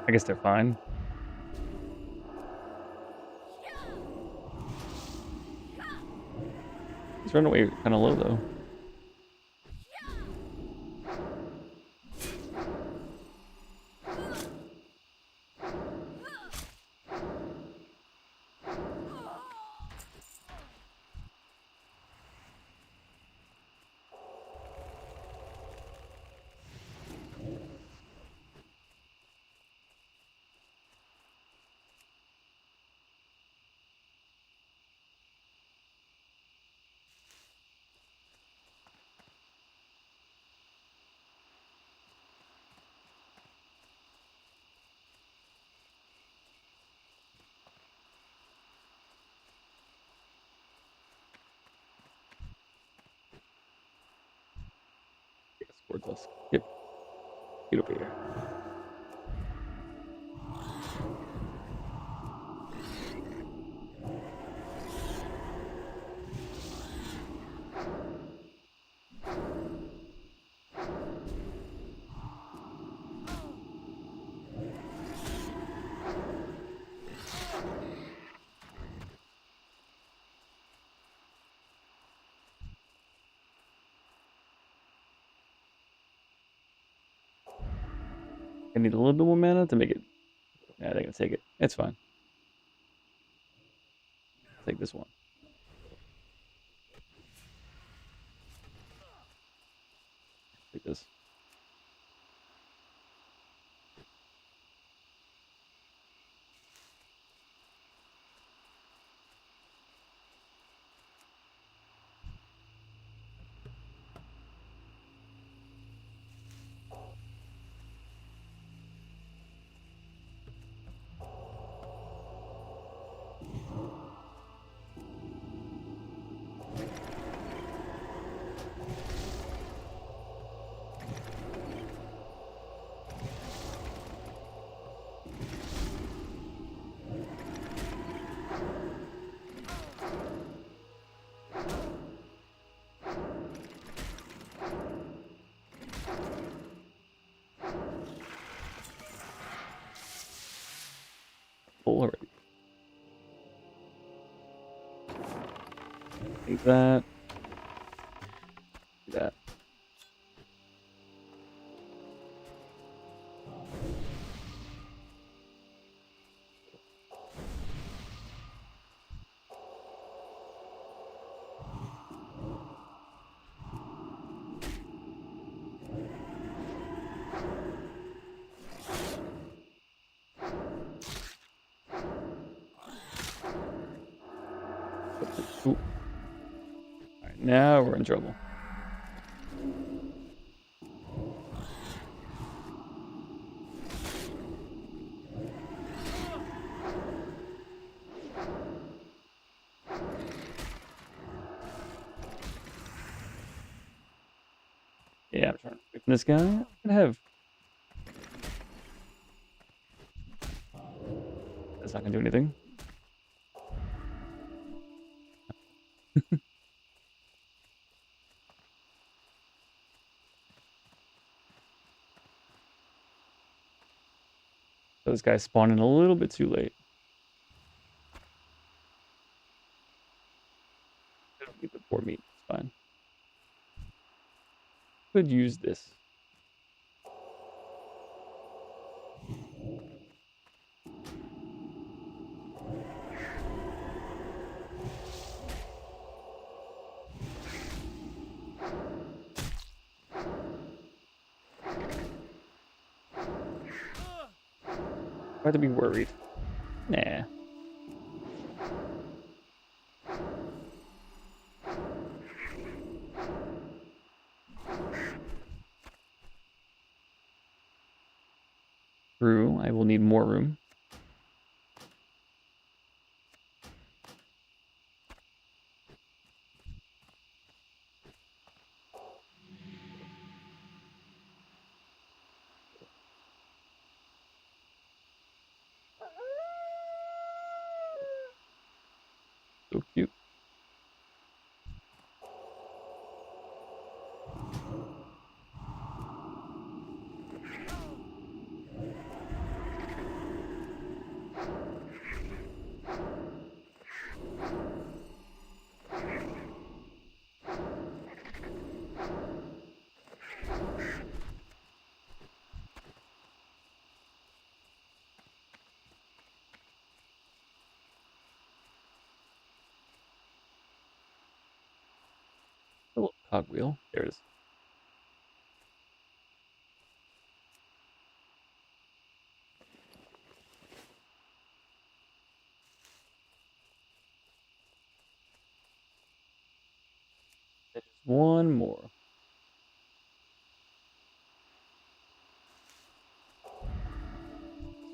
I guess they're fine. He's running away kind of low though. Towards us. Yep. Get over here. I need a little bit more mana to make it. Yeah, they're gonna take it. It's fine. Take this one. Take this. Think that. Do that. Ooh. Alright, now we're in trouble. Yeah, I'm trying to pick this guy. I'm gonna have. That's not gonna do anything. Those guys spawned in a little bit too late. I don't need the poor meat. It's fine. Could use this. I have to be worried. Nah. True, I will need more room. So cute. A little cogwheel. There it is. There's one more.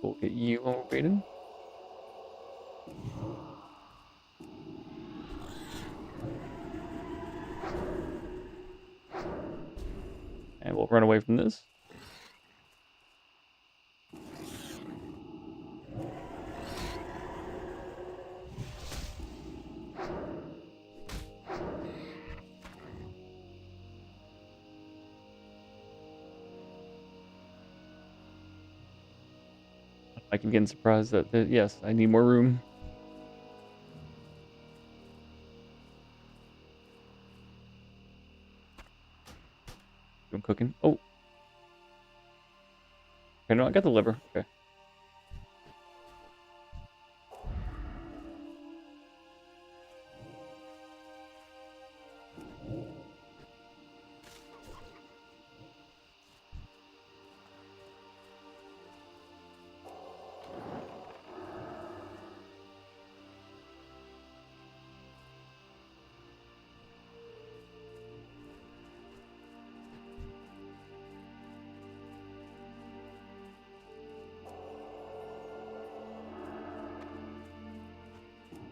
We'll get you when we're waiting. And we'll run away from this. I keep getting surprised that, yes, I need more room. I'm cooking. Oh. Okay, no, I got the liver. Okay.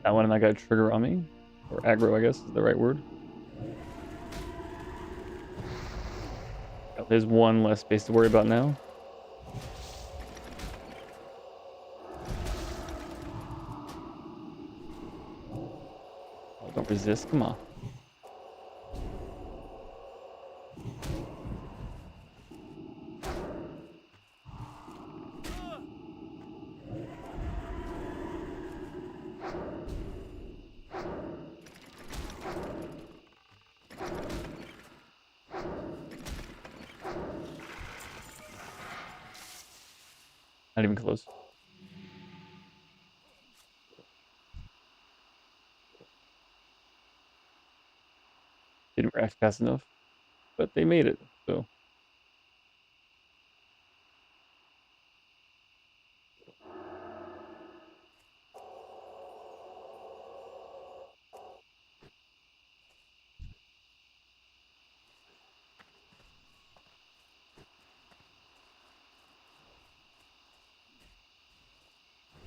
That one and I got a trigger on me. Or aggro, I guess is the right word. There's one less space to worry about now. Oh, don't resist. Come on. even close. Didn't react fast enough, but they made it. So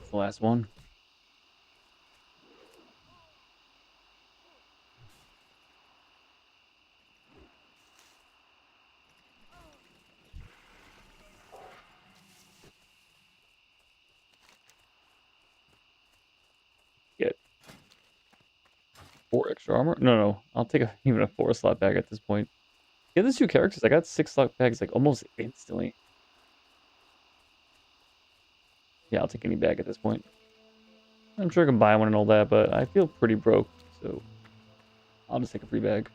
it's the last one. Get 4 extra armor. No, I'll take even a 4 slot bag at this point. Yeah, these 2 characters, I got 6 slot bags like almost instantly. Yeah, I'll take any bag at this point. I'm sure I can buy one and all that, but I feel pretty broke, so I'll just take a free bag.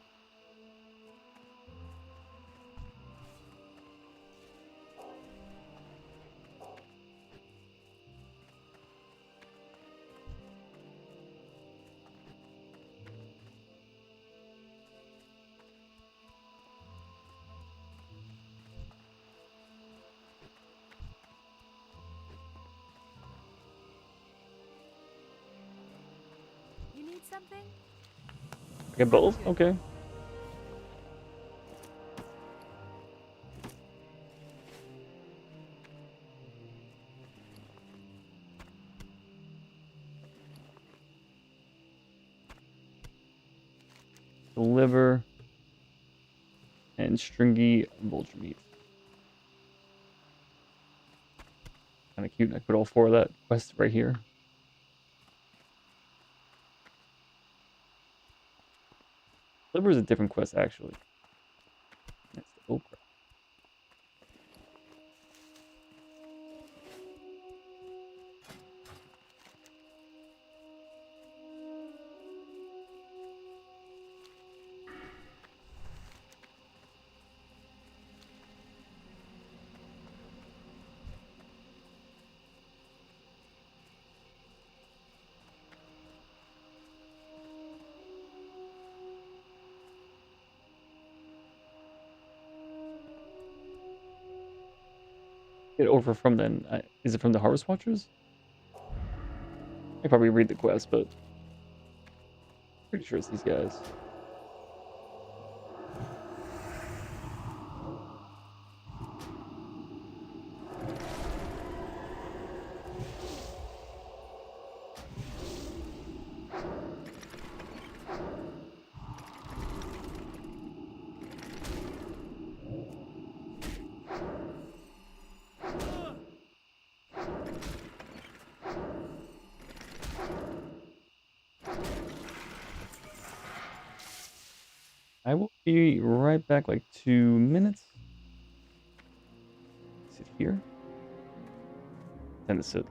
You need something? I get both? Okay. The liver and stringy vulture meat. Kind of cute. I put all 4 of that quest right here. Liver is a different quest, actually. That's the okra. Get over from then. Is it from the Harvest Watchers? I probably read the quest, but pretty sure it's these guys. I will be right back, like 2 minutes. Sit here. Tend to sit.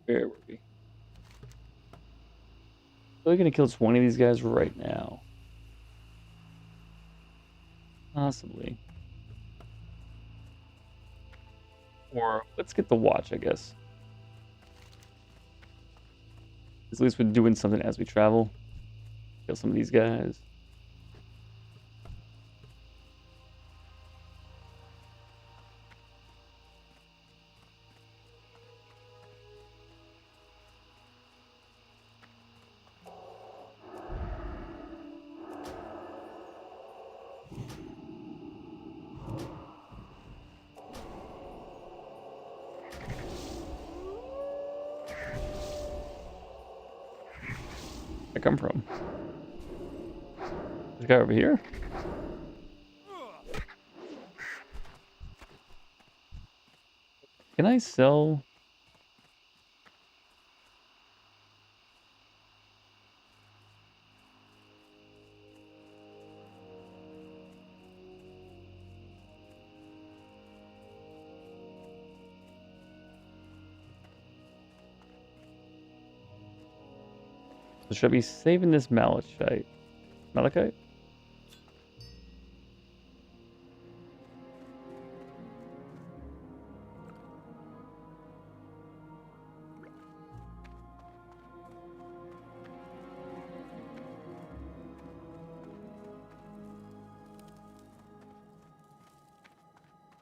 Where were we? We're gonna kill 20 of these guys right now. Possibly. Or let's get the watch, I guess. At least we're doing something as we travel. Kill some of these guys. I come from? This guy over here? Can I sell? So should I be saving this malachite? Malachite?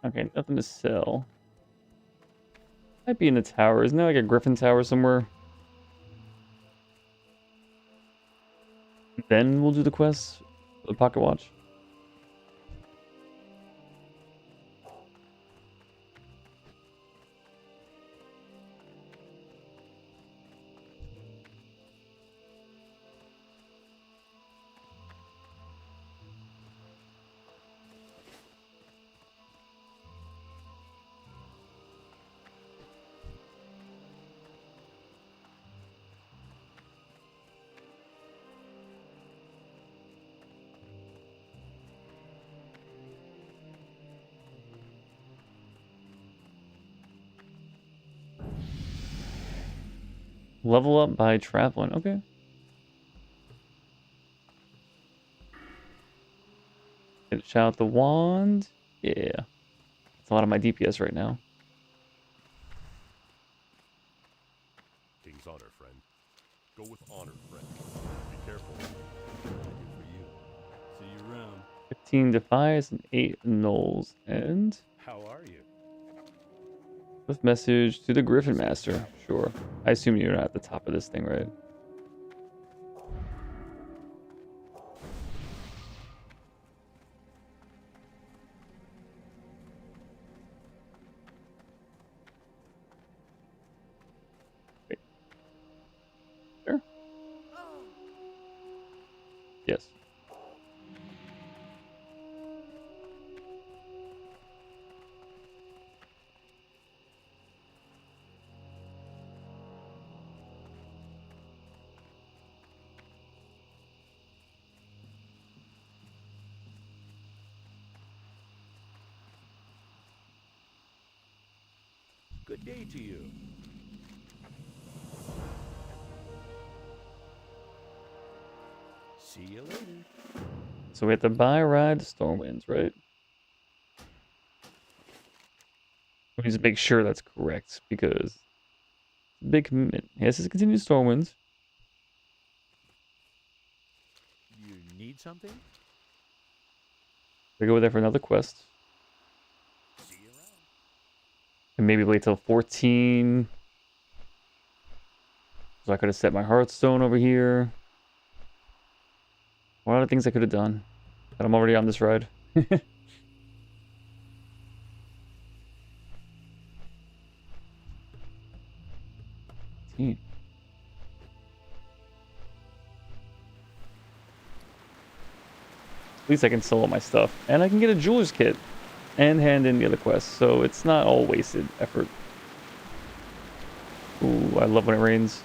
Okay, nothing to sell. Might be in the tower. Isn't there like a griffin tower somewhere? Then we'll do the quest, the pocket watch. Level up by traveling. Okay. Shout out the wand. Yeah. It's a lot of my DPS right now. King's honor, friend. Go with honor, friend. Be careful. What can I do for you? See you around. 15 defies and 8 nulls. And How are you? with message to the Griffin Master. Sure. I assume you're not at the top of this thing, right? Wait. Sure. Yes. Good day to you. See you later. So we have to buy a ride to Stormwinds, right? We need to make sure that's correct because big commitment. Yes, this is continued Stormwinds. You need something? We go there for another quest. See you around. And maybe wait till 14. So I could have set my Hearthstone over here. A lot of things I could have done. But I'm already on this ride. At least I can sell all my stuff. And I can get a jeweler's kit. And hand in the other quests. So it's not all wasted effort. Ooh, I love when it rains.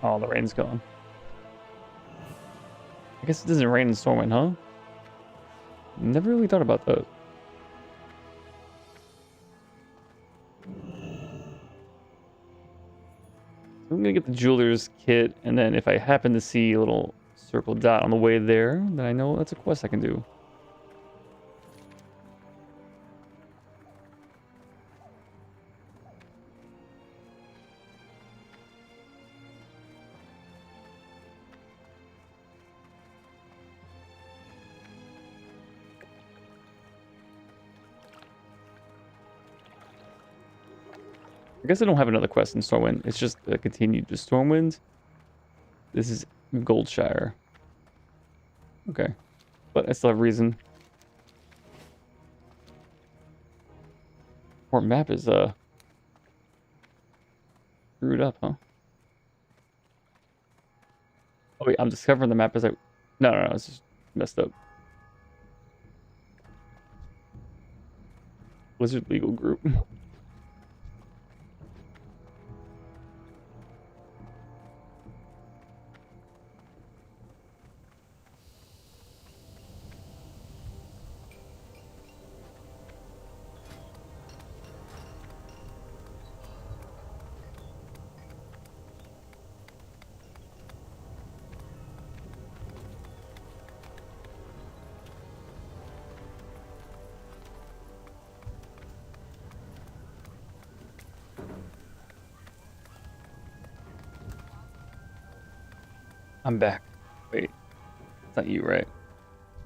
Oh, the rain's gone. I guess it doesn't rain in Stormwind, huh? Never really thought about that. So I'm gonna get the jeweler's kit, and then if I happen to see a little circle dot on the way there, then I know that's a quest I can do. I guess I don't have another quest in Stormwind. It's just continued to Stormwind. This is Goldshire. Okay. But I still have reason. Our map is screwed up, huh? Oh wait, I'm discovering the map as I... No, it's just messed up. Blizzard Legal Group. I'm back. Wait. It's not you, right?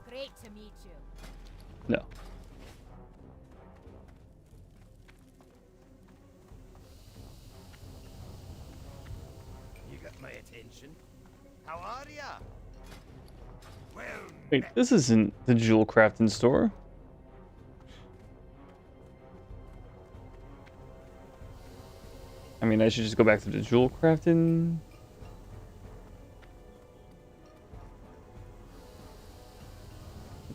Great to meet you. No. You got my attention. How are ya? Well, Wait, this isn't the jewel crafting store. I mean, I should just go back to the jewel crafting.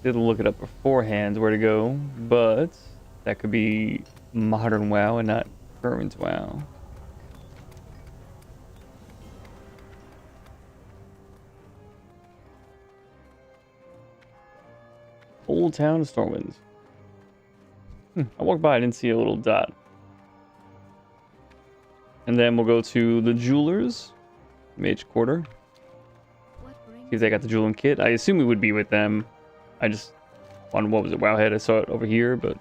Did look it up beforehand where to go, but that could be modern WoW and not current WoW. Old Town of Stormwind. I walked by, I didn't see a little dot. And then we'll go to the Jewelers, Mage Quarter. What brings See if they got the Jeweling Kit. I assume we would be with them. I just on what was it, Wowhead? I saw it over here, but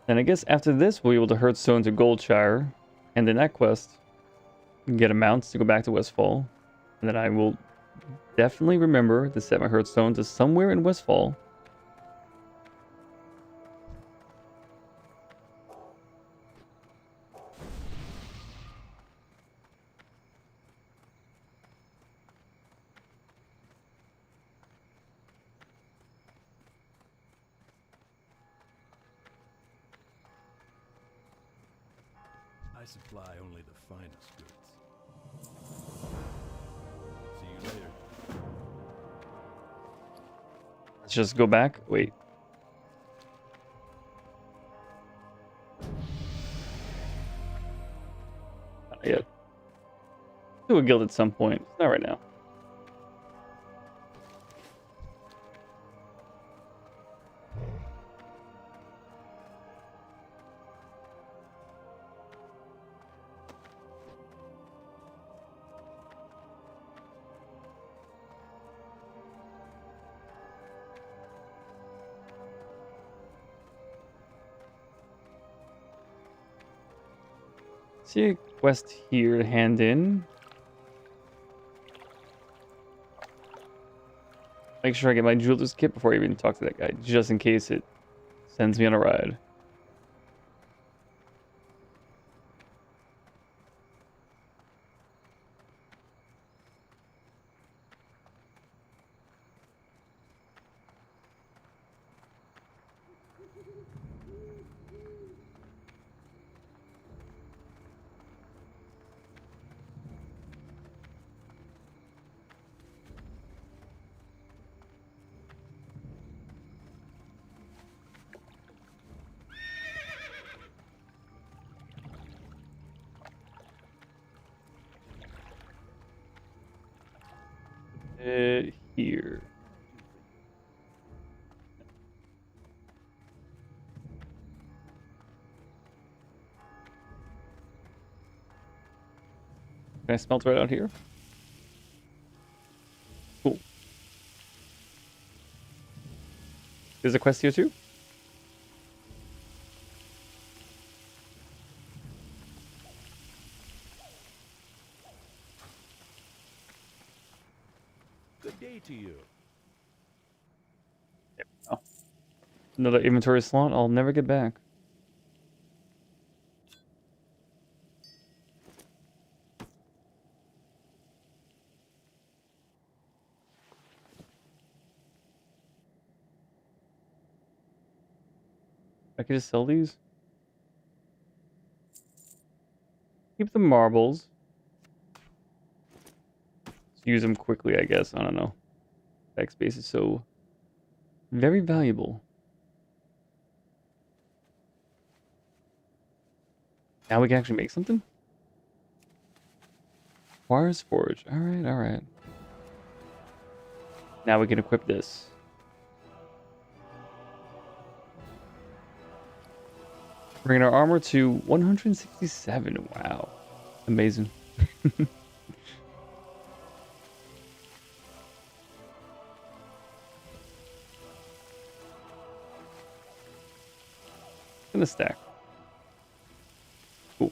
and I guess after this we'll be able to Hearthstone to Goldshire, and in that quest get a mount to go back to Westfall, and then I will definitely remember to set my Hearthstone to somewhere in Westfall. I supply only the finest goods. See you later. Let's just go back. Wait. Not yet. Do a guild at some point. Not right now. See a quest here to hand in. Make sure I get my jeweler's kit before I even talk to that guy, just in case it sends me on a ride. Here. Can I smelt right out here? Cool. There's a quest here too? Good day to you. Oh. Another inventory slot I'll never get back. I could just sell these. Keep the marbles. Just use them quickly, I guess. I don't know. Backspace is so very valuable. Now we can actually make something? Wires forge. Alright, alright. Now we can equip this. Bringing our armor to 167. Wow. Amazing. Gonna stack. Cool.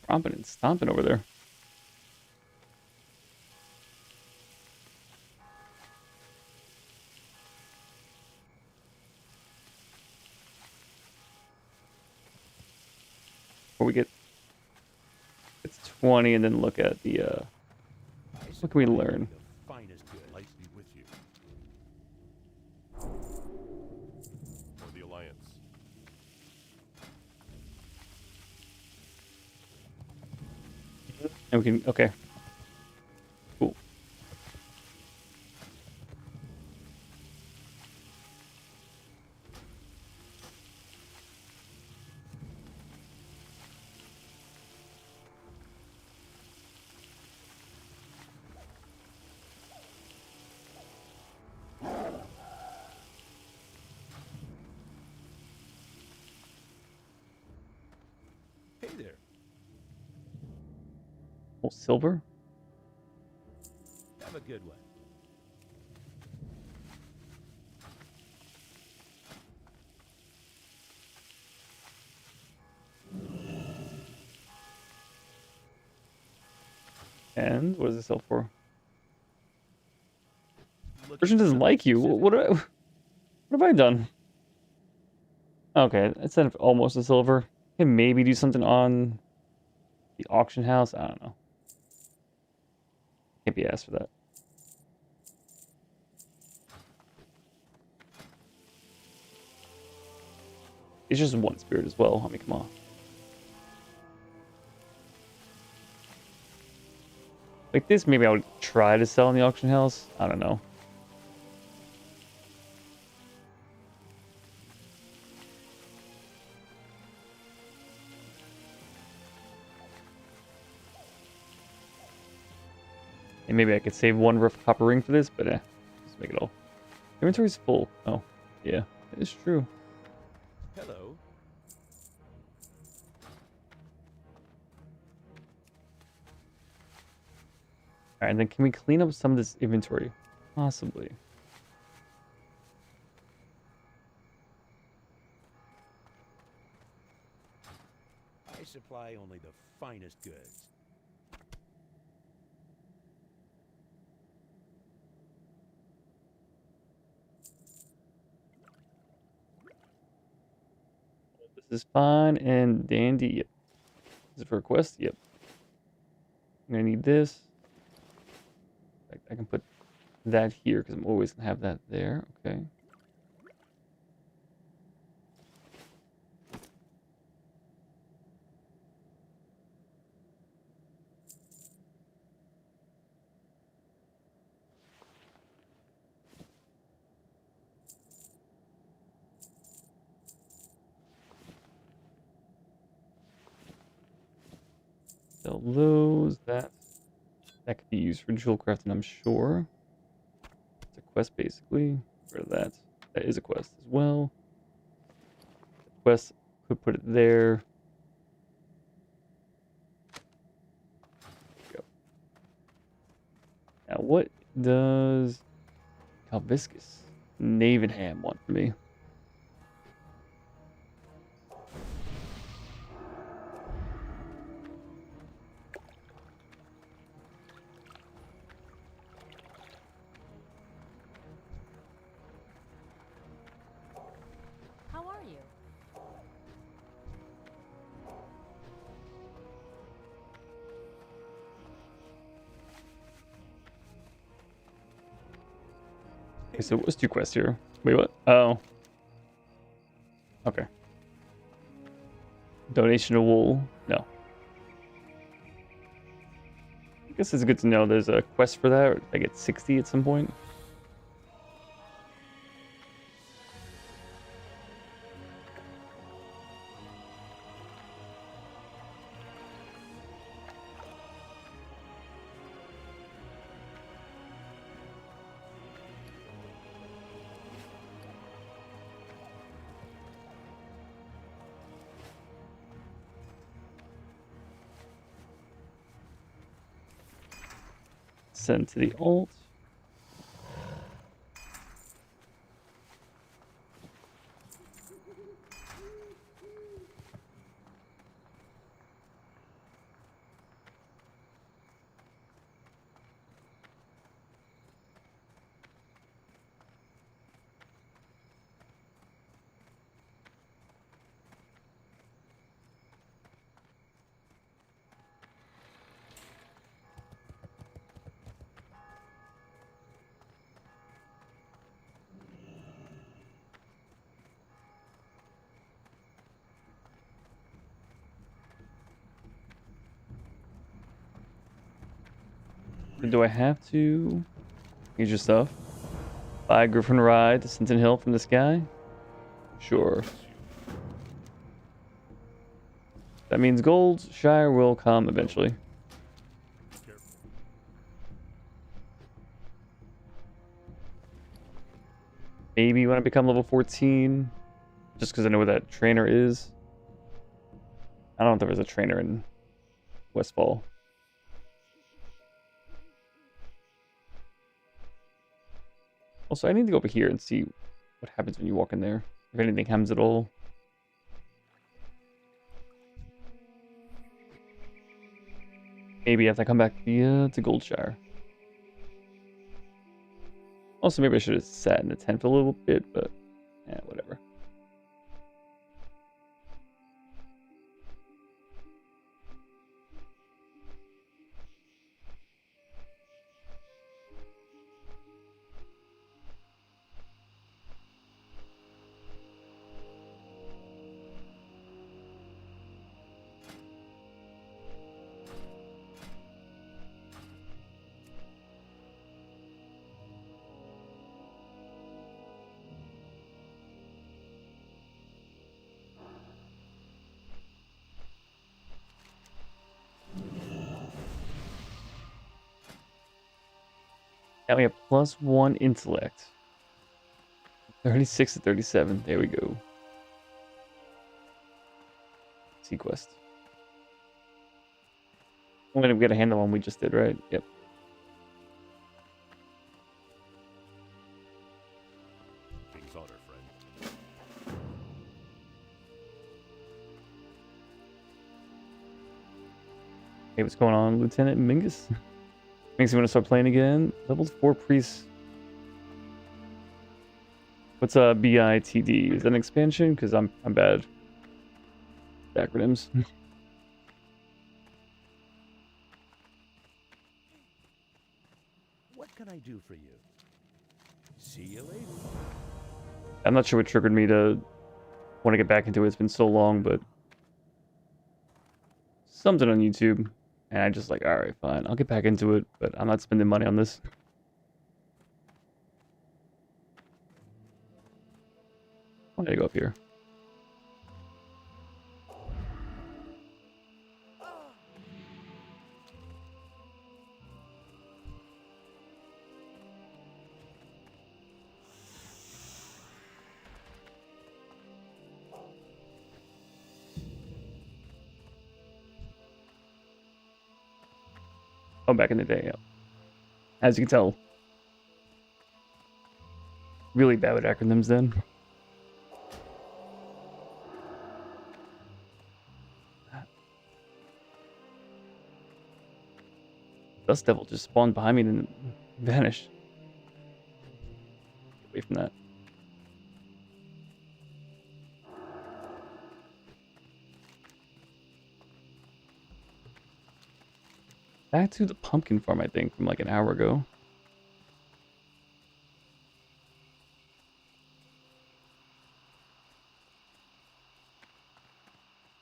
Romping and stomping over there. Before we get it's 20 and then look at the what can we learn? The finest goods. Light be with you. For the Alliance. And we can okay. Cool. Hey there. Oh, silver? Have a good one. And what does it sell for? Look Person doesn't like you. What have I done? Okay, instead of almost a silver, can maybe do something on the auction house. I don't know. Can't be asked for that. It's just one spirit as well. I mean, come on. Like this, maybe I would try to sell in the auction house. I don't know. And maybe I could save one rough copper ring for this, but just make it all. Inventory's full. Oh, yeah, it is true. Hello. All right, and then can we clean up some of this inventory? Possibly. I supply only the finest goods. This is fine and dandy. Yep. Is it for a quest? Yep. I'm gonna need this. I can put that here because I'm always gonna have that there. Okay. Sell those. That could be used for jewel crafting, I'm sure. It's a quest basically. Rid of that. That is a quest as well. Quest, could put it there. There we go. Now what does Calviscus Navenham want from me? How are you? Okay, so it was 2 quests here. Wait, what? Oh. Okay. Donation of wool? No. I guess it's good to know there's a quest for that. I get 60 at some point. Send to the alt. Do I have to use your stuff? Buy a Griffin ride to Sinton Hill from the sky? Sure. That means Goldshire will come eventually. Careful. Maybe when I become level 14. Just because I know where that trainer is. I don't know if there was a trainer in Westfall. Also, I need to go over here and see what happens when you walk in there. If anything happens at all. Maybe if I come back to Goldshire. Also, maybe I should have sat in the tent for a little bit, but yeah, whatever. Now we have +1 intellect. 36 to 37. There we go. Sequest. I'm gonna get a handle on what we just did, right? Yep. King's honor, friend. Hey, what's going on, Lieutenant Mingus? Makes me want to start playing again. Level 4 priest. What's BITD? Is that an expansion? Because I'm bad. Acronyms. What can I do for you? See you later. I'm not sure what triggered me to want to get back into it. It's been so long, but something on YouTube, and I just like, all right, fine, I'll get back into it, but I'm not spending money on this. Why did I go up here? Oh, back in the day, yeah. As you can tell, really bad with acronyms then. Dust Devil just spawned behind me and vanished. Get away from that. Back to the pumpkin farm, I think, from like an hour ago.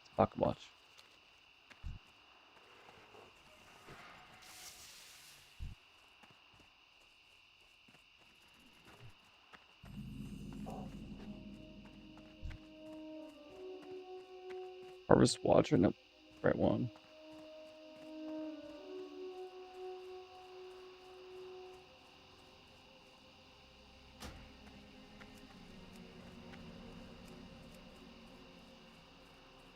It's Pocket Watch. Harvest Watcher, nope, right one.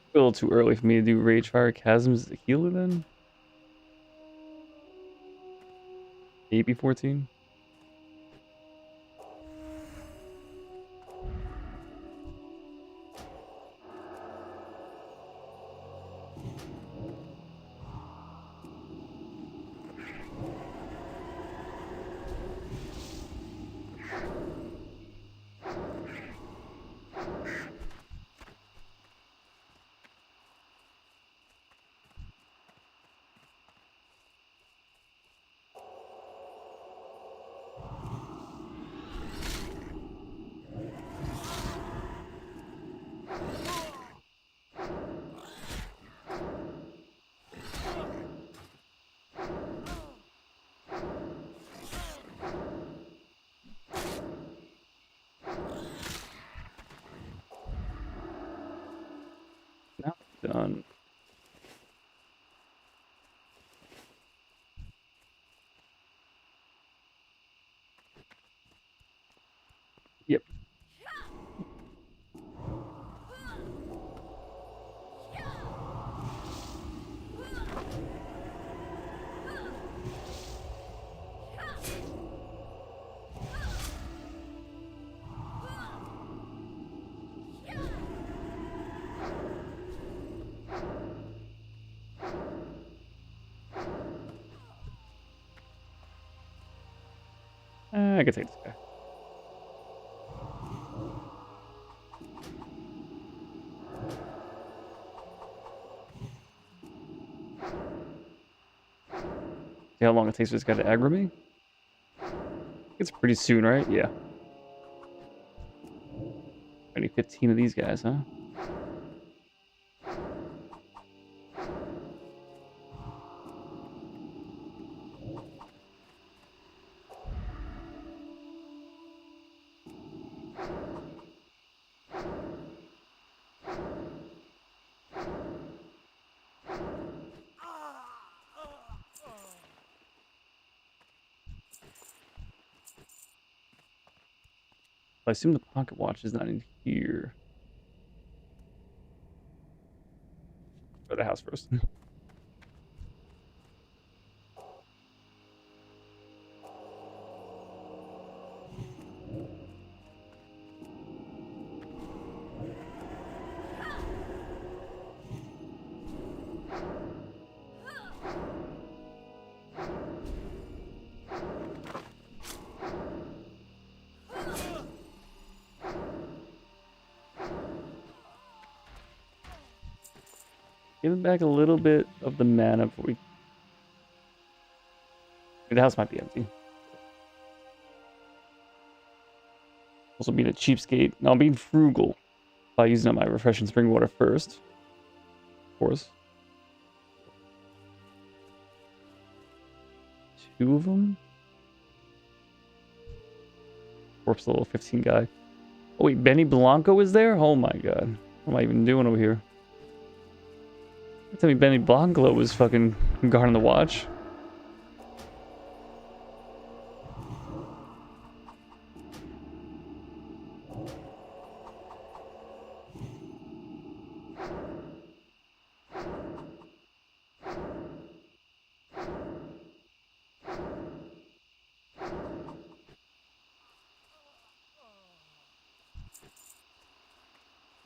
A little too early for me to do Ragefire Chasms as a healer then? Maybe 14? Now done. Yep. I can take this guy. See how long it takes for this guy to aggro me? It's pretty soon, right? Yeah. I need 15 of these guys, huh? I assume the pocket watch is not in here. Go to the house first. Give it back a little bit of the mana before we... The house might be empty. Also being a cheapskate. Now I'm being frugal by using up my refreshing spring water first. Of course. 2 of them. Corpse level 15 guy. Oh wait, Benny Blanco is there? Oh my god. What am I even doing over here? Tell me Benny Blanco was fucking guarding the watch.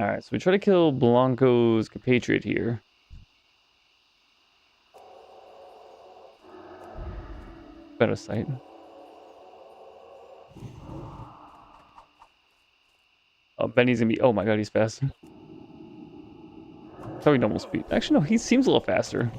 Alright, so we try to kill Blanco's compatriot here. Better sight. Oh, Benny's gonna be. Oh my god, he's fast. Probably normal speed. Actually, no, he seems a little faster.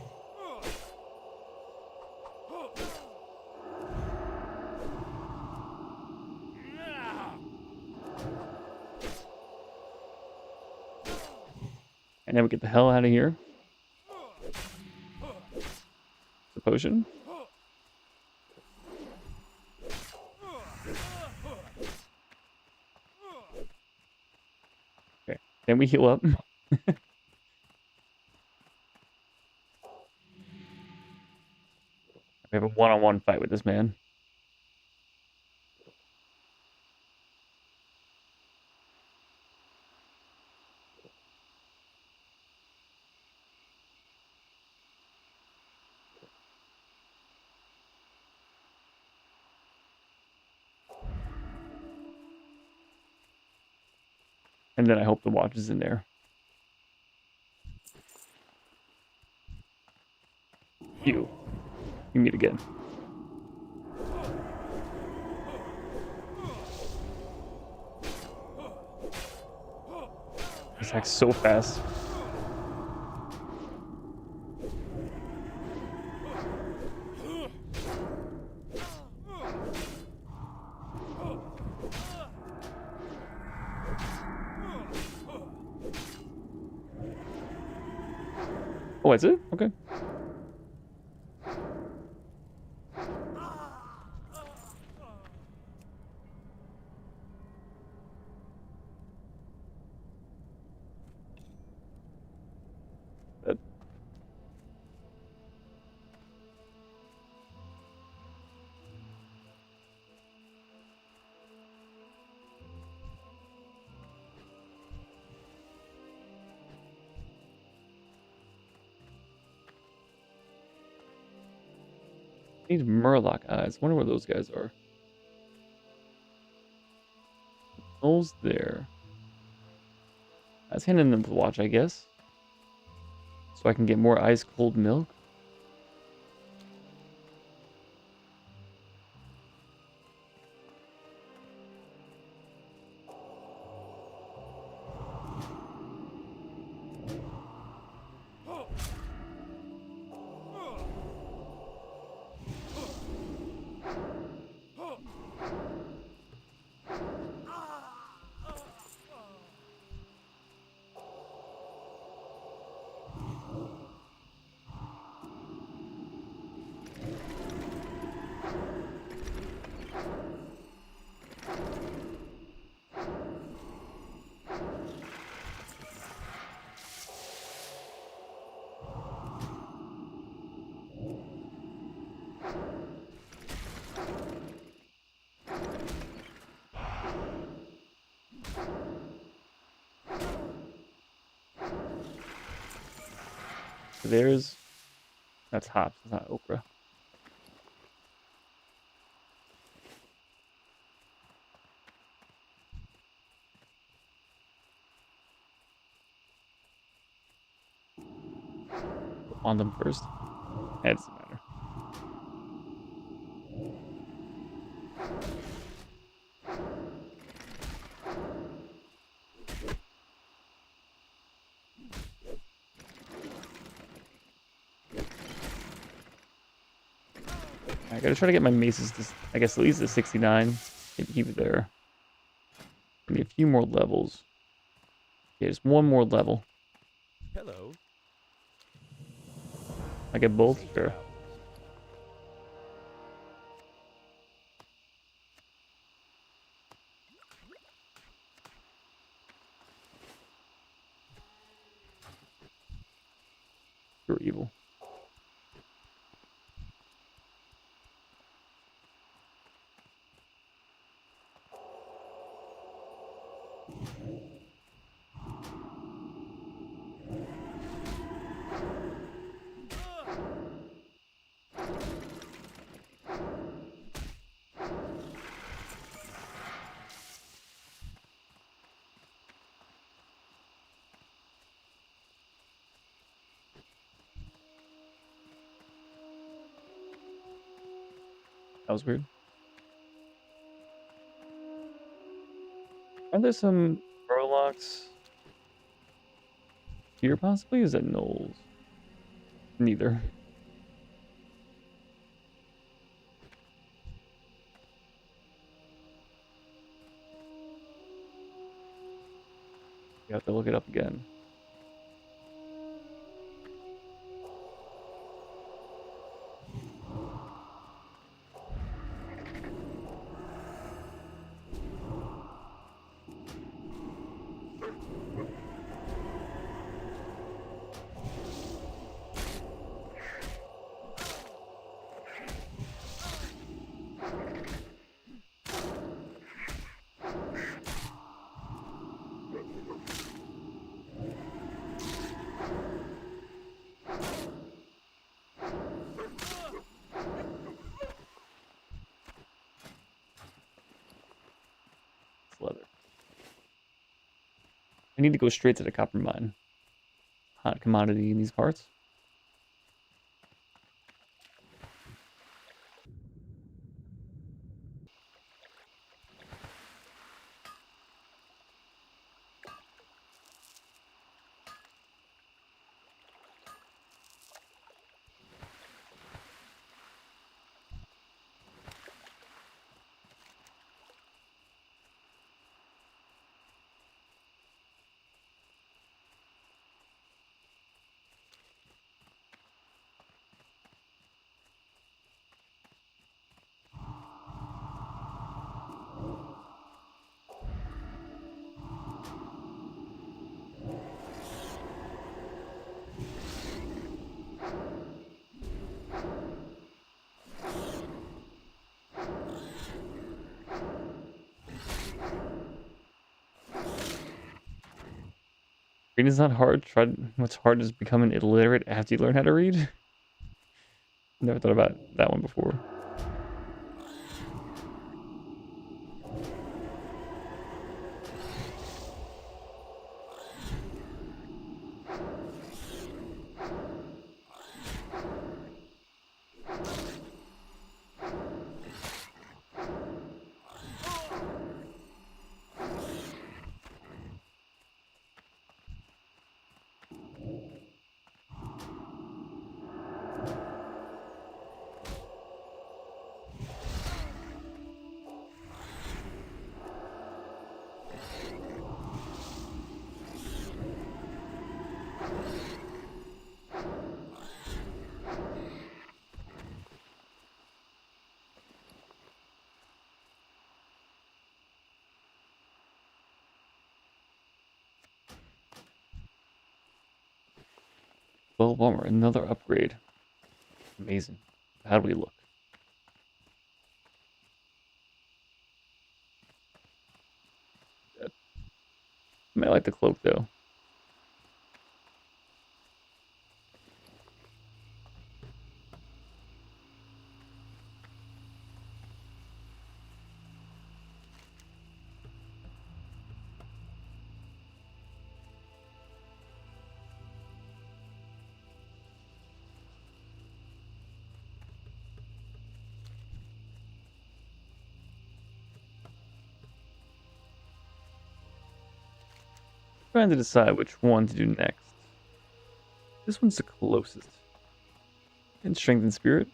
And then we get the hell out of here. The potion. Okay, then we heal up. We have a one-on-one fight with this man. And then I hope the watch is in there. You meet again. This acts so fast. Oh, that's it? Okay. That. Need Murloc eyes. Wonder where those guys are. Those there. Let's hand in them the watch, I guess. So I can get more ice cold milk. There's... That's hops, it's not okra. On them first. That doesn't matter. I gotta try to get my maces to, I guess, at least to 69. Maybe keep it there. I need a few more levels. Yeah, just one more level. Hello. I get both? Safe Sure. travels. You're evil. That was weird. Are there some Murlocs here possibly? Is that Knolls? Neither. You have to look it up again. It's leather. I need to go straight to the copper mine. Hot commodity in these parts. Reading's not hard. What's hard is becoming illiterate after you learn how to read. Never thought about that one before. Well, bummer. Another upgrade. Amazing. How do we look? I might like the cloak though. Trying to decide which one to do next. This one's the closest. And strength and spirit.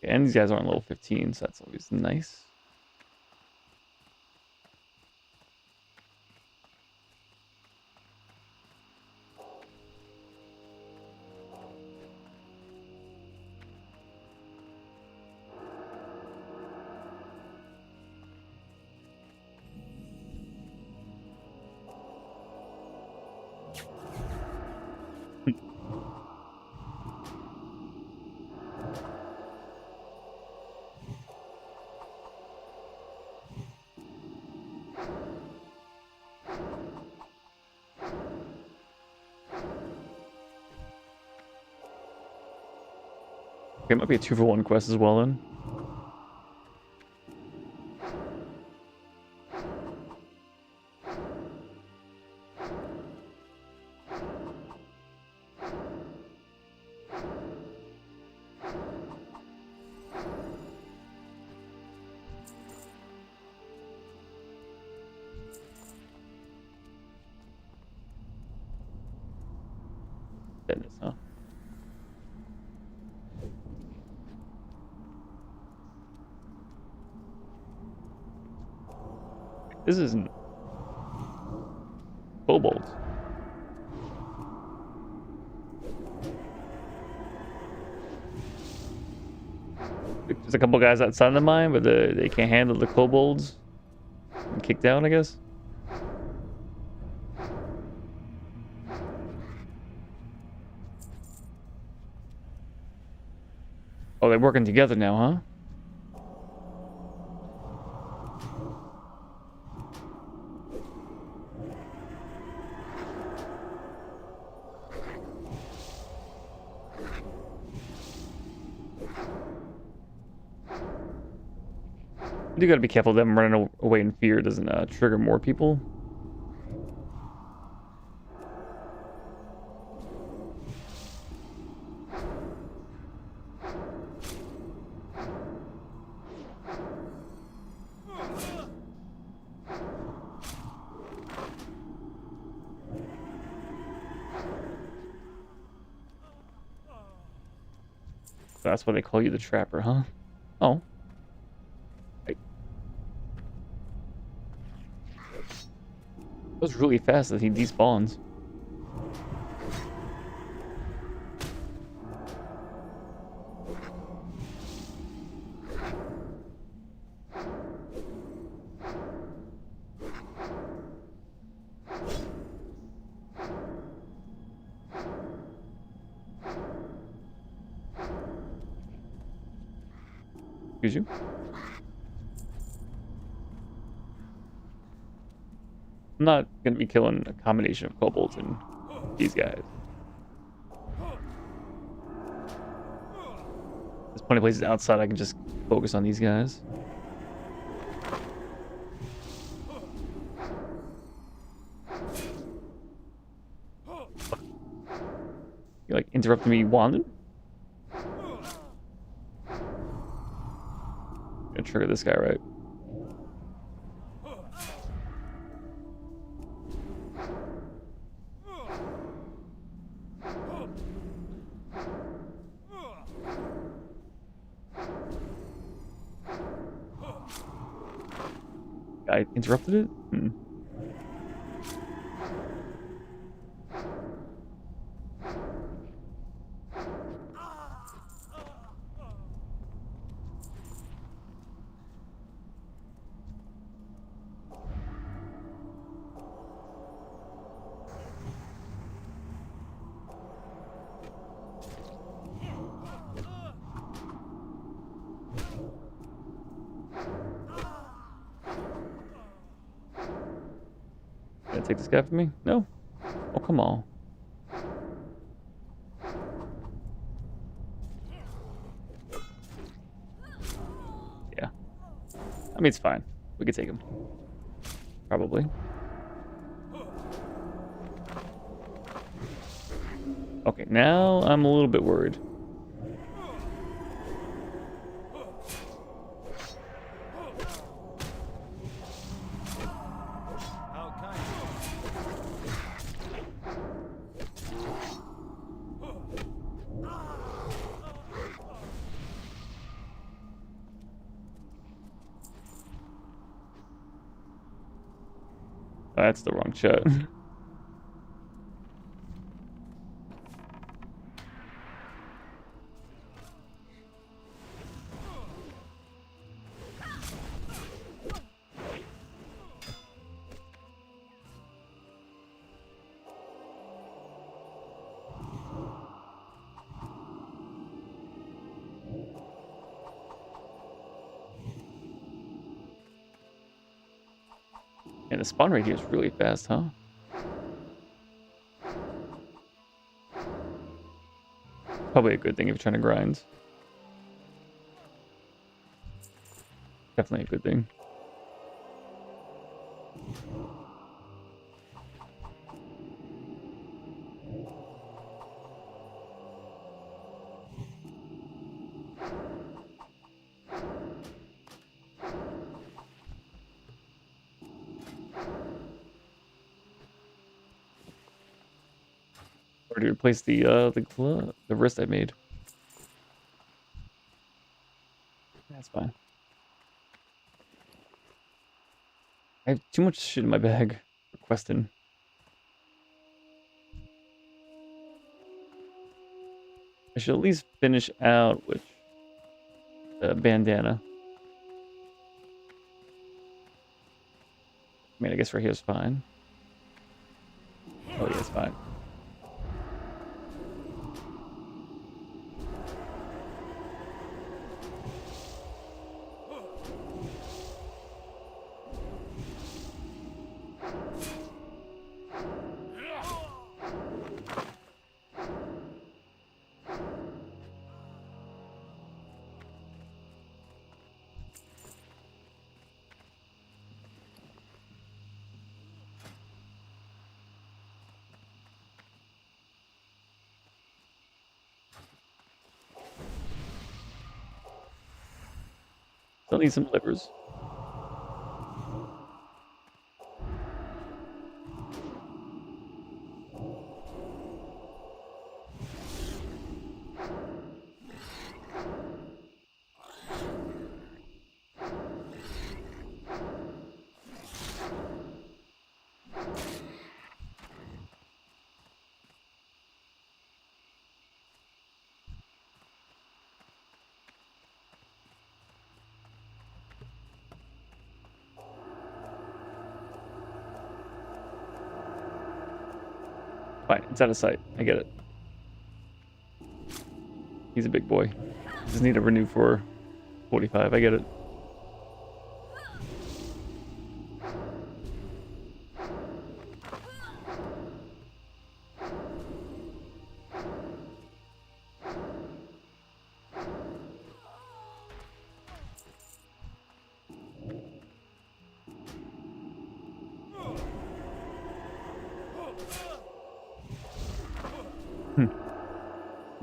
And these guys aren't level 15, so that's always nice. Okay, it might be a 2-for-1 quest as well then. Fitness, huh? This isn't kobolds. There's a couple guys outside the mine, but they can't handle the kobolds. And kicked out, I guess. Oh, they're working together now, huh? You gotta be careful. Them running away in fear doesn't trigger more people. That's why they call you the Trapper, huh? Oh. That was really fast that he despawns. Excuse you. I'm not gonna be killing a combination of kobolds and these guys. There's plenty of places outside I can just focus on these guys. You like interrupted me wandering? Gonna trigger this guy, right? I interrupted it? Hmm. Gonna take this guy from me? No? Oh, come on. Yeah. I mean, it's fine. We could take him. Probably. Okay, now I'm a little bit worried. Oh, that's the wrong chat. And the spawn rate here is really fast, huh? Probably a good thing if you're trying to grind. Definitely a good thing. Or to replace the glove, the wrist I made. That's fine. I have too much shit in my bag for questing. I should at least finish out with the bandana. I mean, I guess right here is fine. Oh yeah, it's fine. Still need some livers. Fine, it's out of sight. I get it. He's a big boy. Just need to renew for 45. I get it.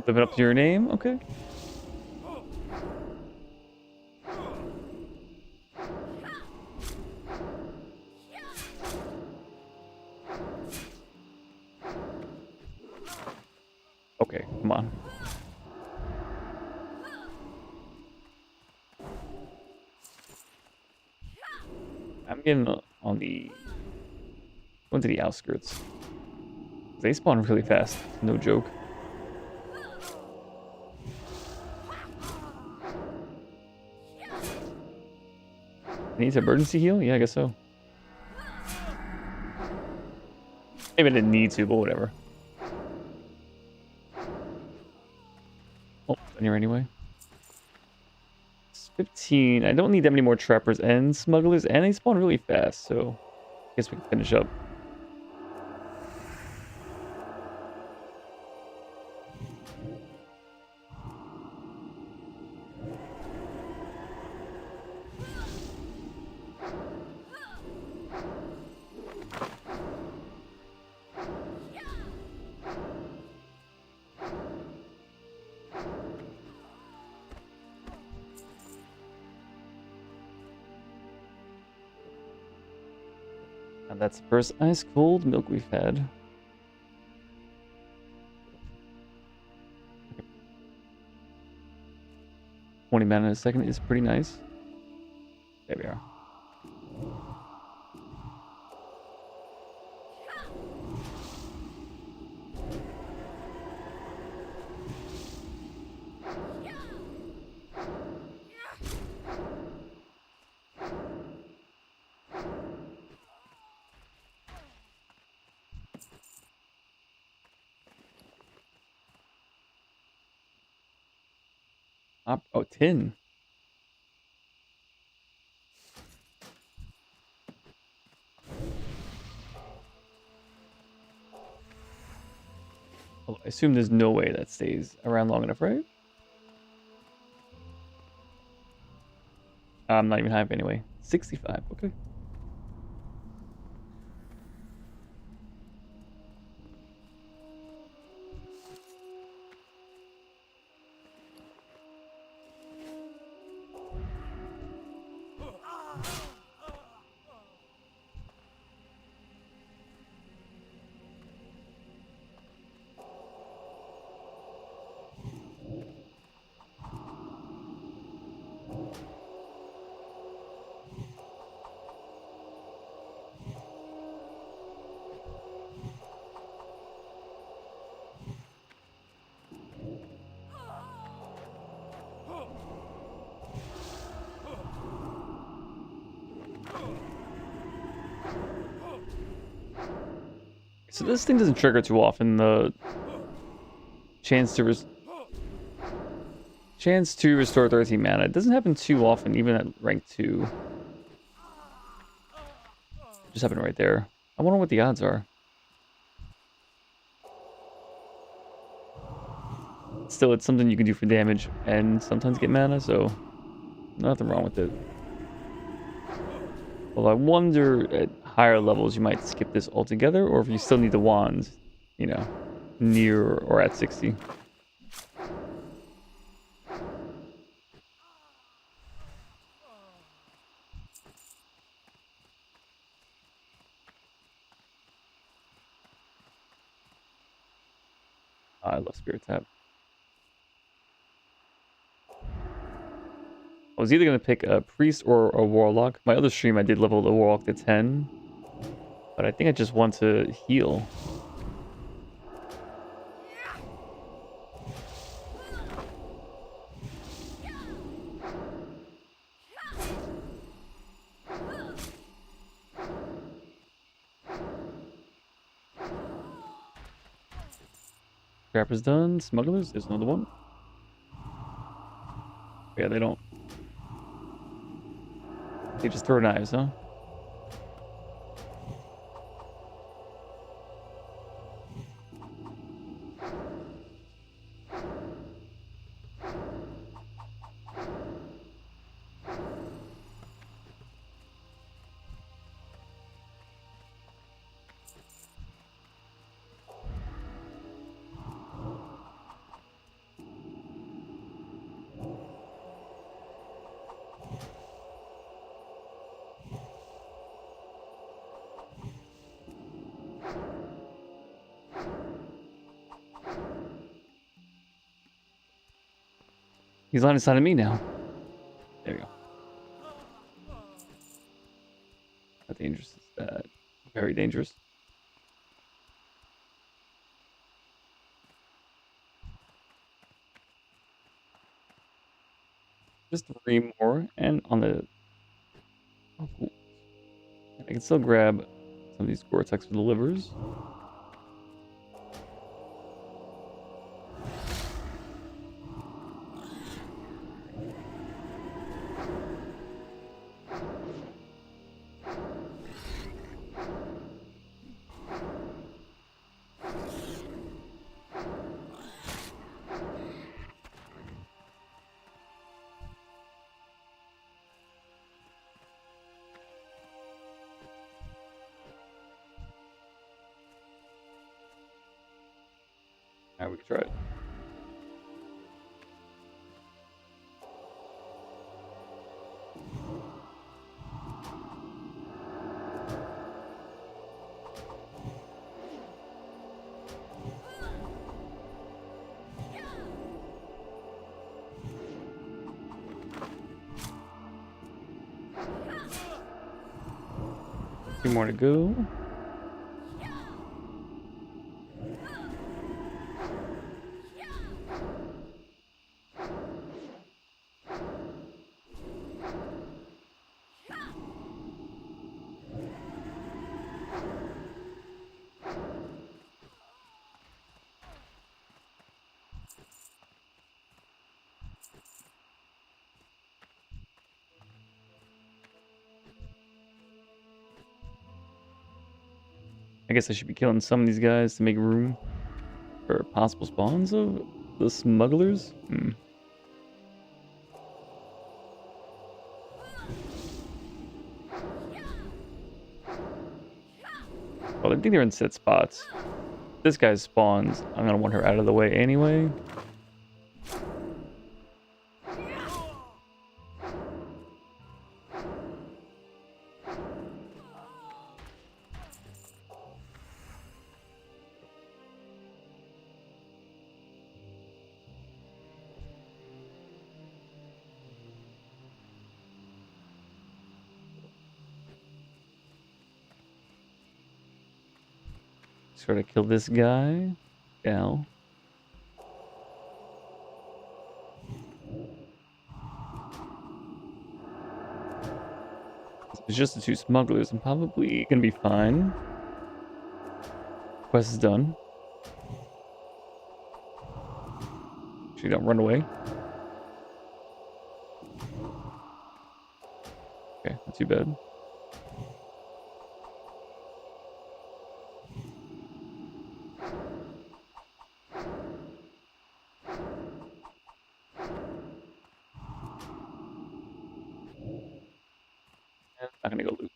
Living up to your name? Okay. Okay, come on. I'm getting on the... going to the outskirts. They spawn really fast. No joke. Needs emergency heal? Yeah, I guess so. Maybe I didn't need to, but whatever. Oh, in here anyway. It's 15. I don't need that many more trappers and smugglers, and they spawn really fast, so I guess we can finish up. And that's the first ice cold milk we've had. 20 mana in a second is pretty nice. There we are. Oh, tin. Well, I assume there's no way that stays around long enough, right? I'm not even hype anyway. 65, okay. So this thing doesn't trigger too often. The chance to restore 13 mana. It doesn't happen too often, even at rank 2. It just happened right there. I wonder what the odds are. Still, it's something you can do for damage and sometimes get mana, so nothing wrong with it. Well, I wonder at higher levels you might skip this altogether, or if you still need the wands, you know, near or at 60. I love Spirit Tap. I was either going to pick a Priest or a Warlock. My other stream I did level the Warlock to 10. But I think I just want to heal. Trapper's done. Smugglers, there's another one. Yeah, they don't. They just throw knives, huh? He's on his side of me now. There we go. How dangerous is that? Very dangerous. Just 3 more, and on the... Oh, cool. I can still grab some of these Gore-Tex for the livers. Alright, we can try it. Two more to go. I guess I should be killing some of these guys to make room for possible spawns of the smugglers. Well, I think they're in set spots. This guy spawns. I'm gonna want her out of the way anyway. Sort of kill this guy. Gal. It's just the two smugglers. I'm probably gonna be fine. Quest is done. She don't run away. Okay, not too bad. Not gonna go loot.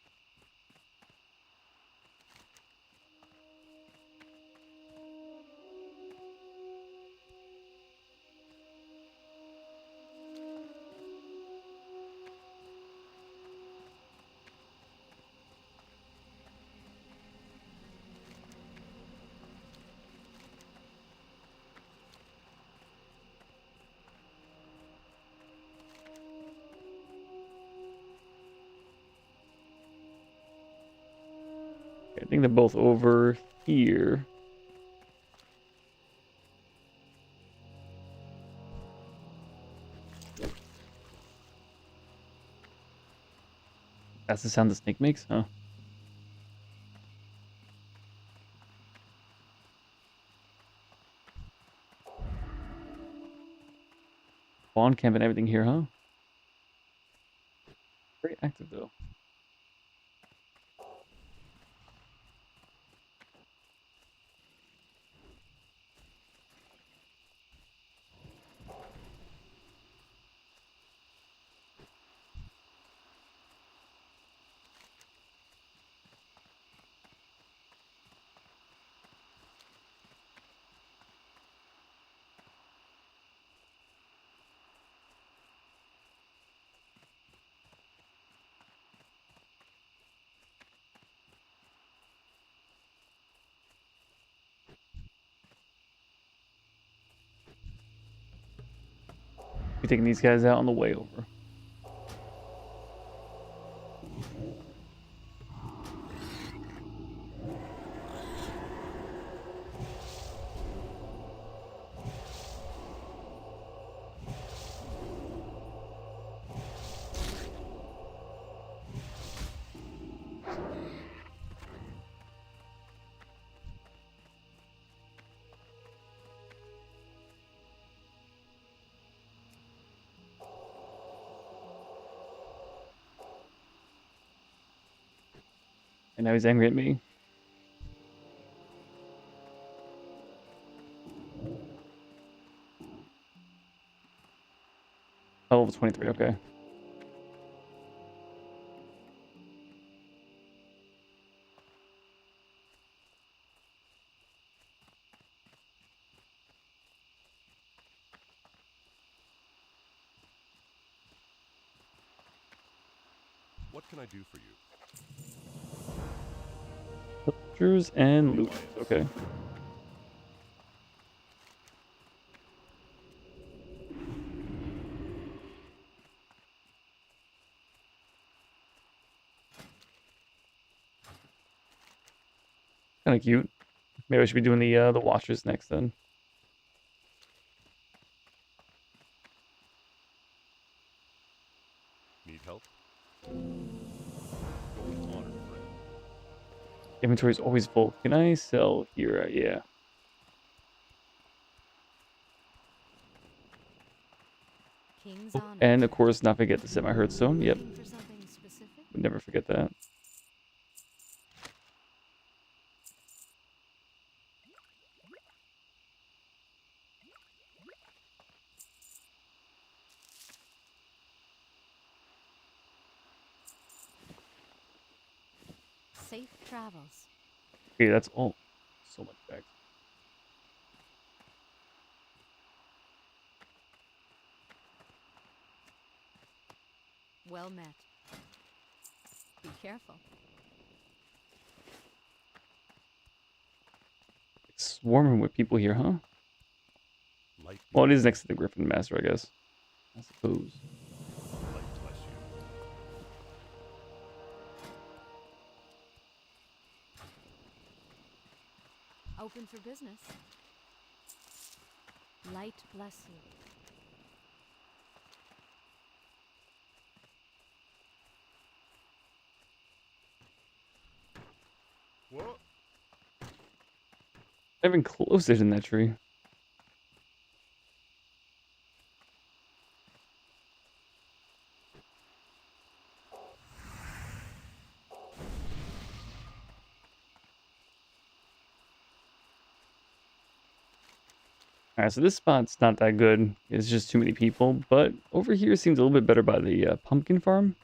I think they're both over here. That's the sound the snake makes, huh? Spawn camp and everything here, huh? Very active though. Be taking these guys out on the way over. And now he's angry at me. Oh, level 23, okay. What can I do for you? Pictures and loot. Okay. Kind of cute. Maybe I should be doing the watchers next then. Need help? Go with honor, friend. Inventory is always full. Can I sell here? Yeah. King's honor. And of course, not forget to set my hearthstone. Yep. Looking for something specific? Would never forget that. Safe travels. Okay, that's all. So much back. Well met. Be careful. Swarming with people here, huh? Light, Well, it is next to the Griffin Master, I guess. I suppose. light bless you. Open for business. Light bless you. What? I haven't closed it in that tree. Alright, so this spot's not that good. It's just too many people. But over here seems a little bit better by the pumpkin farm.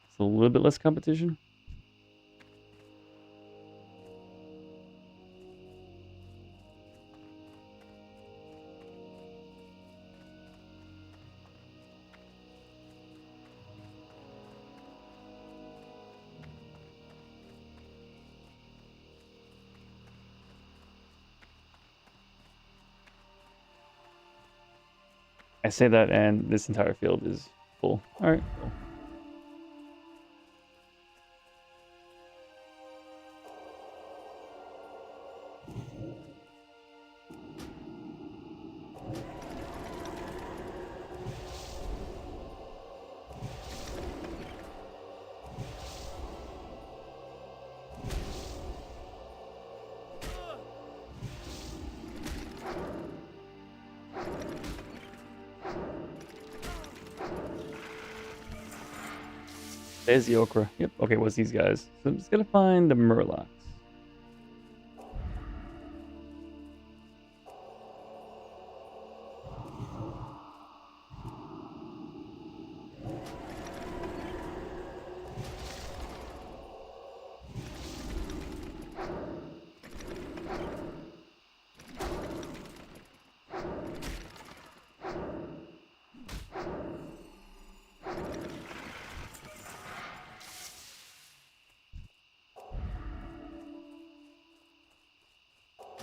It's a little bit less competition. I say that and this entire field is full. Alright, cool. There's the okra. Yep. Okay, what's these guys? So I'm just gonna find the murlocs.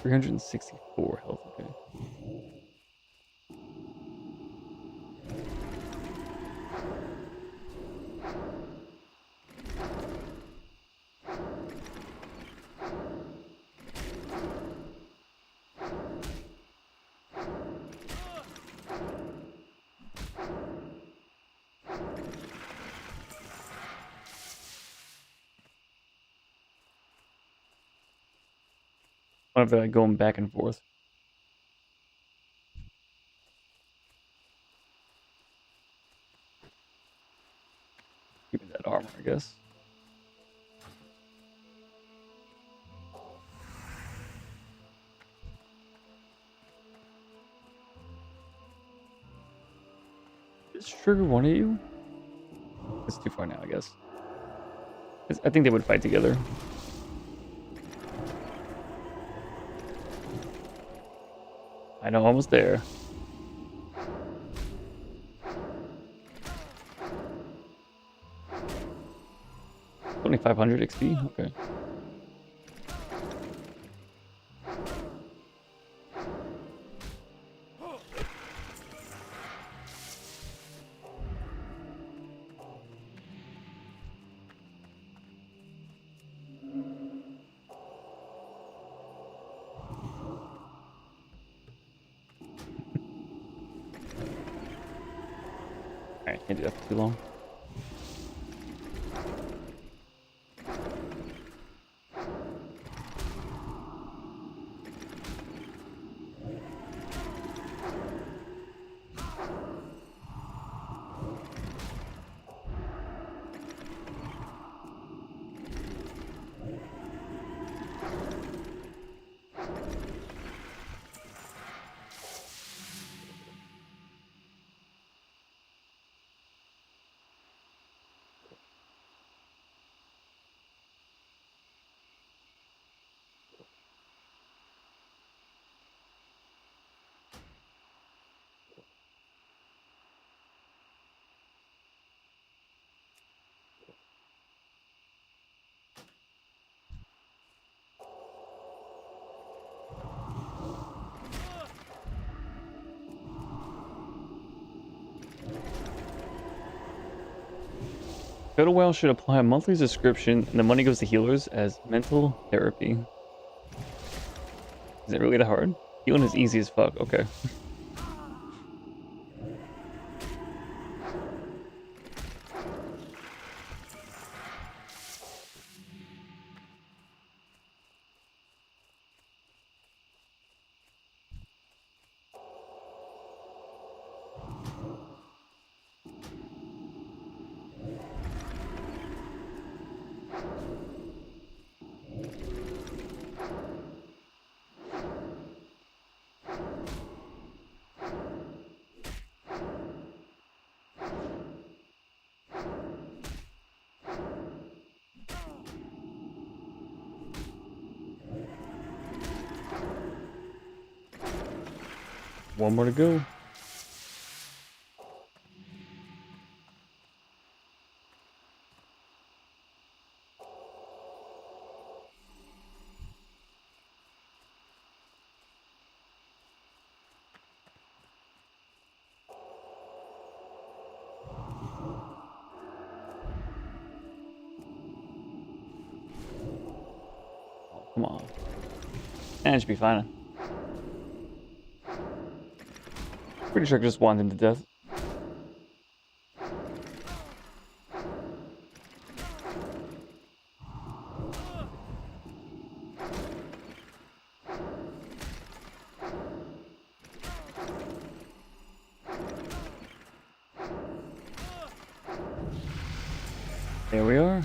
$364 health. Okay. What if they're going back and forth? Give me that armor, I guess. Is trigger one of you? It's too far now, I guess. I think they would fight together. I know, almost there. 2500 XP? Okay. Alright, can't do that for too long. Go WoW should apply a monthly subscription, and the money goes to healers as mental therapy. Is it really that hard? Healing is easy as fuck. Okay. One more to go. Oh, come on. And it should be fine. Pretty sure I just wanted him to death. There we are.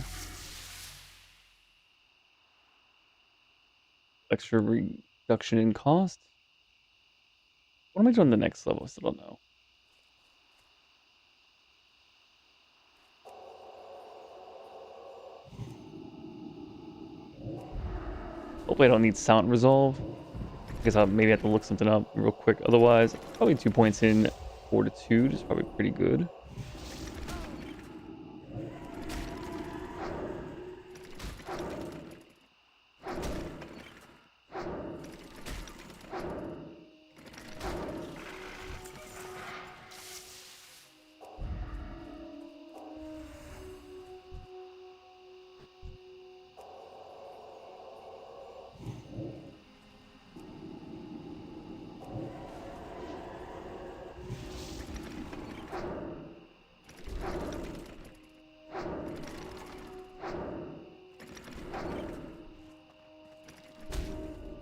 Extra reduction in cost. What am I doing the next level? I still don't know. Hopefully I don't need sound resolve. I guess I'll maybe have to look something up real quick. Otherwise, probably 2 points in fortitude is probably pretty good.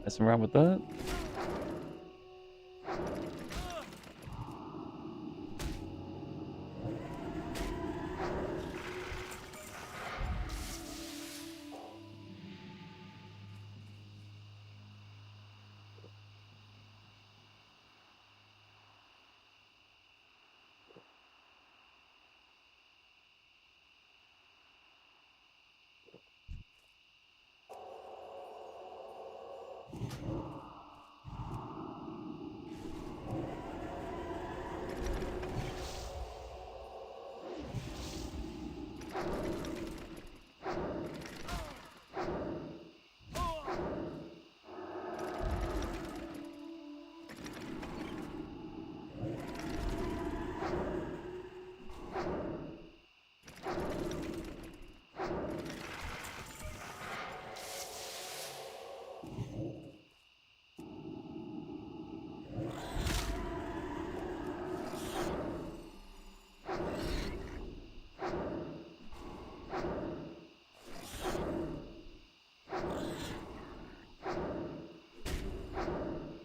Messing around with that.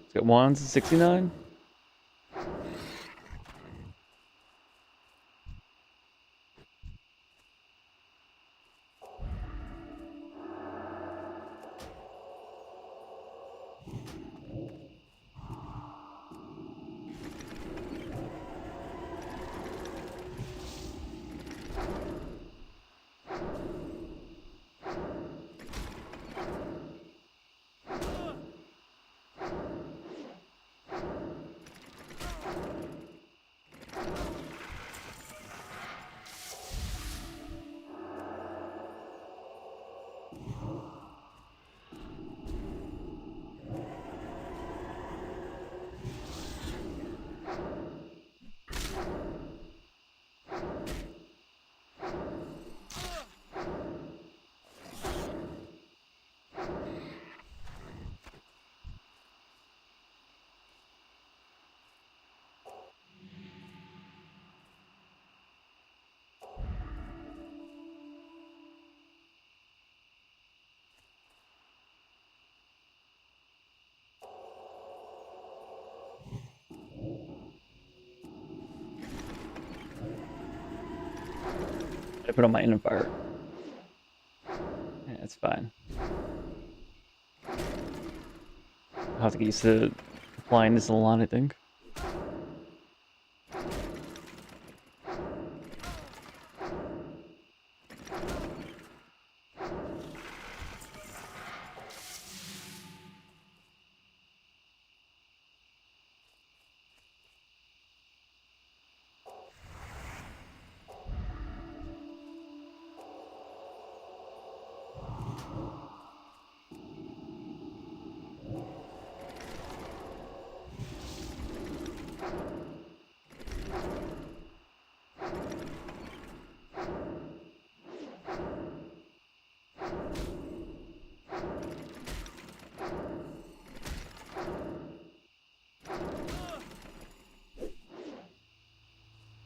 Let's get wands at 69. I put on my inner fire. Yeah, it's fine. I'll have to get used to applying this a lot, I think.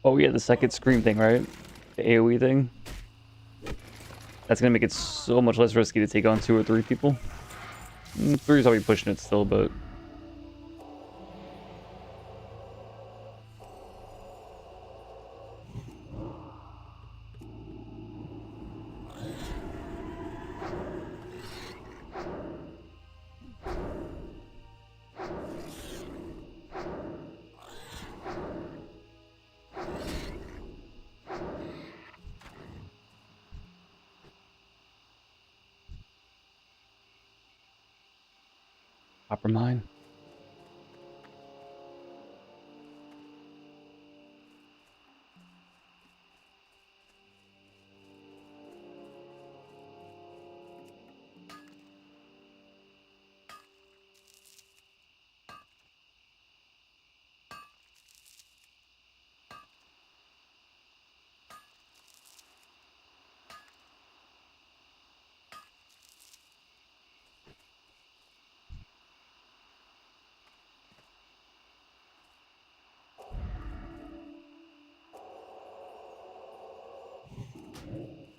Oh yeah, the second scream thing, right? The AoE thing. That's gonna make it so much less risky to take on 2 or 3 people. 3's already pushing it still, but... Copper mine.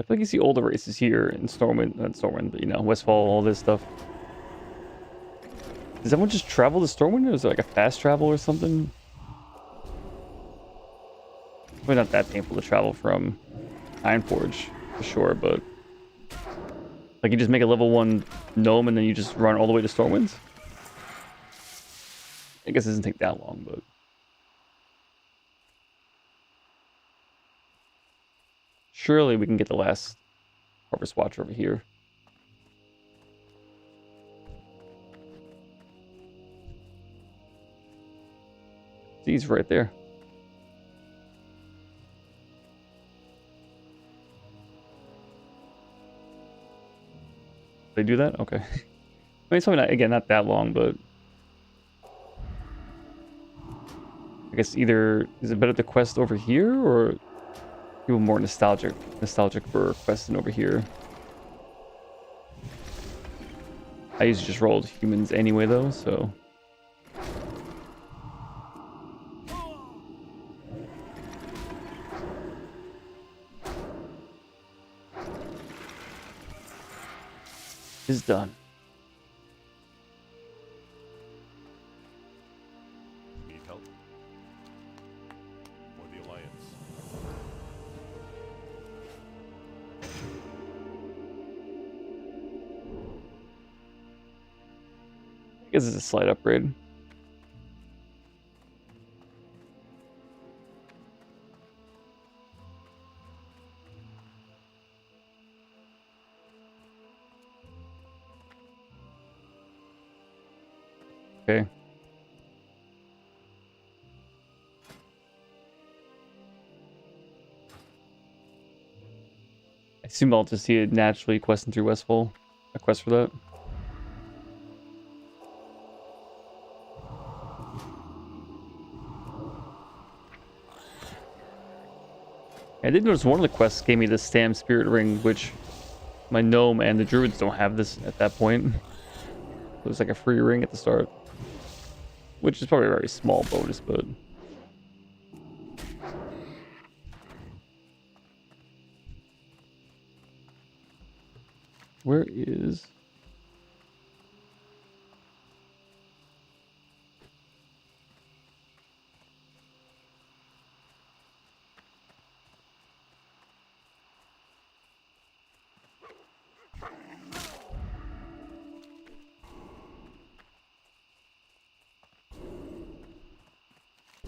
I feel like you see all the races here in Stormwind, not Stormwind, but you know, Westfall, all this stuff. Does everyone just travel to Stormwind, or is there like a fast travel or something? Probably not that painful to travel from Ironforge, for sure, but... Like, you just make a level 1 gnome and then you just run all the way to Stormwind? I guess it doesn't take that long, but... Surely we can get the last Harvest Watcher over here. See, he's right there. They do that? Okay. I mean, it's probably not, again, not that long, but... I guess either... Is it better to quest over here, or... People more nostalgic for questing over here. I usually just rolled humans anyway, though, so... Is done. Need help? Or the Alliance? I guess it's a slight upgrade. Okay. I assume I'll just see it naturally questing through Westfall. A quest for that. I did notice one of the quests gave me the Stam Spirit Ring, which my gnome and the druids don't have this at that point. It was like a free ring at the start. Which is probably a very small bonus, but... Where is...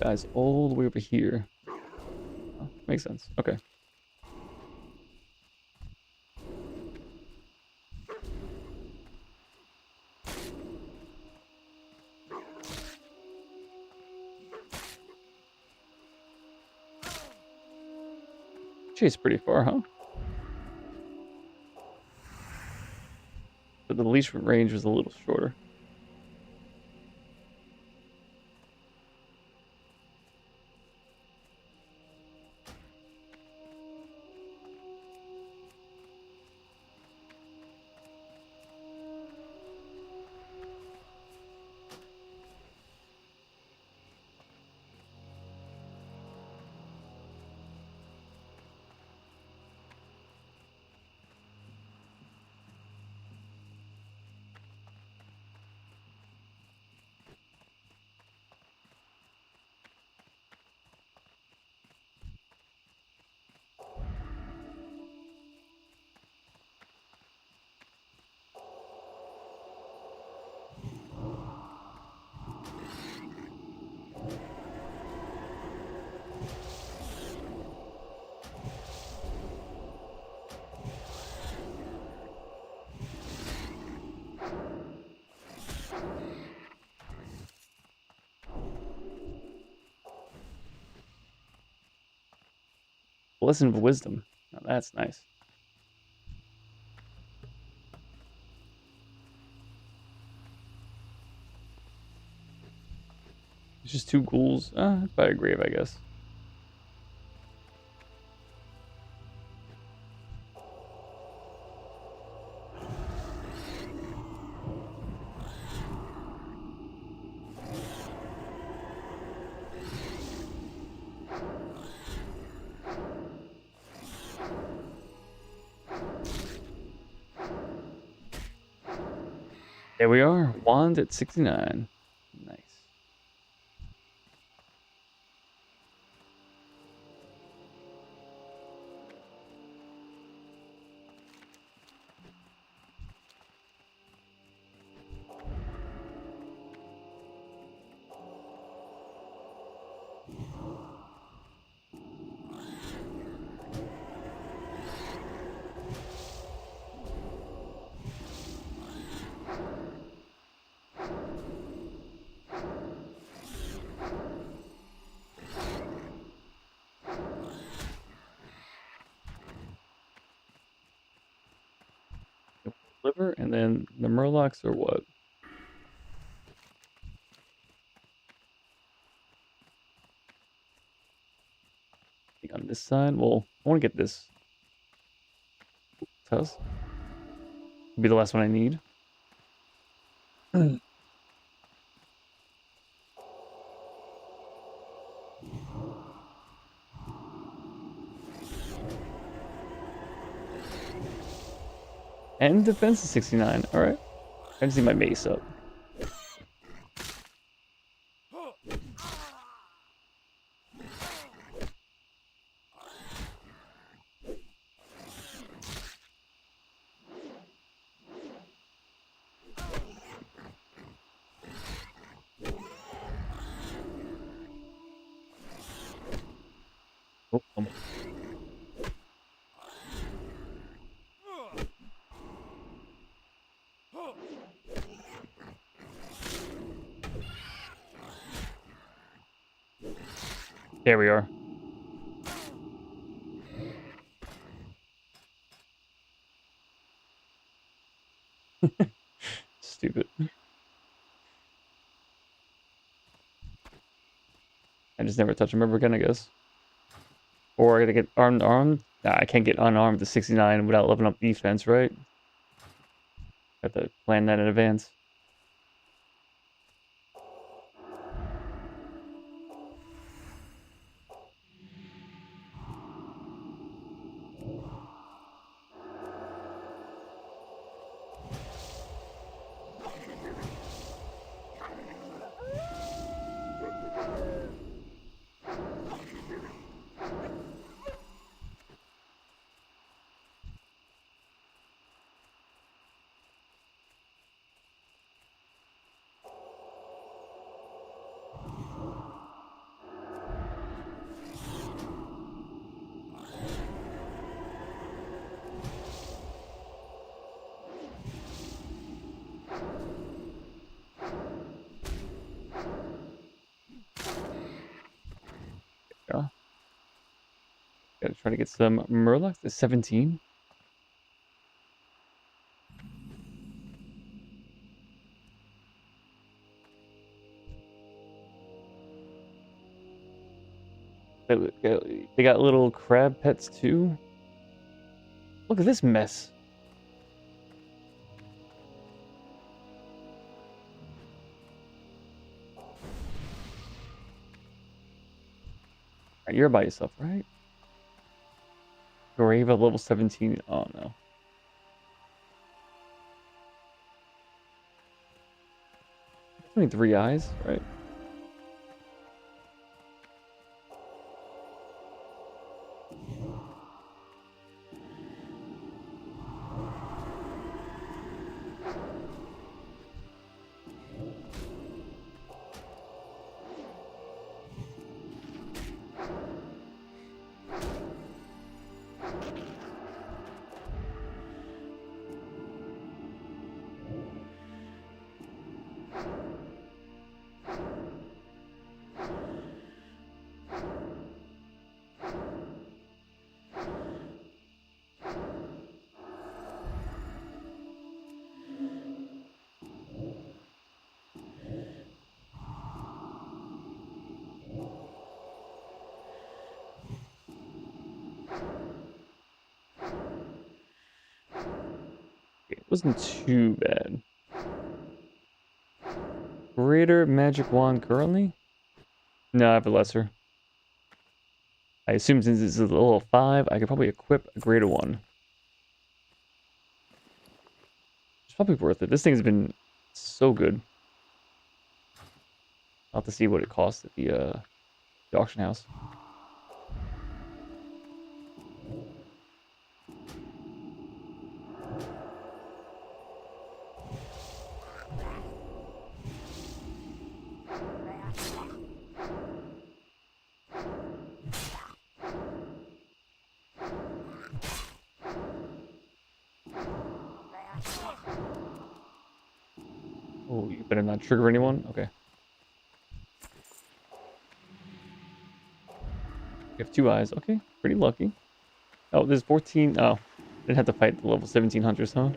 guys all the way over here. Oh, makes sense. Okay. Chase pretty far, huh? But the leash range was a little shorter. Lesson of wisdom. Now that's nice. It's just 2 ghouls. By a grave, I guess. There we are. Wand at 69. Nice. Liver, and then the Murlocs or what? I think on this side, well, I want to get this tusk. Be the last one I need. And defense is 69. All right. I just need my mace up. Oh, there we are. Stupid. I just never touch him ever again, I guess. Or I gotta get armed. Nah, I can't get unarmed to 69 without leveling up defense, right? Have to plan that in advance. Yeah. Gotta try to get some Murlocs to 17. They got little crab pets too. Look at this mess. Alright, you're by yourself, right? Grave at level 17. Oh no. Only 3 eyes, right? It wasn't too bad. Greater magic wand currently? No, I have a lesser. I assume since it's a level 5, I could probably equip a greater one. It's probably worth it. This thing's been so good. I'll have to see what it costs at the auction house. Oh, you better not trigger anyone? Okay. You have 2 eyes. Okay, pretty lucky. Oh, there's 14. Oh, didn't have to fight the level 17 hunters, huh?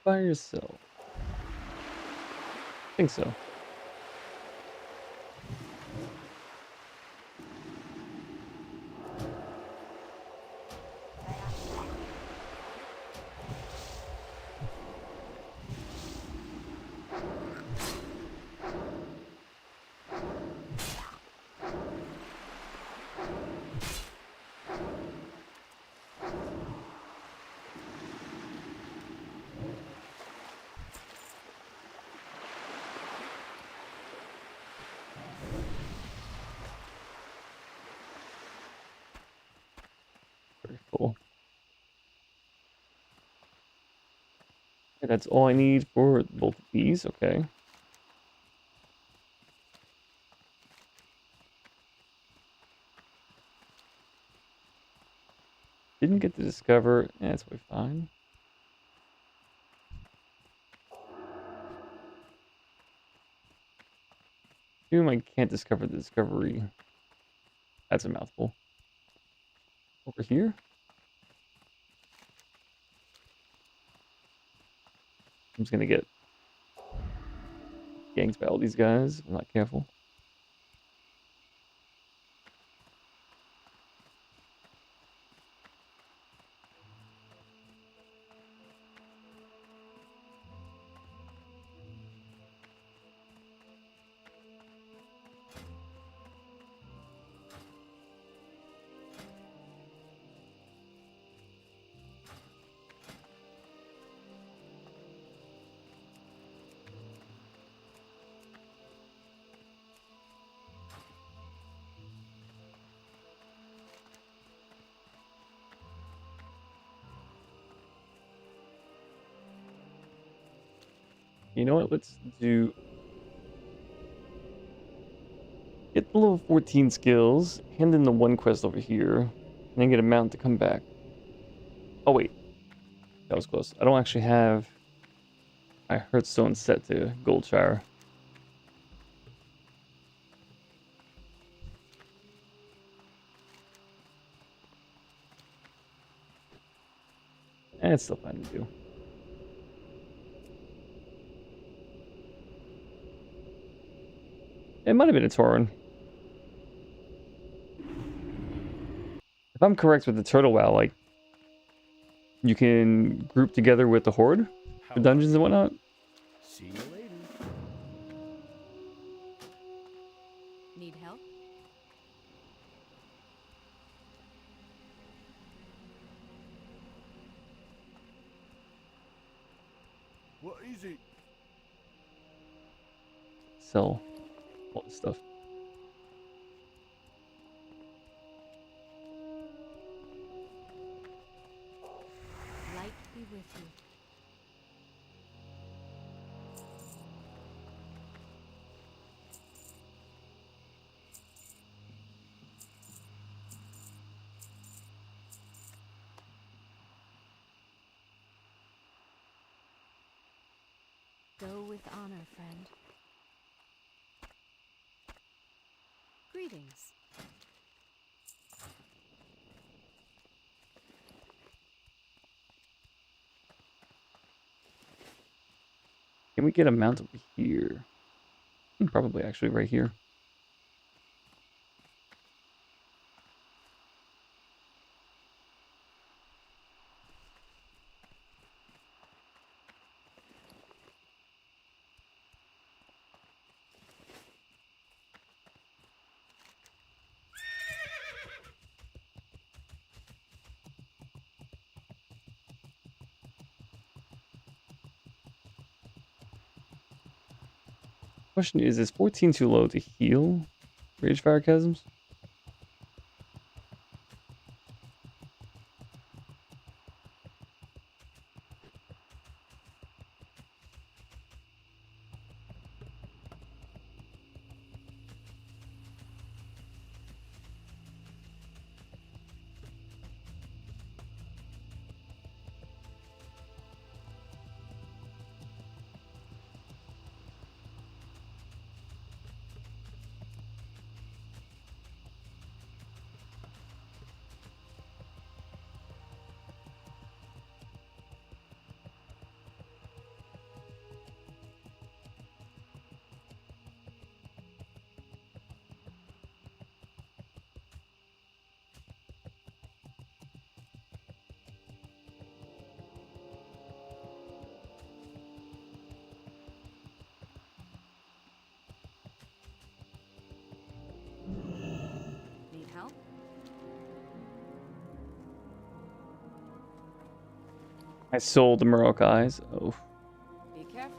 By yourself. I think so. Very full. Okay, that's all I need for both of these. Okay. Didn't get to discover. Yeah, that's way fine. Assume I can't discover the discovery. That's a mouthful. Over here? I'm just gonna get ganked by all these guys if I'm not careful. You know what? Let's do. Get the level 14 skills, hand in the one quest over here, and then get a mount to come back. Oh, wait. That was close. I don't actually have my Hearthstone set to Goldshire. It's still fine to do. It might have been a Tauren. If I'm correct with the Turtle WoW, like, you can group together with the Horde for dungeons and whatnot. See you later. Need help? What is it? Sell all this stuff. Light be with you. Go with honor, friend. Greetings. Can we get a mount over here? Probably actually right here. Question is 14 too low to heal Rage Fire Chasms? Need help? I sold the Murok Eyes. Oh, Be careful.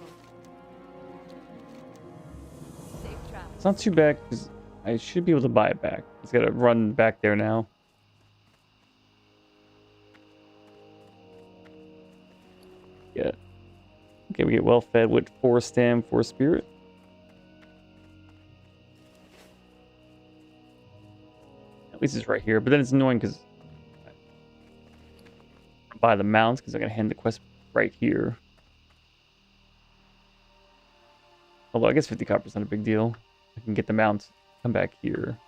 Safe travels. it's not too bad because I should be able to buy it back. It's got to run back there now. Yeah. Okay, we get well fed with 4 stam, 4 spirit. At least it's right here, but then it's annoying because I buy the mounts because I gotta hand the quest right here. Although I guess 50 copper is not a big deal. I can get the mounts, come back here.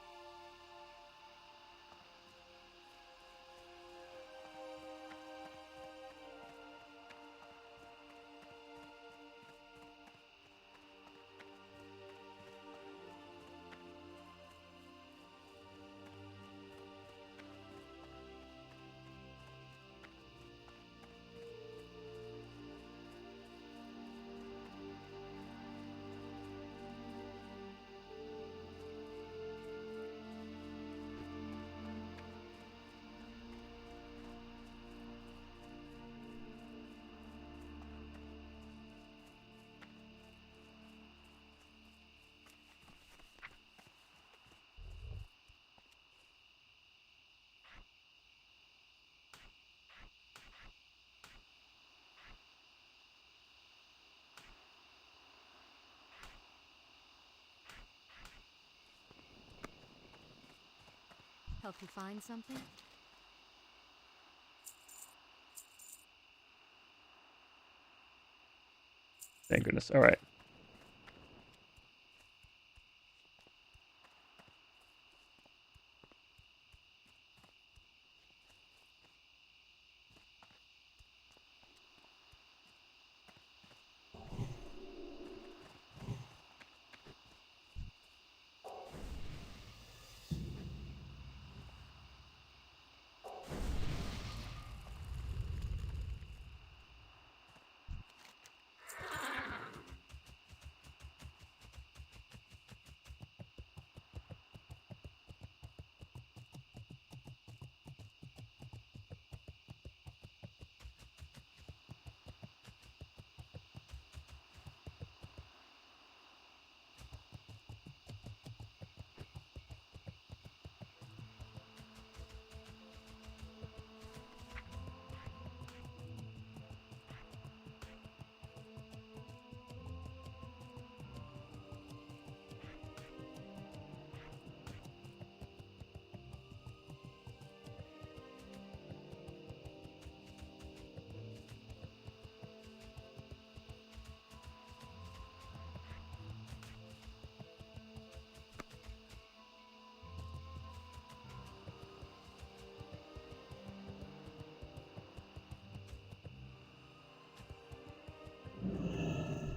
Help you find something? Thank goodness. All right.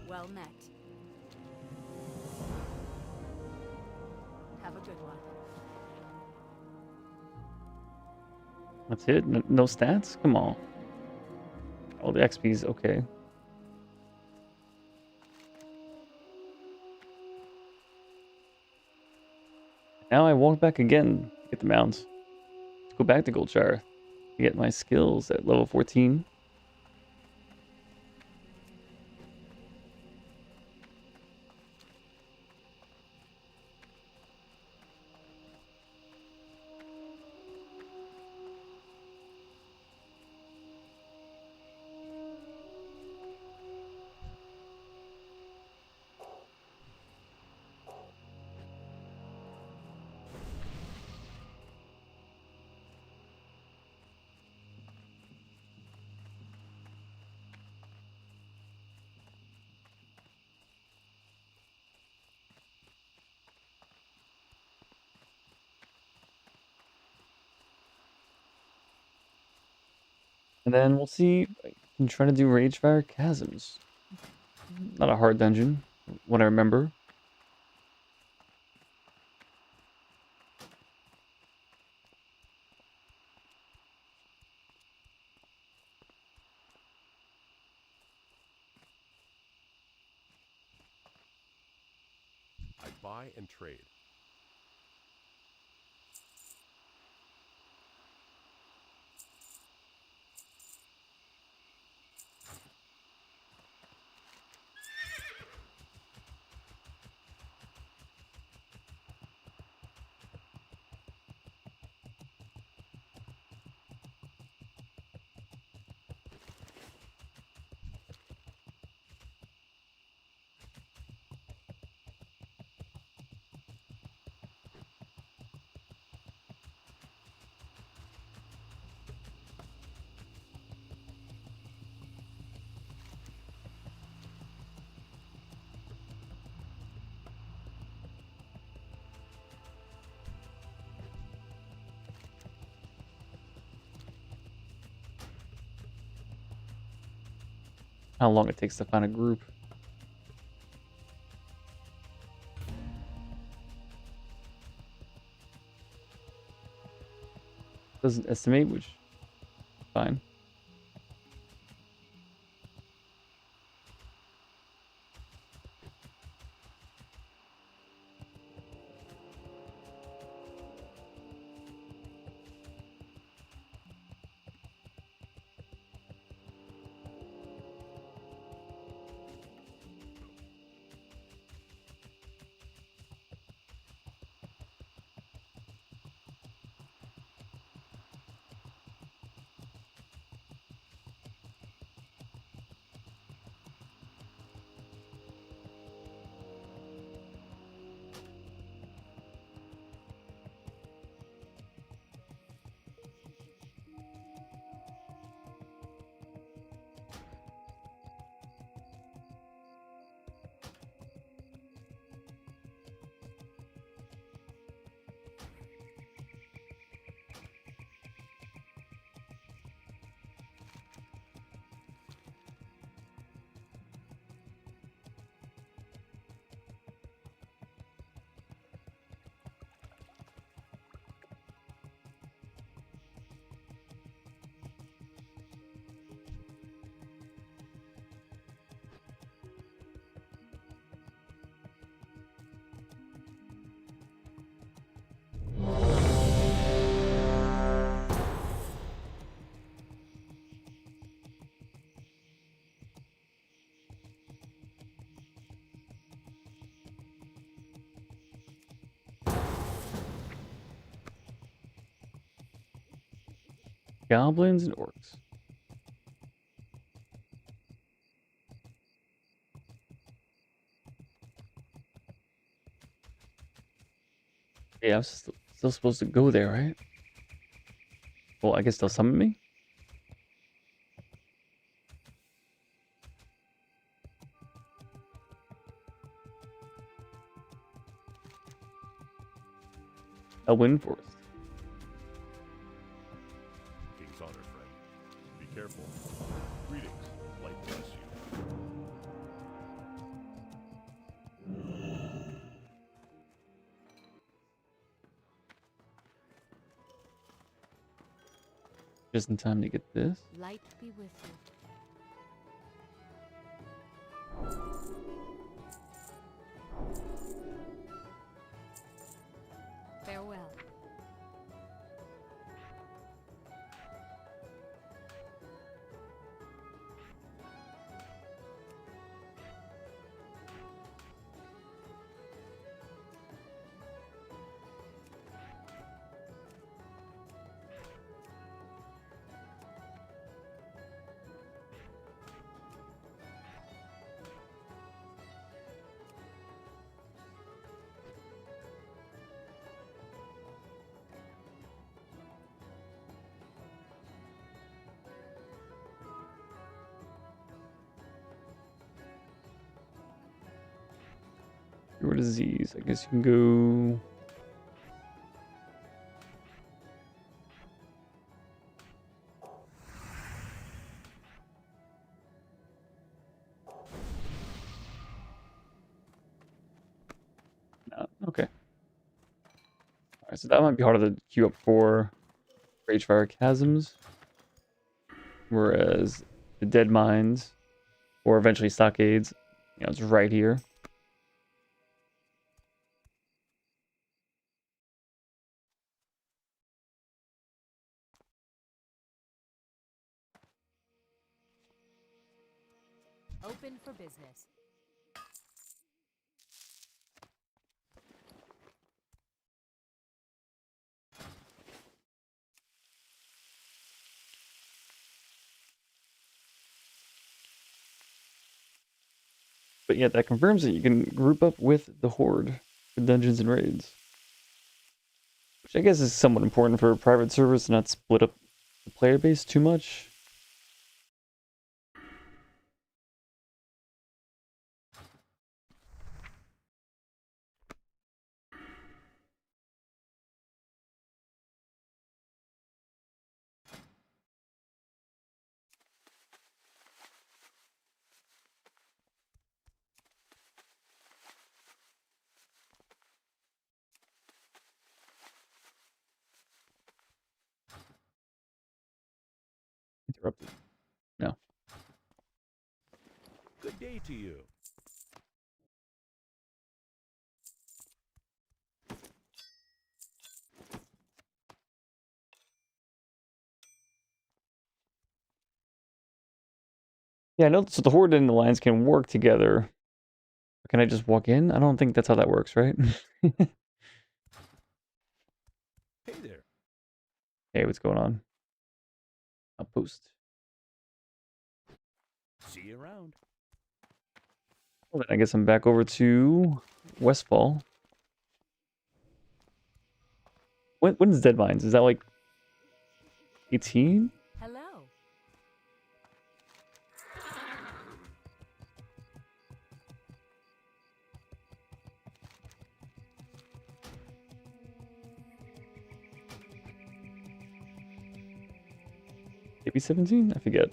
Well met. Have a good one. That's it? No stats? Come on. All the XP's okay. Now I walk back again to get the mounts. Let's go back to Goldshire to get my skills at level 14. And then we'll see. I can try to do Ragefire Chasms. Not a hard dungeon, what I remember. I buy and trade. How long it takes to find a group. Doesn't estimate, which is fine. Goblins and orcs. Yeah, I was still supposed to go there, right? Well, I guess they'll summon me? Elwynn Forest. King's honor, friend. Be careful. Greetings. Light bless you. Just in time to get this. Light be with you. Farewell. Cure disease. I guess you can go. No, okay. Alright, so that might be harder to queue up for Ragefire Chasms. Whereas the Dead Mines, or eventually Stockades, you know, it's right here. Open for business. But yeah, that confirms that you can group up with the Horde for dungeons and raids. Which I guess is somewhat important for private servers to not split up the player base too much. Interrupted. No. Good day to you. Yeah, I know. So the Horde and the Alliance can work together. Can I just walk in? I don't think that's how that works, right? Hey there. Hey, what's going on? Outpost. See you around. Well, then I guess I'm back over to Westfall. When's Dead Mines? Is that like 18? Hello. Maybe 17? I forget.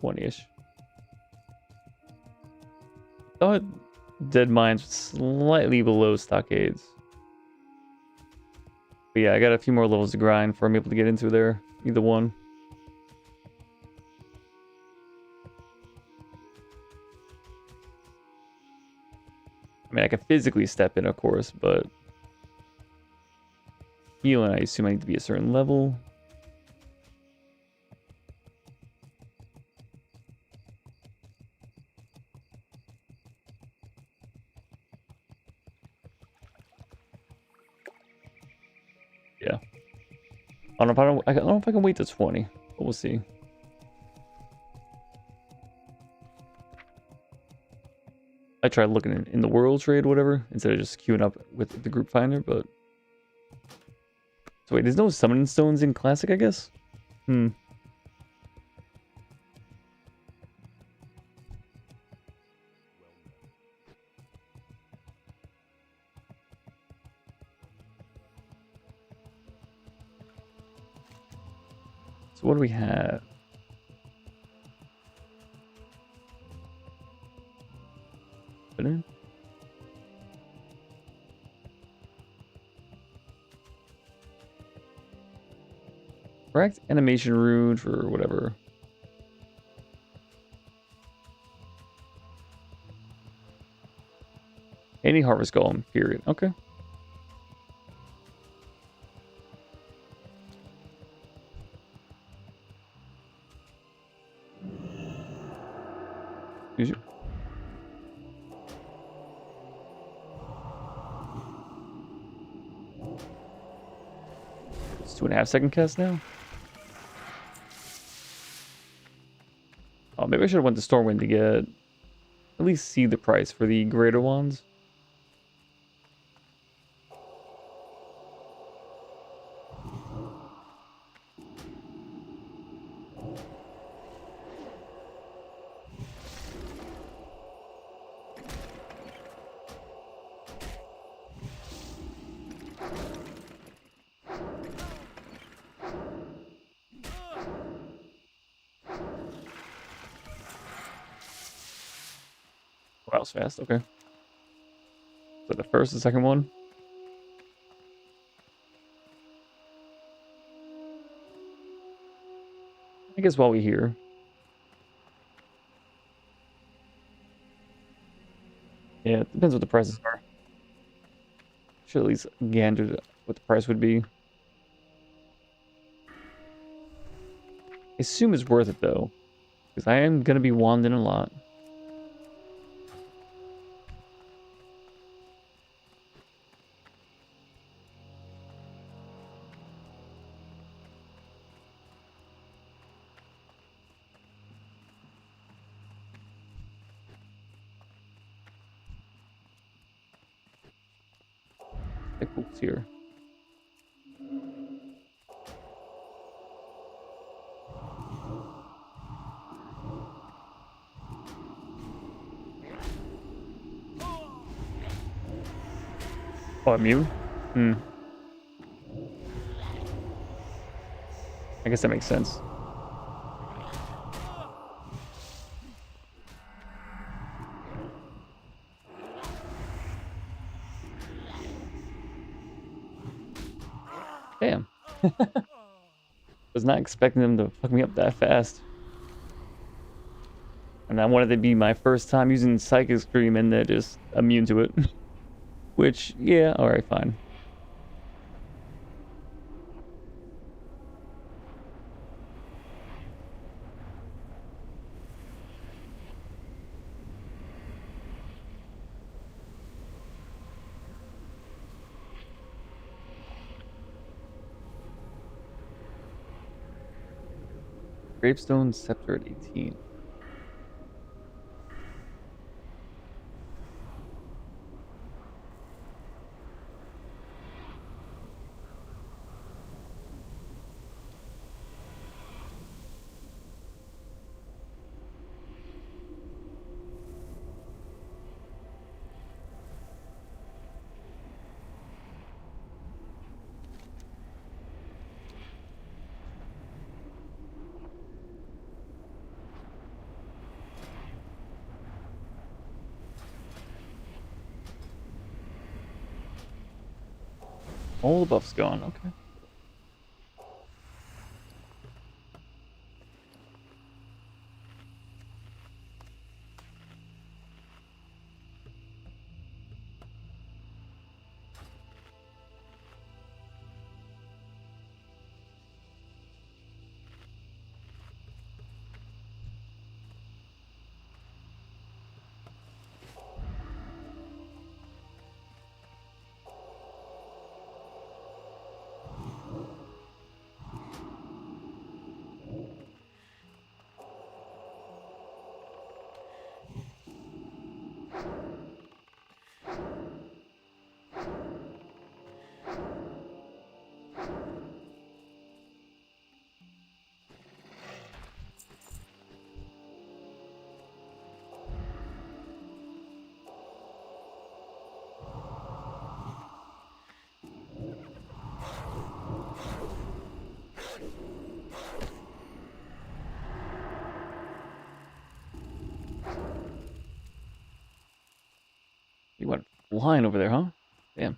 One-ish. Thought Dead Mines was slightly below Stockades. But yeah, I got a few more levels to grind before I'm able to get into there. Either one. I mean, I can physically step in, of course, but healing, I assume I need to be a certain level. Yeah. I don't know if I can wait to 20, but we'll see. I tried looking in the world trade, whatever, instead of just queuing up with the group finder, but... So wait, there's no summoning stones in Classic, I guess? Hmm. So what do we have? Better? Correct animation rune for whatever. Any harvest golem, period. Okay. Excuse you. It's 2.5 second cast now. Oh, maybe I should have went to Stormwind to get at least see the price for the greater ones. Oh, that was fast. Okay. So the first, the second one. I guess while we're here. Yeah, it depends what the prices are. Should at least gander what the price would be. I assume it's worth it though, because I am gonna be wandering a lot. The cool's here. Oh, immune? Hmm. I guess that makes sense. Damn. Was not expecting them to fuck me up that fast. And I wanted to be my first time using Psychic Scream and they're just immune to it. Which, yeah, alright, fine. Gravestone Scepter at 18. All the buffs gone, okay. line over there, huh? Damn.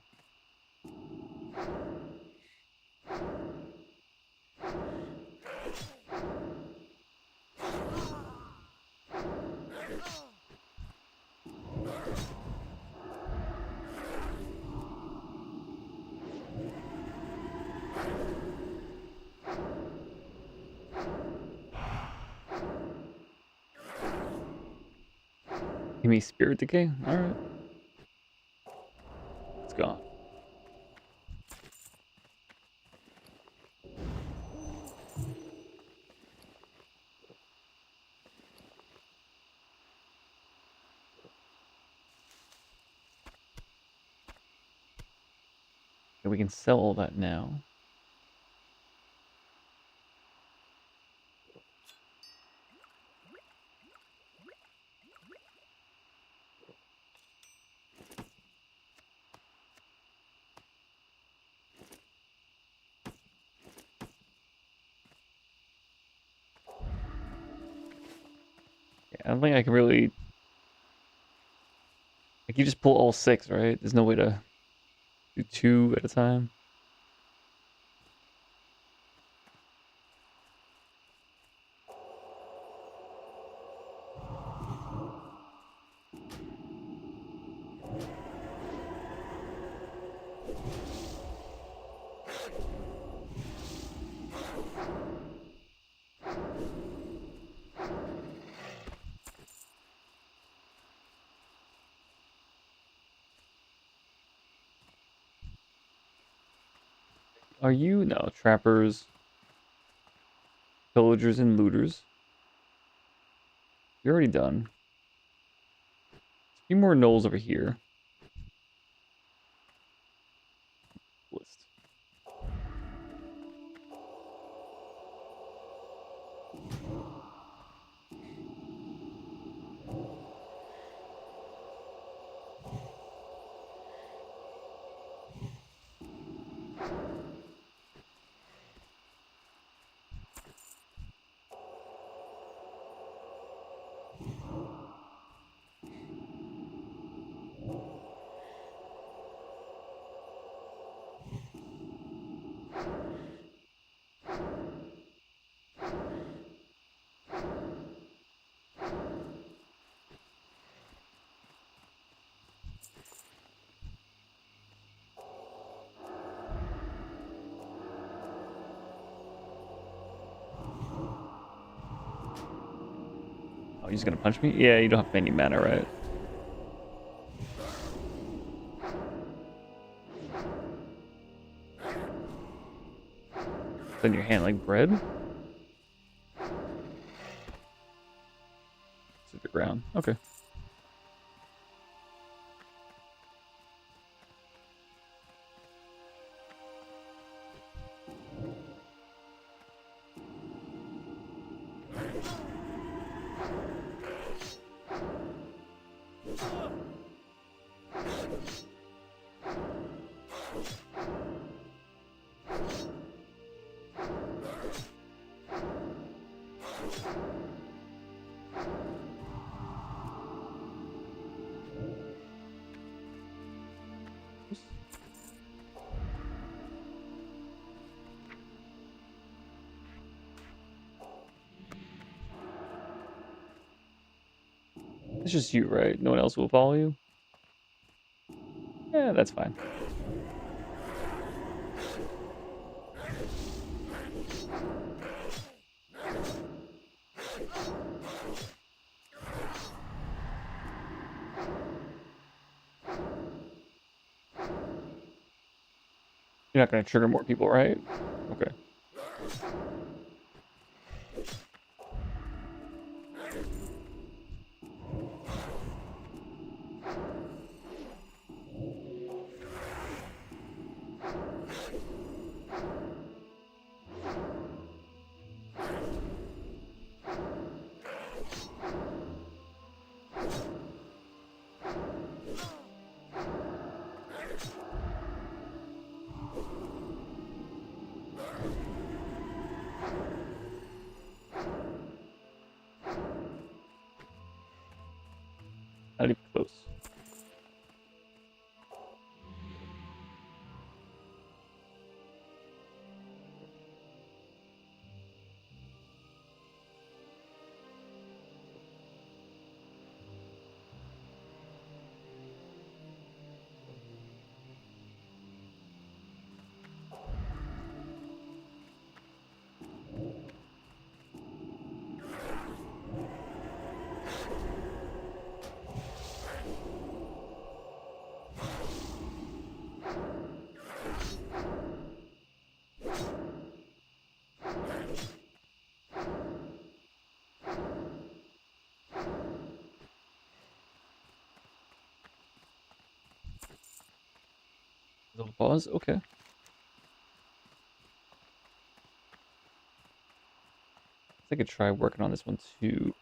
Give me spirit decay? Alright. It's gone. Okay, we can sell all that now. I don't think I can really... Like, you just pull all 6, right? There's no way to do 2 at a time. Are you? No, trappers, pillagers, and looters. You're already done. A few more gnolls over here. List. Oh, he's gonna punch me? Yeah, you don't have any mana, right? It's in your hand like bread? It's at the ground. Okay. It's just you, right? No one else will follow you? Yeah, that's fine. You're not going to trigger more people, right? Okay. Not even close. Pause. Okay. I could try working on this one too.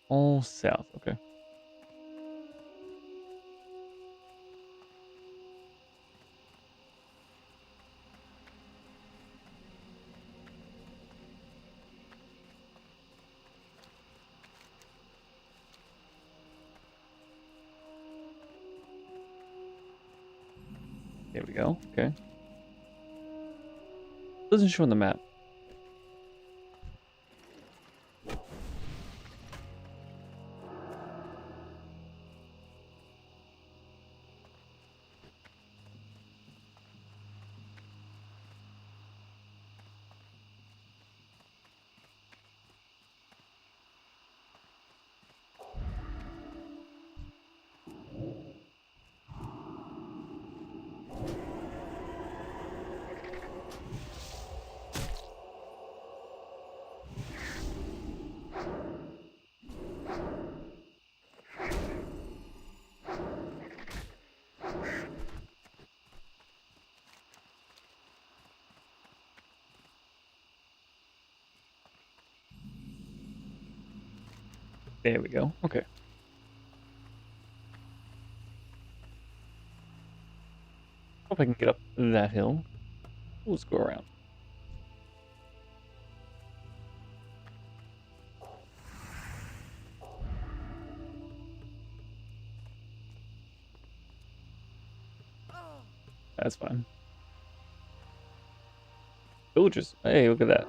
All south. Okay. There we go. Okay. Doesn't show on the map. There we go. Okay. Hope I can get up that hill. Let's go around. That's fine. Villagers. Hey, look at that.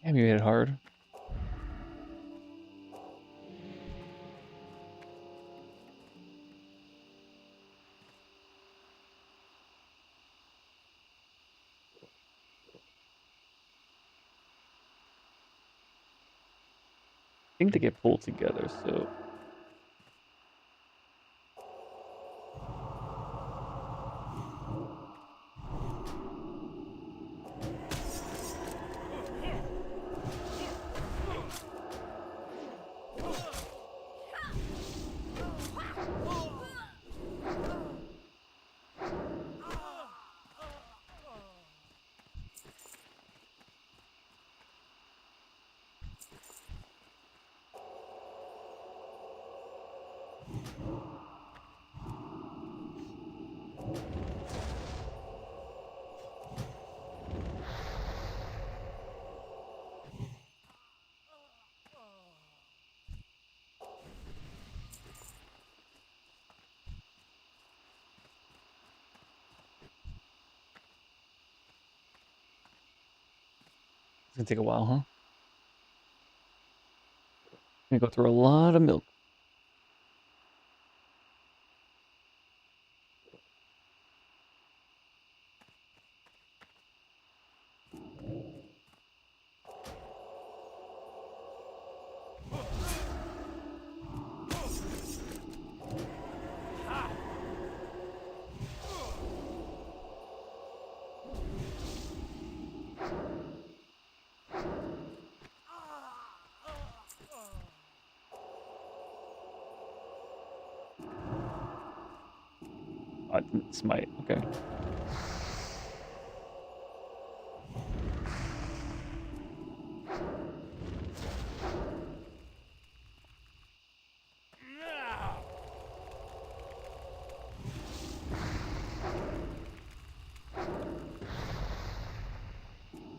Damn, you hit it hard. I think they get pulled together, so... It's gonna take a while, huh? Gonna go through a lot of milk. Oh, it didn't smite. Okay.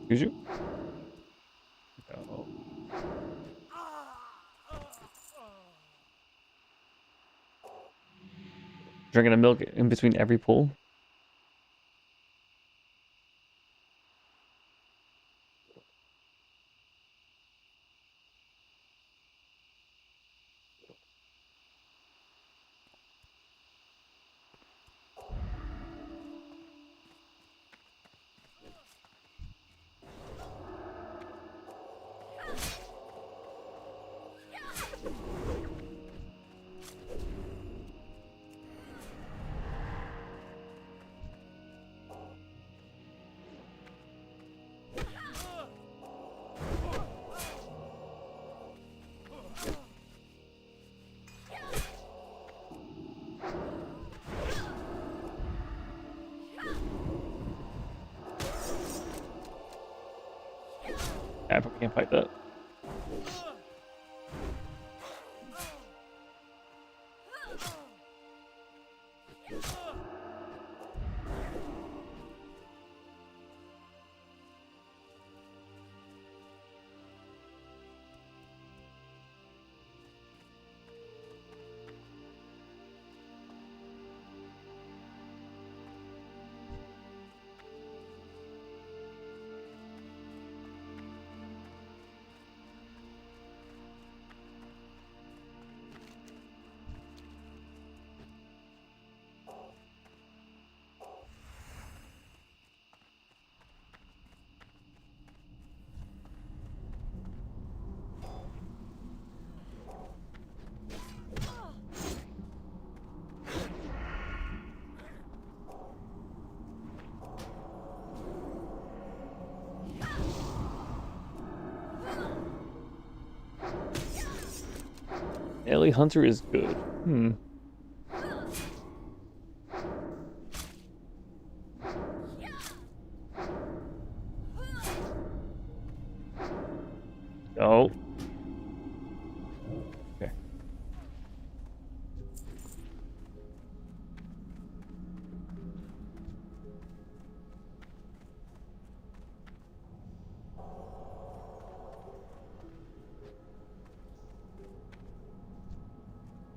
Excuse you? Oh. Drinking a milk in between every pull? Yeah, I probably can't fight that. Ellie Hunter is good. Hmm. Oh. Okay.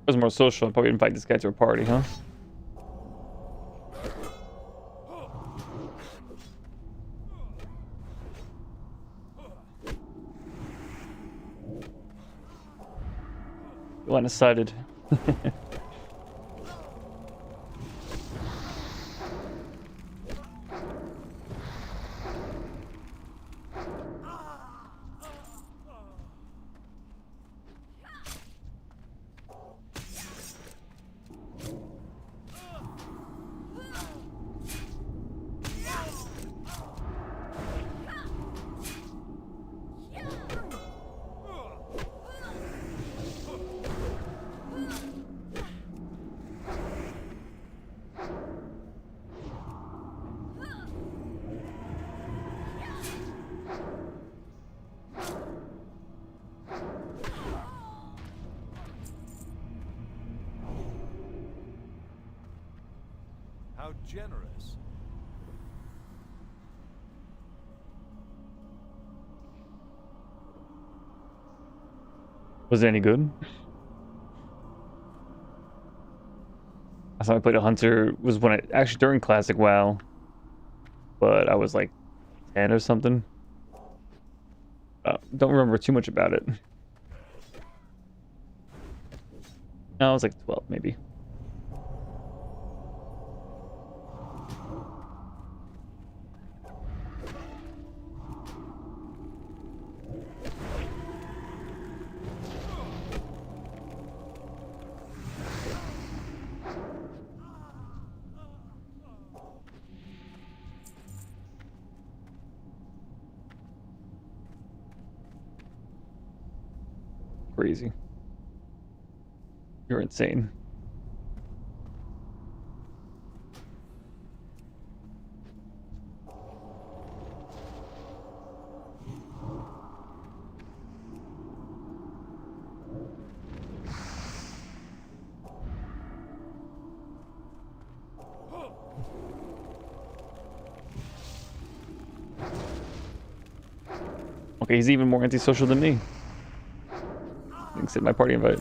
If I was more social, I'd probably invite this guy to a party, huh? Line of sighted. How generous. Was it any good? Last time I played a hunter was when I actually during Classic WoW, but I was like 10 or something. Don't remember too much about it. No, I was like 12 maybe. Crazy. You're insane. Okay, he's even more antisocial than me. Accept my party invite.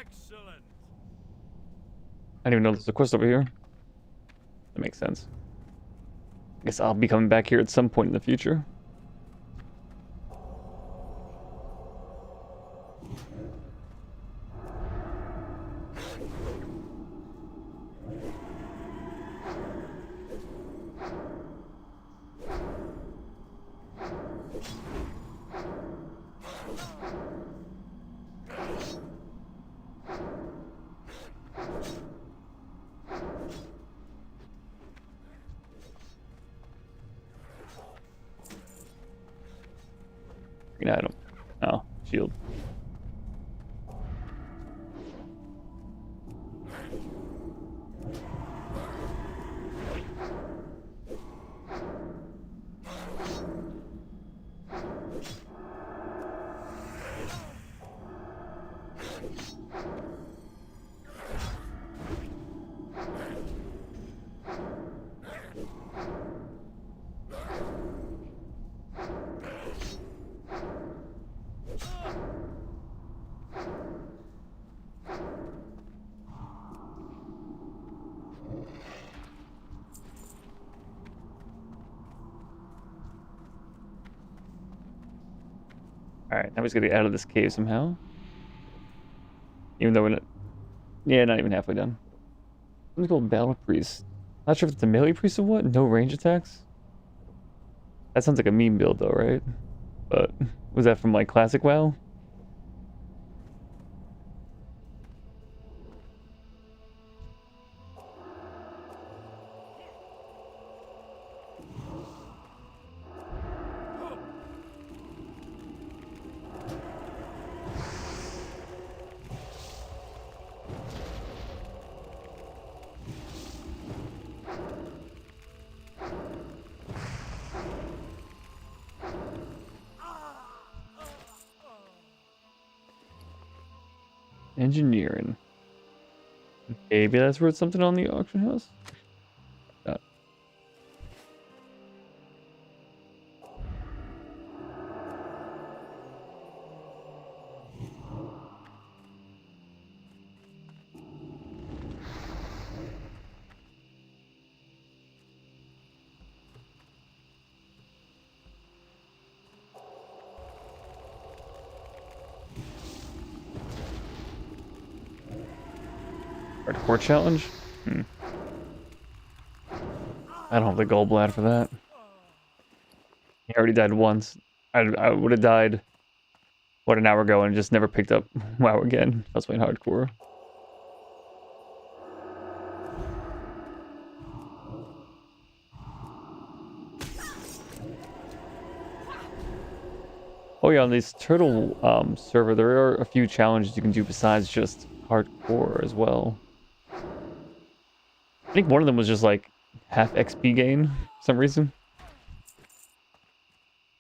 Excellent. I didn't even know there's a quest over here. That makes sense. I guess I'll be coming back here at some point in the future. Green item. Oh, shield. Alright, now we just gotta get out of this cave somehow. Even though we're not... Yeah, not even halfway done. Let's go Battle Priest. Not sure if it's a melee priest or what. No range attacks? That sounds like a meme build though, right? But was that from like classic WoW? Engineering. Maybe that's worth something on the auction house? Hardcore challenge? I don't have the gallbladder for that. He already died once. I would have died, what, an hour ago and just never picked up WoW again. I was playing hardcore. Oh yeah, on this turtle server, there are a few challenges you can do besides just hardcore as well. I think one of them was just like half XP gain for some reason.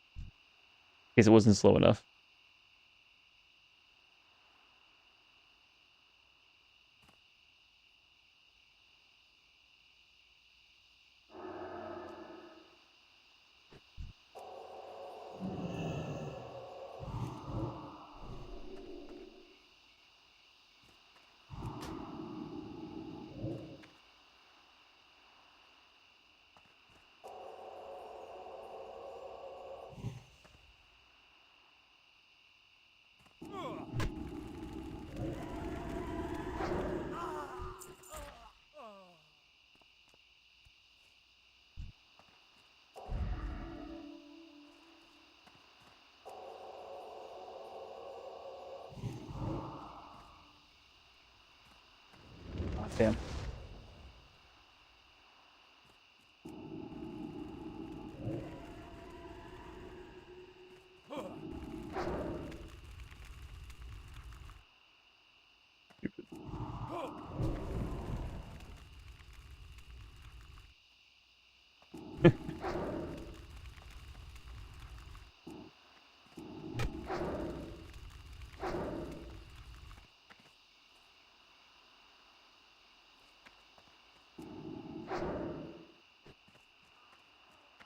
In case it wasn't slow enough. Oh, damn.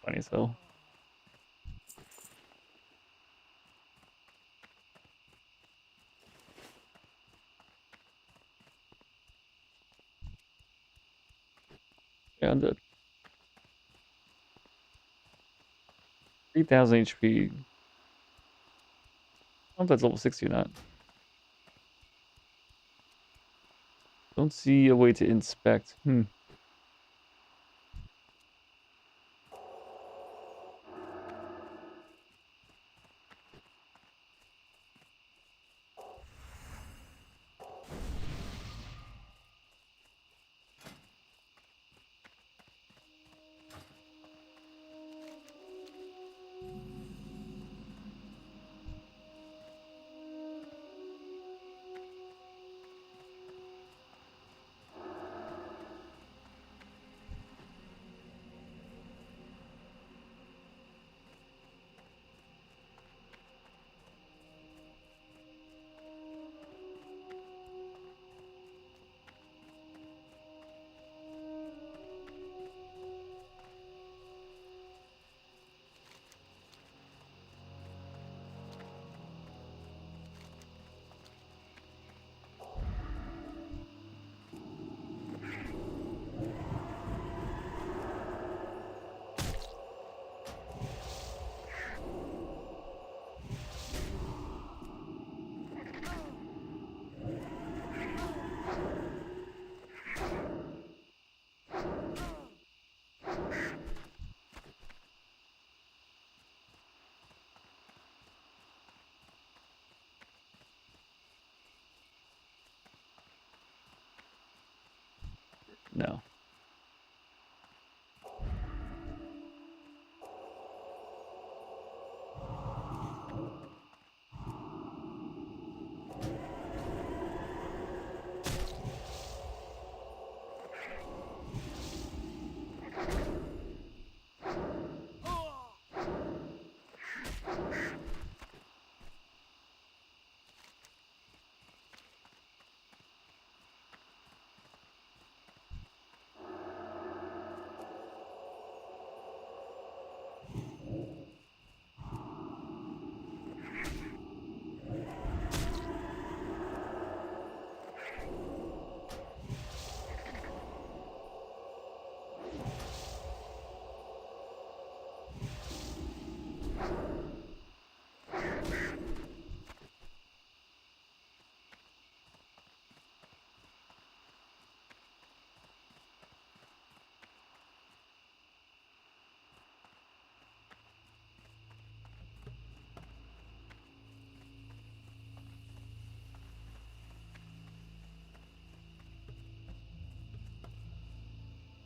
Funny as hell. Yeah, I'm dead. 3,000 HP. I don't know if that's level 60 or not. Don't see a way to inspect. No.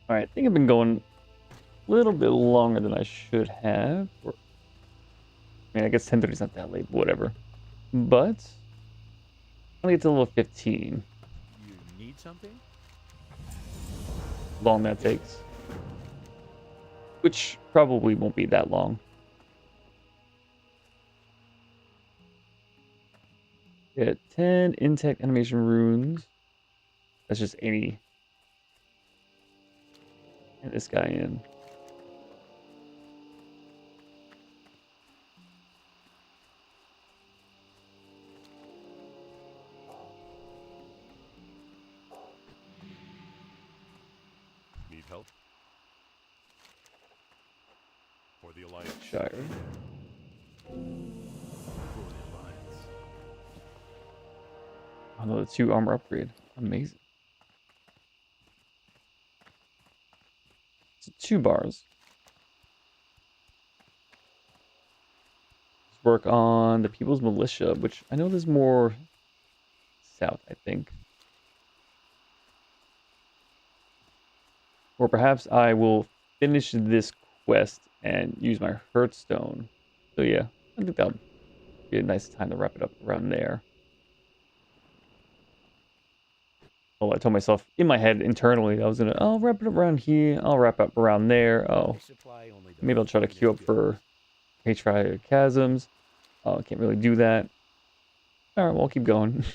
All right, I think I've been going a little bit longer than I should have. I mean, I guess 10:30 is not that late, but whatever. But I'll get to level 15. You need something? Long that takes. Which probably won't be that long. Get 10 intech animation runes. That's just any. And this guy in. Need help? For the Alliance. Shire. For the Alliance. Oh no, the 2 armor upgrade. Amazing. So 2 bars. Let's work on the People's Militia, which I know there's more south, I think. Or perhaps I will finish this quest and use my Hearthstone. So yeah, I think that'll be a nice time to wrap it up around there. Well, I told myself in my head internally I was gonna, I'll wrap it up around here, I'll wrap up around there. Oh, I supply only the maybe I'll try to queue up finest for goods. Patriot Chasms. Oh, I can't really do that. All right, well, I'll keep going.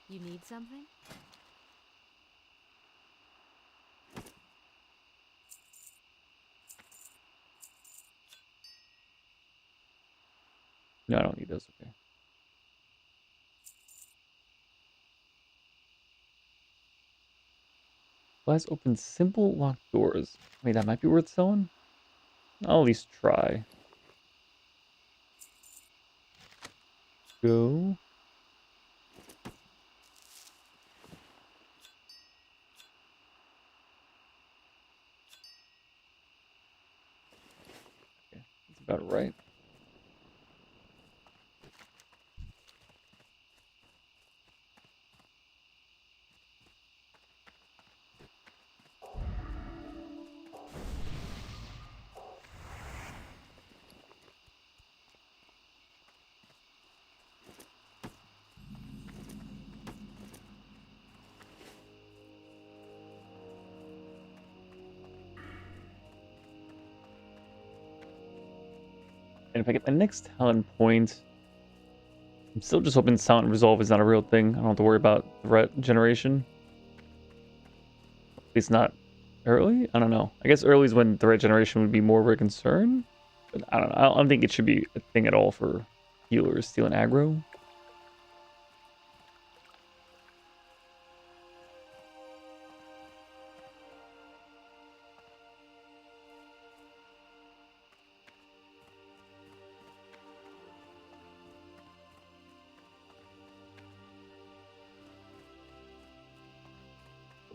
You need something? No, I don't need those. Okay. Glass opens simple locked doors. Wait, that might be worth selling? I'll at least try. Go. Okay, that's about right. And if I get my next talent point, I'm still just hoping Silent Resolve is not a real thing. I don't have to worry about threat generation. At least not early? I don't know. I guess early is when threat generation would be more of a concern. But I don't know. I don't think it should be a thing at all for healers stealing aggro.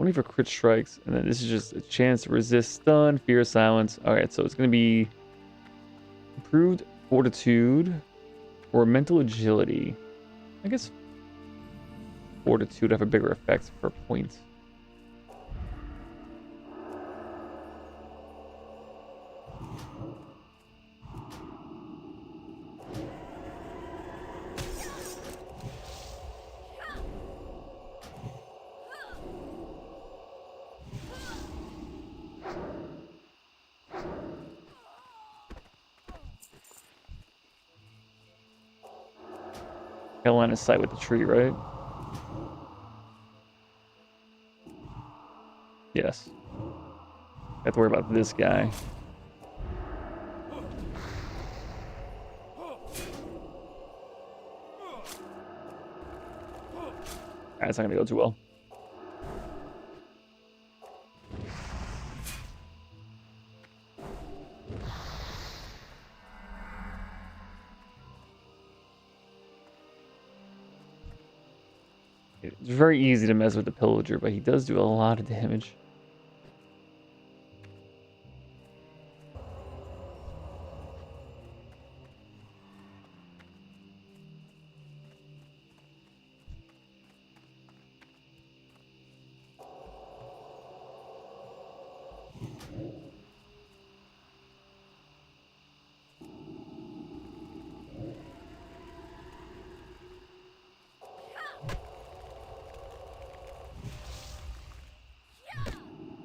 Only for crit strikes, and then this is just a chance to resist stun, fear, silence. Alright, so it's going to be improved fortitude or mental agility. I guess fortitude have a bigger effect per point. Got line of sight with the tree, right? Yes. Have to worry about this guy. That's not gonna go too well. It's very easy to mess with the pillager, but he does do a lot of damage.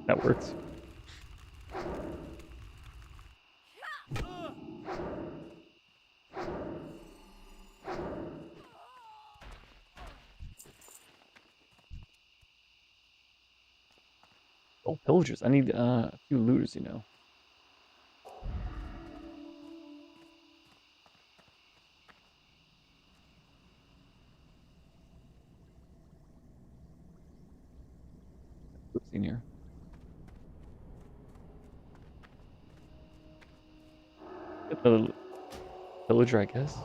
That works. Oh, pillagers. I need a few looters, you know. What's in here? Get the pillager, I guess.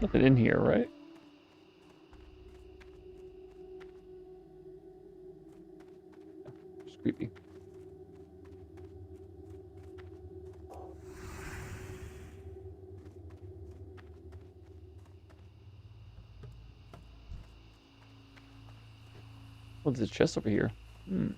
Nothing in here, right? Just creepy. Oh, there's a chest over here. Hmm.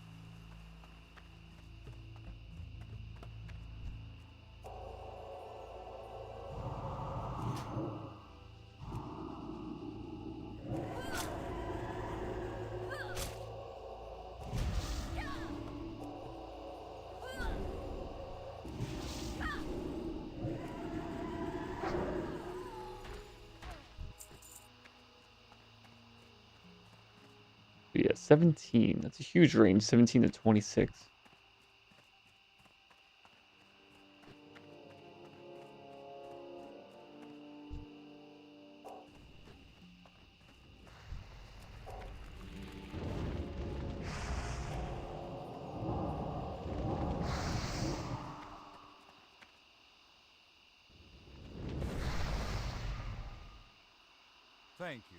Yeah, 17. That's a huge range. 17 to 26. Thank you.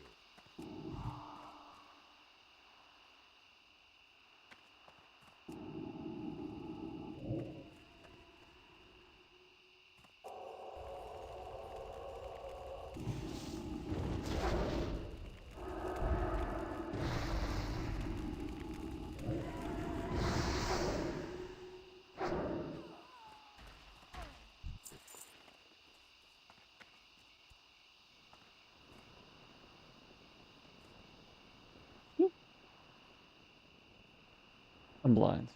I'm blind.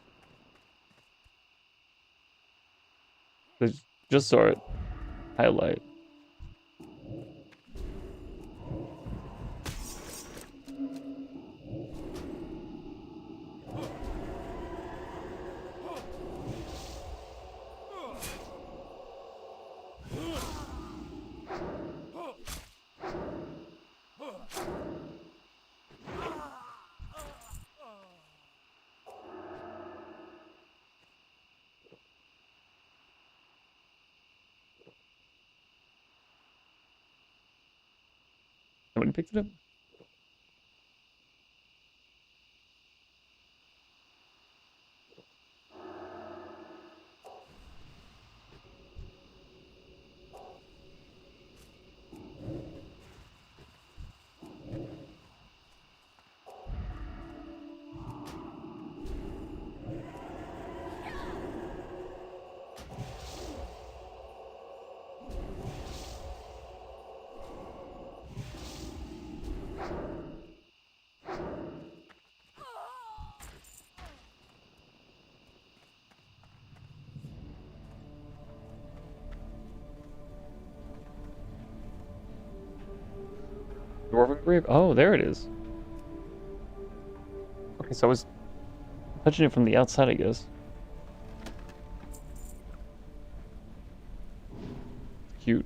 Just saw it. Highlight. Somebody picked it up? Dwarven Grave? Oh, there it is. Okay, so I was touching it from the outside, I guess. Cute.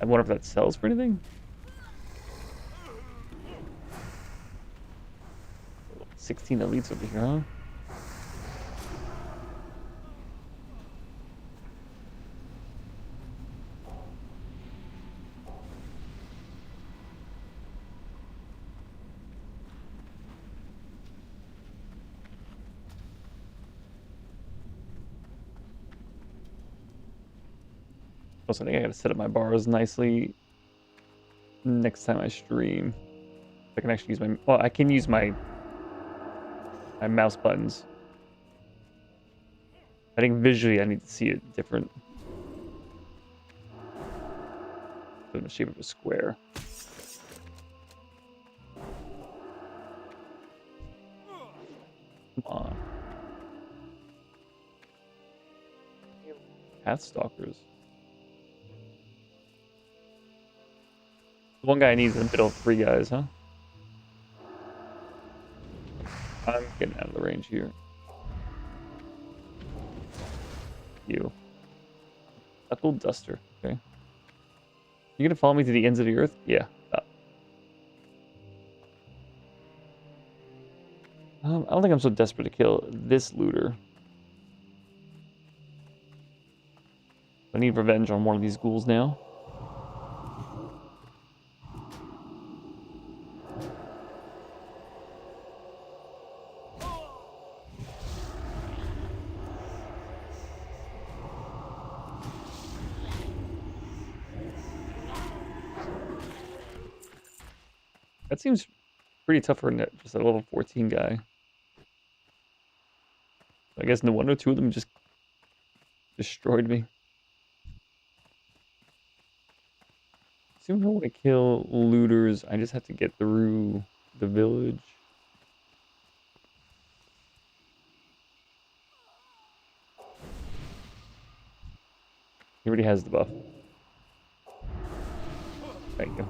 I wonder if that sells for anything? 16 elites over here, huh? Also, I think I gotta set up my bars nicely next time I stream. I can actually use my... Well, I can use my mouse buttons. I think visually I need to see it different. In the shape of a square. Come on. Pathstalkers. The one guy needs in the middle of 3 guys, huh? I'm getting out of the range here. You. Knuckle Duster. Okay. You gonna follow me to the ends of the earth? Yeah. I don't think I'm so desperate to kill this looter. I need revenge on one of these ghouls now. That seems pretty tough for just a level 14 guy. I guess no wonder 2 of them just destroyed me. Assume I want to kill looters. I just have to get through the village. He already has the buff. Thank you.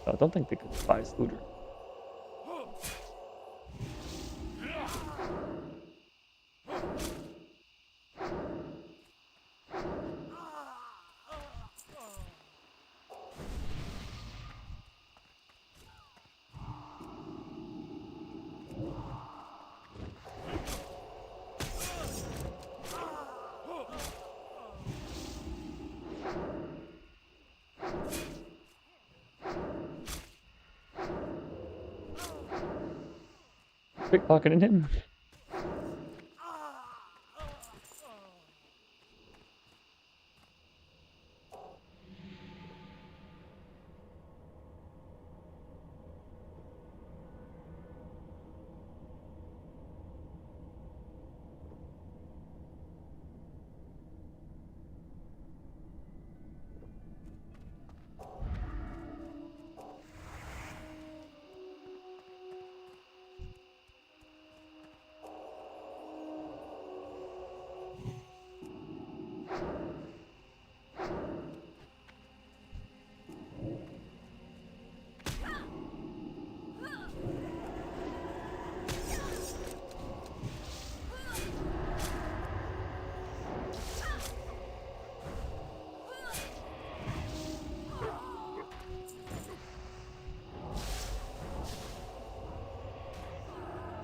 I don't think they could buy Sluder. Pickpocketing him.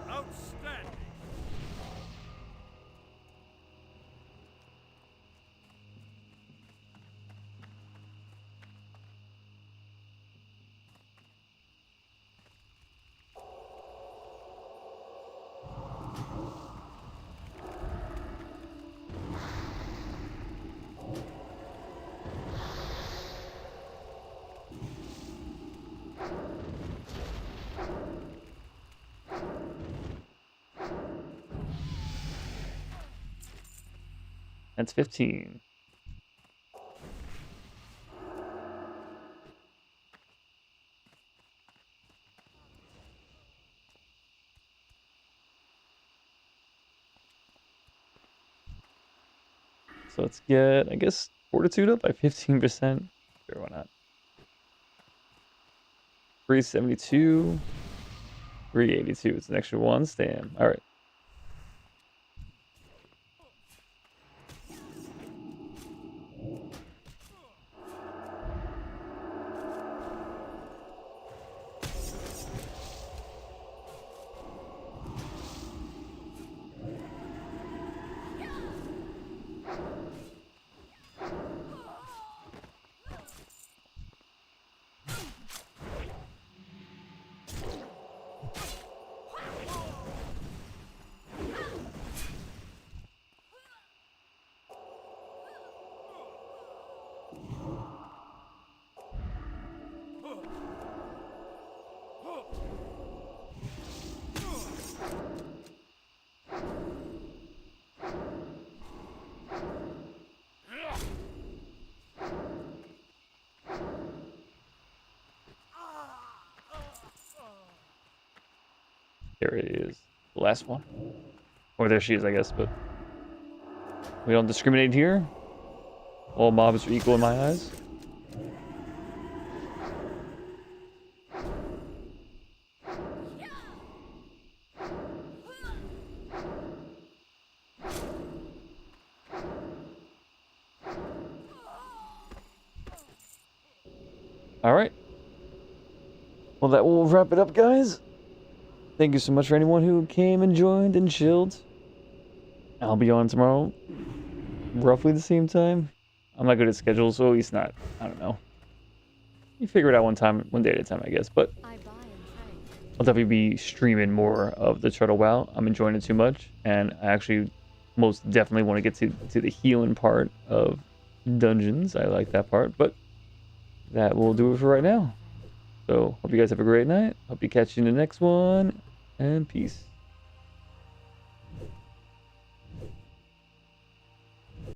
Outstanding. That's 15. So let's get, I guess, Fortitude up by 15%. Sure, why not? 372. 382. It's an extra one. Stand. All right. There it is. The last one. Or there she is, I guess, but we don't discriminate here. All mobs are equal in my eyes. All right. Well, that will wrap it up, guys. Thank you so much for anyone who came and joined and chilled. I'll be on tomorrow, roughly the same time. I'm not good at schedules, so at least not. I don't know. You figure it out one day at a time, I guess. But I buy and trade. I'll definitely be streaming more of the Turtle WoW. I'm enjoying it too much, and I actually most definitely want to get to the healing part of dungeons. I like that part, but that will do it for right now. So hope you guys have a great night. Hope you catch you in the next one, and peace.